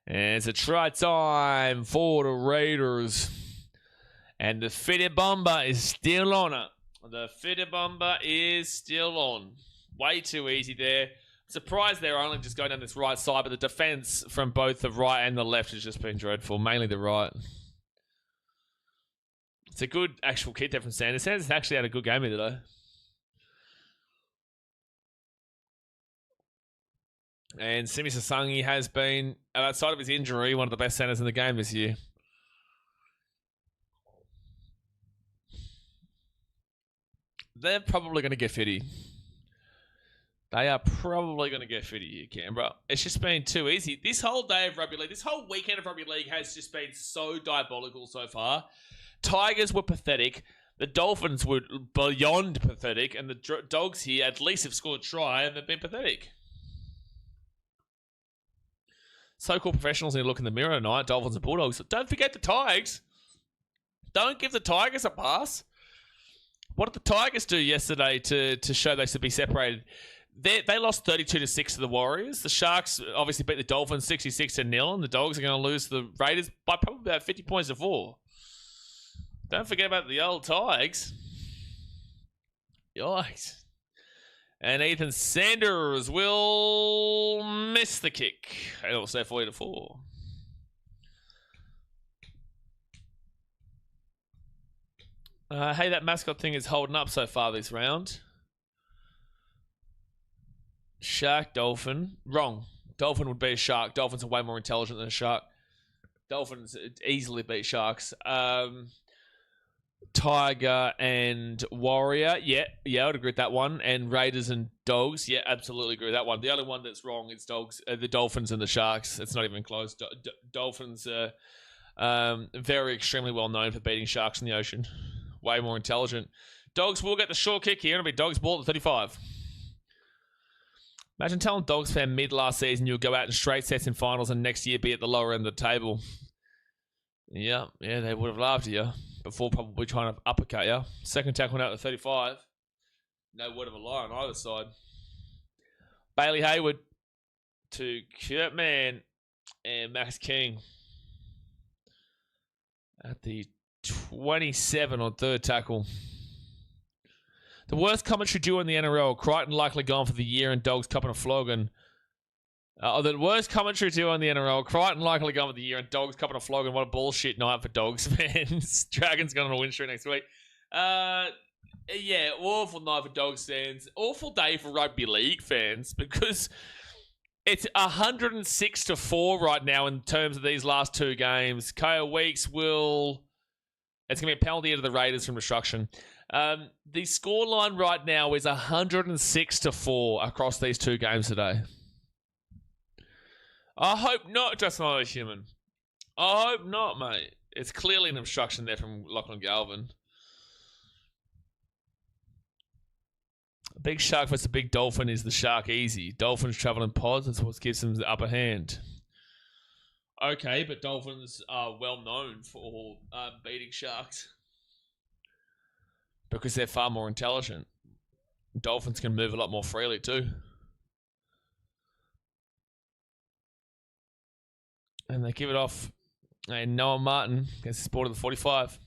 And it's a try time for the Raiders. And the fitted bomber is still on it. The fitted bomber is still on. Way too easy there. Surprised they're only just going down this right side, but the defense from both the right and the left has just been dreadful. Mainly the right. It's a good actual kick there from Sanders. Sanders actually had a good game here today. And Simi Sasangi has been, outside of his injury, one of the best centers in the game this year. They're probably going to get fitty. They are probably going to get fitty here, Canberra. It's just been too easy. This whole day of rugby league, this whole weekend of rugby league has just been so diabolical so far. Tigers were pathetic. The Dolphins were beyond pathetic. And the Dogs here at least have scored a try and they've been pathetic. So-called professionals need to look in the mirror tonight, Dolphins and Bulldogs. Don't forget the Tigers. Don't give the Tigers a pass. What did the Tigers do yesterday to show they should be separated? They lost 32-6 to the Warriors. The Sharks obviously beat the Dolphins 66-0, and the Dogs are going to lose to the Raiders by probably about 50 points to 4. Don't forget about the old Tigers. Yikes. And Ethan Sanders will miss the kick. It'll say 40-4. Hey, that mascot thing is holding up so far this round. Shark, Dolphin. Wrong. Dolphin would be a shark. Dolphins are way more intelligent than a shark. Dolphins easily beat sharks. Tiger and Warrior. Yeah, I would agree with that one. And Raiders and Dogs. Yeah, absolutely agree with that one. The only one that's wrong is the Dolphins and the Sharks. It's not even close. Dolphins are very extremely well known for beating sharks in the ocean. Way more intelligent. Dogs will get the short kick here. It'll be Dogs ball at 35. Imagine telling Dogs fan mid last season you'll go out in straight sets in finals and next year be at the lower end of the table. Yeah, they would have laughed at you before probably trying to uppercut you. Second tackle now at the 35. No word of a lie on either side. Bailey Hayward to Kurtman and Max King at the 27 on third tackle. The worst commentary duo in the NRL. Crichton likely gone for the year and Dogs cupping a flogging. The worst commentary duo in the NRL. Crichton likely gone for the year and Dogs cupping a flogging. What a bullshit night for Dogs fans. Dragons going on a win streak next week. Yeah, awful night for Dogs fans. Awful day for rugby league fans because it's 106-4 right now in terms of these last two games. Kyle Weeks will... It's going to be a penalty to the Raiders from destruction. The scoreline right now is 106-4 across these two games today. I hope not, just another human. I hope not, mate. It's clearly an obstruction there from Lachlan Galvin. A big shark versus a big dolphin is the shark easy. Dolphins travel in pods. That's what gives them the upper hand. Okay, but dolphins are well known for beating sharks because they're far more intelligent. Dolphins can move a lot more freely too. And they give it off. And Noah Martin gets sport of the 45.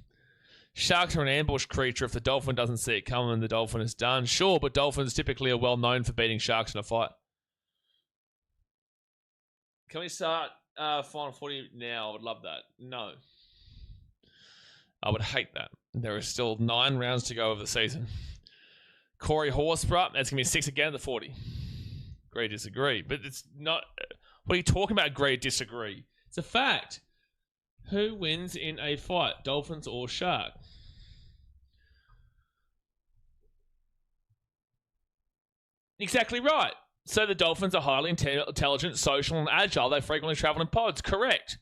Sharks are an ambush creature. If the dolphin doesn't see it coming, the dolphin is done. Sure, but dolphins typically are well known for beating sharks in a fight. Can we start Final 40 now? I would love that. No. I would hate that. There are still 9 rounds to go of the season. Corey Horsburgh, that's going to be 6 again at the 40. Agree, disagree. But it's not... What are you talking about, agree, disagree? It's a fact. Who wins in a fight, dolphins or shark? Exactly right. So the dolphins are highly intelligent, social, and agile. They frequently travel in pods. Correct.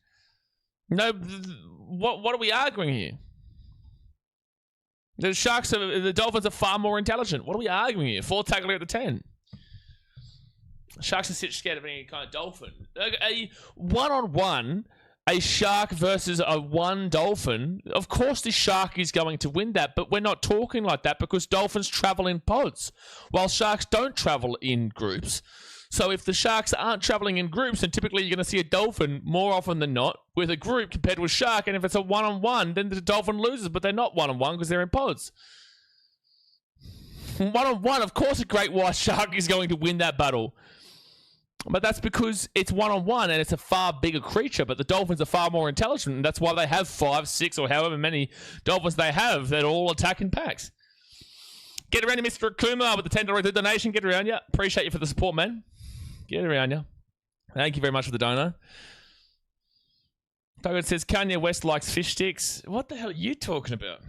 No, what are we arguing here? The dolphins are far more intelligent. What are we arguing here? 4 tackling at the 10. Sharks are scared of any kind of dolphin. A one-on-one, a shark versus a one dolphin, of course the shark is going to win that, but we're not talking like that because dolphins travel in pods, while sharks don't travel in groups. So if the sharks aren't traveling in groups, then typically you're going to see a dolphin more often than not with a group compared to a shark, and if it's a one-on-one, then the dolphin loses, but they're not one-on-one because they're in pods. One-on-one, of course a great white shark is going to win that battle. But that's because it's one-on-one and it's a far bigger creature, but the dolphins are far more intelligent, and that's why they have 5, 6, or however many dolphins they have that all attack in packs. Get around you, Mr. Akuma, with the $10 donation. Get around you. Appreciate you for the support, man. Get around you. Thank you very much for the dono. Doug says, Kanye West likes fish sticks. What the hell are you talking about?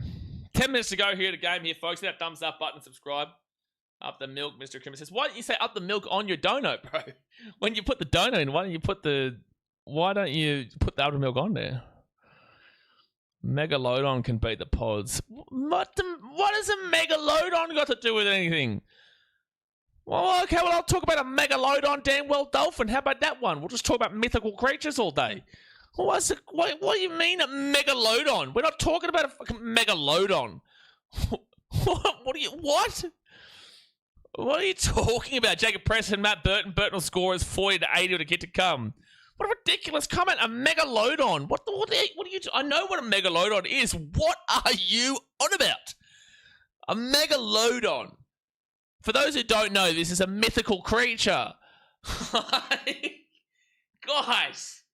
10 minutes to go here to game here, folks. Hit that thumbs up button and subscribe. Up the milk, Mr. Akuma says. Why don't you say up the milk on your dono, bro? When you put the dono in, why don't you put the other milk on there? Megalodon can beat the pods. What has a Megalodon got to do with anything? Well, okay, well, I'll talk about a Megalodon, damn well dolphin. How about that one? We'll just talk about mythical creatures all day. What do you mean a Megalodon? We're not talking about a fucking Megalodon. What? What are you talking about? Jacob Preston, Matt Burton. Burton will score as 40 to 80 to get to come. What a ridiculous comment. A Megalodon. What are you... I know what a Megalodon is. What are you on about? A Megalodon. For those who don't know, this is a mythical creature. Guys.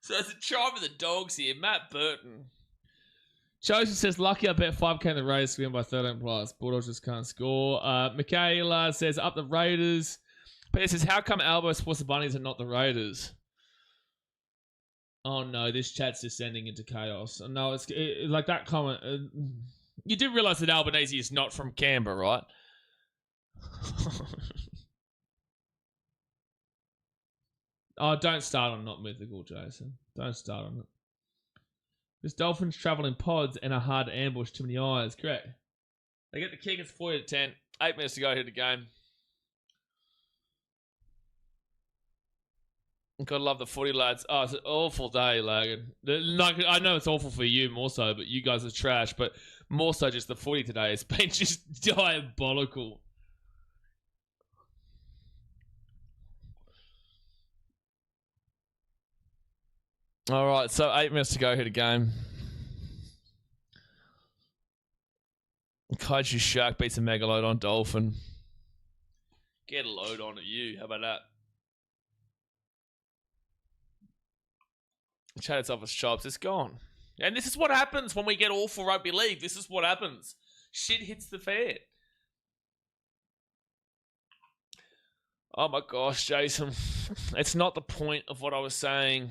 So it's a tribe of the dogs here. Matt Burton. Joseph says, lucky I bet 5k in the Raiders to win by 13 plus. Bulldogs just can't score. Michaela says, up the Raiders. Peter says, how come Albo supports the Bunnies and not the Raiders? Oh no, this chat's descending into chaos. No, it's like that comment. You do realise that Albanese is not from Canberra, right? Oh, don't start on not mythical, Jason. Don't start on it. This dolphins travel in pods and are hard to ambush. Too many eyes. Correct. They get the kick. It's 40 to 10. 8 minutes to go here to the game. Gotta love the footy, lads. Oh, it's an awful day, Lagan. I know it's awful for you more so, but you guys are trash. But more so just the footy today. It's been just diabolical. All right, so 8 minutes to go here to game. Kaiju Shark beats a Megalodon Dolphin. Get a load on at you. How about that? Chat its office chops. It's gone. And this is what happens when we get awful rugby league. This is what happens. Shit hits the fan. Oh my gosh, Jason. It's not the point of what I was saying.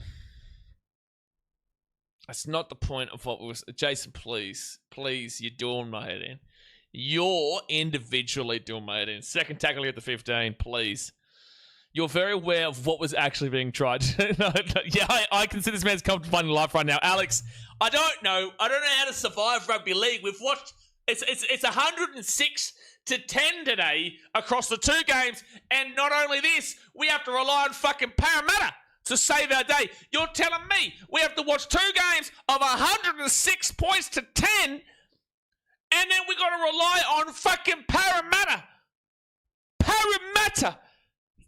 That's not the point of what was... Jason, please. Please, you're doing my head in. You're individually doing my head in. Second tackling at the 15, please. You're very aware of what was actually being tried. Yeah, I consider this man's comfortable finding life right now. Alex, I don't know how to survive rugby league. We've watched It's 106-10 today across the two games. And not only this, we have to rely on fucking Parramatta to save our day. You're telling me we have to watch two games of 106 points to 10, and then we got to rely on fucking Parramatta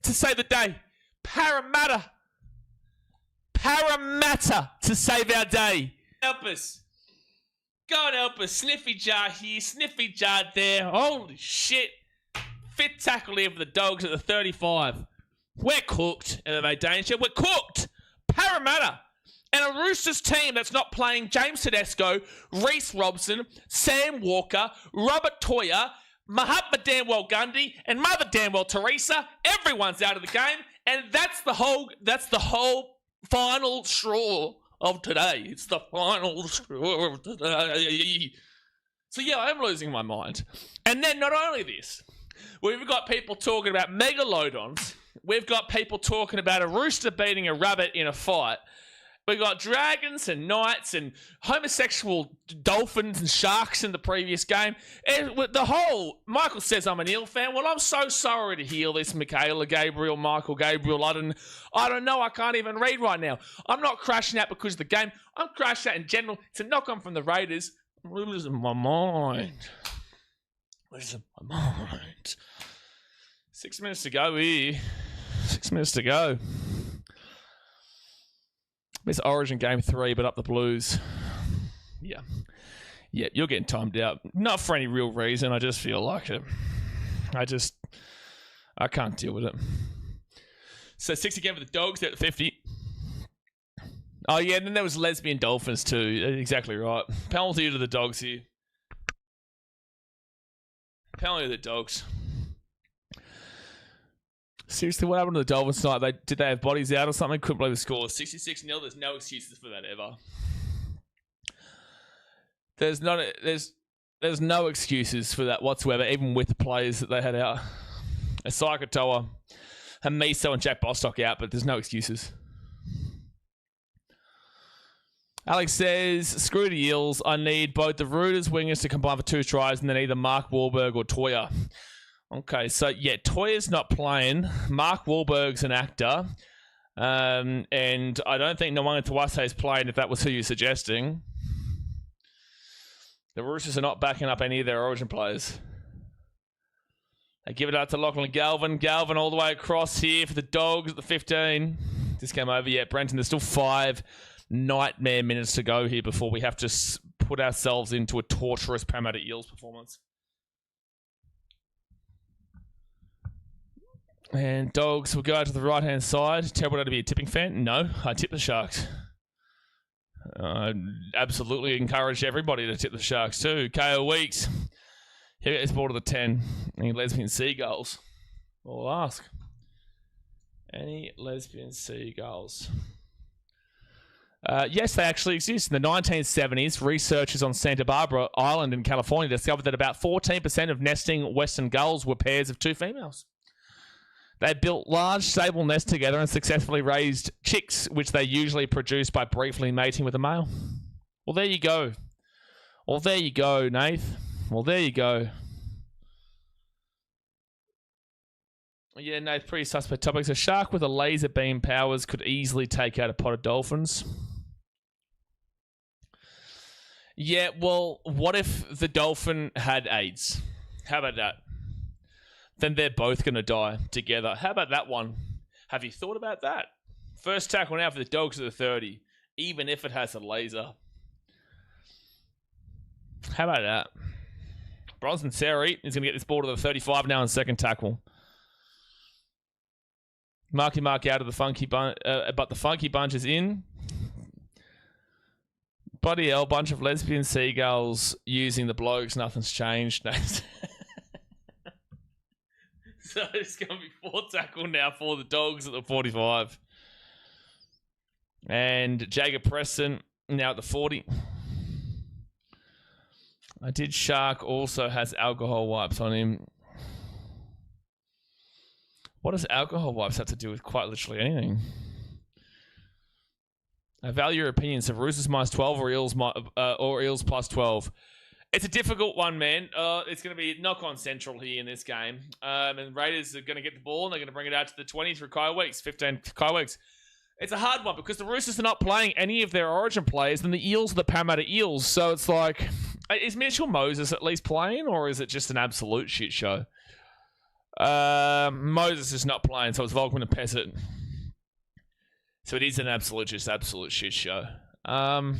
to save the day. Parramatta to save our day. Help us. God help us. Sniffy jar here, sniffy jar there. Holy shit. Fit tackle here for the Dogs at the 35. We're cooked, MMA Danger. We're cooked. Parramatta. And a Roosters team that's not playing James Tedesco, Reece Robson, Sam Walker, Robert Toya, Mahatma Damwell Gundy, and Mother Damwell Teresa. Everyone's out of the game. And that's the whole final straw of today. It's the final straw of today. So yeah, I'm losing my mind. And then not only this, we've got people talking about megalodons. We've got people talking about a rooster beating a rabbit in a fight. We've got dragons and knights and homosexual dolphins and sharks in the previous game. And with the whole, Michael says I'm an eel fan. Well, I'm so sorry to hear this, Michael Gabriel. I don't know. I can't even read right now. I'm not crashing out because of the game. I'm crashing out in general. It's a knock on from the Raiders. I'm losing my mind. 6 minutes to go here. 6 minutes to go. It's Origin Game 3, but up the Blues. Yeah, you're getting timed out. Not for any real reason. I just feel like it. I can't deal with it. So 6 again for the Dogs. They're at 50. Oh, yeah, and then there was Lesbian Dolphins too. Exactly right. Penalty to the Dogs here. Penalty to the Dogs. Seriously, what happened to the Dolphins tonight? Did they have bodies out or something? Couldn't believe the score. 66-0. There's no excuses for that ever. There's no excuses for that whatsoever, even with the players that they had out. Asai Katoa, Hamiso, and Jack Bostock out, but there's no excuses. Alex says, screw the Eels. I need both the Roosters wingers to combine for 2 tries and then either Mark Wahlberg or Toya. Okay, so yeah, Toya's not playing. Mark Wahlberg's an actor. And I don't think Nwanga Tuwase is playing if that was who you're suggesting. The Roosters are not backing up any of their Origin players. They give it out to Lachlan Galvin. Galvin all the way across here for the Dogs at the 15. This game over yet, Brenton. There's still 5 nightmare minutes to go here before we have to put ourselves into a torturous Parramatta Eels performance. And Dogs will go out to the right-hand side. Terrible to be a tipping fan. No, I tip the Sharks. Absolutely encourage everybody to tip the Sharks too. KO Weeks. Here it's ball to the 10. Any lesbian seagulls? I'll ask. Any lesbian seagulls? Yes, they actually exist. In the 1970s, researchers on Santa Barbara Island in California discovered that about 14% of nesting western gulls were pairs of 2 females. They built large, stable nests together and successfully raised chicks, which they usually produce by briefly mating with a male. Well, there you go. Well, there you go, Nath. Well, there you go. Yeah, Nath, pretty suspect topics. A shark with a laser beam powers could easily take out a pot of dolphins. Yeah, well, what if the dolphin had AIDS? How about that? Then they're both going to die together. How about that one? Have you thought about that? First tackle now for the Dogs at the 30, even if it has a laser. How about that? Bronson Seri is going to get this ball to the 35 now in second tackle. Marky Mark out of the funky bunch, but the funky bunch is in. Bloody hell, bunch of lesbian seagulls using the blokes. Nothing's changed. So it's going to be 4 tackle now for the Dogs at the 45. And Jacob Preston now at the 40. I did Shark also has alcohol wipes on him. What does alcohol wipes have to do with quite literally anything? I value your opinions of Roosters minus 12 or Eels plus 12. It's a difficult one, man. It's going to be knock-on central here in this game. And Raiders are going to get the ball, and they're going to bring it out to the 20 through Kyle Weeks, 15 Kyle Weeks. It's a hard one because the Roosters are not playing any of their origin players, and the Eels are the Parramatta Eels. So it's like, is Mitchell Moses at least playing, or is it just an absolute shit show? Moses is not playing, so it's Volkman and Pessett. So it is an absolute shit show. I'm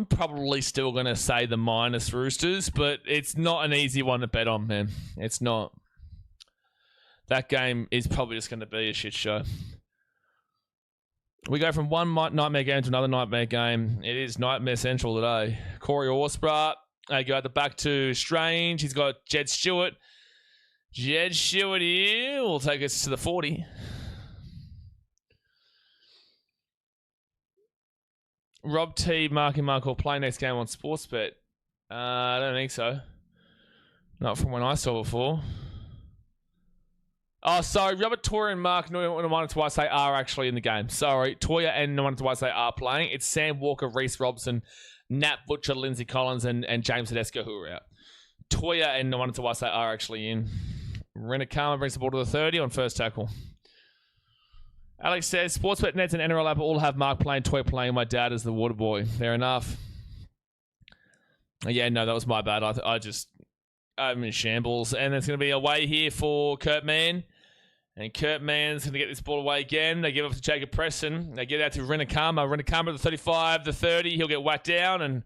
probably still going to say the minus Roosters, but it's not an easy one to bet on, man. It's not. That game is probably just going to be a shit show. We go from one nightmare game to another nightmare game. It is Nightmare Central today. Corey Horsburgh. They go at the back to Strange. He's got Jed Stewart. Jed Stewart here will take us to the 40. Rob T, Marky Mark will play next game on Sportsbet. I don't think so. Not from when I saw before. Oh, sorry. Robert Toya and Mark Nwamata are actually in the game. Sorry. Toya and Nwamata are playing. It's Sam Walker, Reece Robson, Nat Butcher, Lindsay Collins, and James Tedesco who are out. Toya and Nwamata are actually in. Renakama brings the ball to the 30 on first tackle. Alex says, Sportsbet, Nets, and NRL app all have Mark playing, Toy playing, my dad is the water boy. Fair enough. Yeah, no, that was my bad. I'm in shambles. And it's going to be away here for Kurt Mann. And Kurt Mann's going to get this ball away again. They give up to Jacob Preston. They get out to Renakama. Renakama to the 35, the 30. He'll get whacked down, and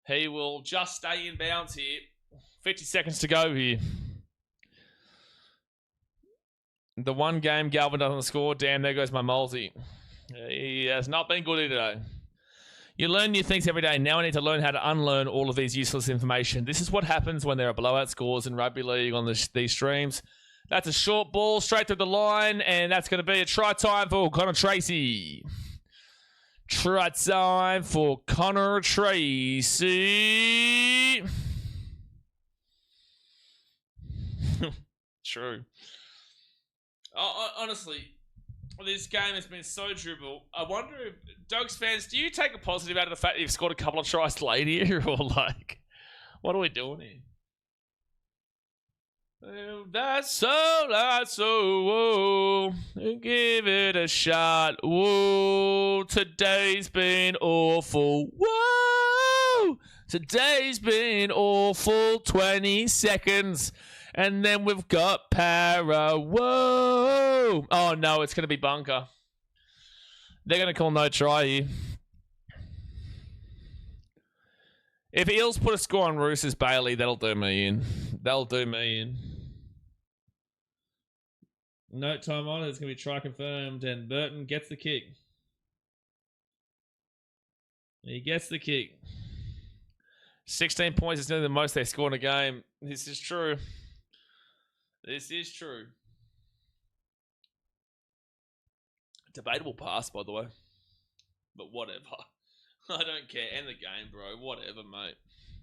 he will just stay in bounds here. 50 seconds to go here. The one game Galvin doesn't score. Damn, there goes my multi. He has not been good here today. You learn new things every day. Now I need to learn how to unlearn all of these useless information. This is what happens when there are blowout scores in rugby league on these streams. That's a short ball straight through the line, and that's going to be a try time for Connor Tracy. Try time for Connor Tracy. True. Honestly, this game has been so dribble. I wonder if, Dogs fans, do you take a positive out of the fact that you've scored a couple of tries late here? Or like, what are we doing here? That's so, whoa. Give it a shot. Whoa, today's been awful. Whoa, today's been awful. 20 seconds. And then we've got Para. Whoa. Oh, no, it's going to be bunker. They're going to call no try here. If Eels put a score on Roosters Bailey, that'll do me in. That'll do me in. Note time on it. It's going to be try confirmed. And Burton gets the kick. He gets the kick. 16 points is nearly the most they score in a game. This is true. This is true. Debatable pass, by the way. But whatever. I don't care. End the game, bro. Whatever, mate.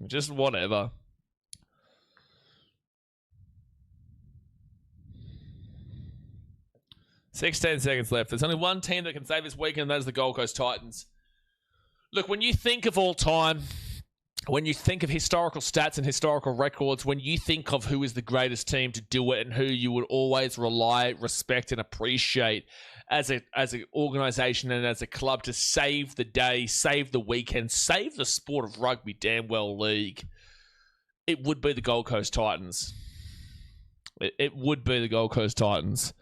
Just whatever. $16 seconds left. There's only one team that can save this weekend, and that is the Gold Coast Titans. Look, when you think of all time, when you think of historical stats and historical records, when you think of who is the greatest team to do it and who you would always rely, respect, and appreciate as an organisation and as a club to save the day, save the weekend, save the sport of rugby damn well league, it would be the Gold Coast Titans. It would be the Gold Coast Titans.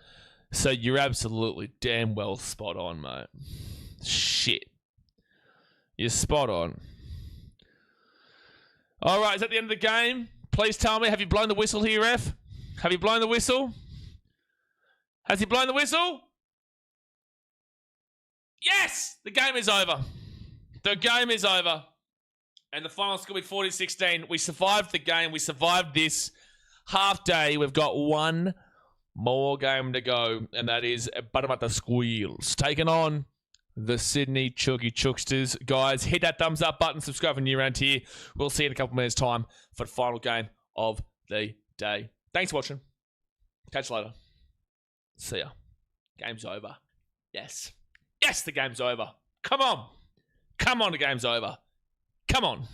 So you're absolutely damn well spot on, mate. Shit. You're spot on. All right, is that the end of the game? Please tell me, have you blown the whistle here, ref? Have you blown the whistle? Has he blown the whistle? Yes! The game is over. The game is over. And the final score will be 40-16. We survived the game. We survived this half day. We've got one more game to go, and that is Parramatta Squeals taking on the Sydney Chooky Chooksters. Guys, hit that thumbs up button, subscribe for new around here. We'll see you in a couple minutes' time for the final game of the day. Thanks for watching. Catch you later. See ya. Game's over. Yes. Yes, the game's over. Come on. Come on, the game's over. Come on.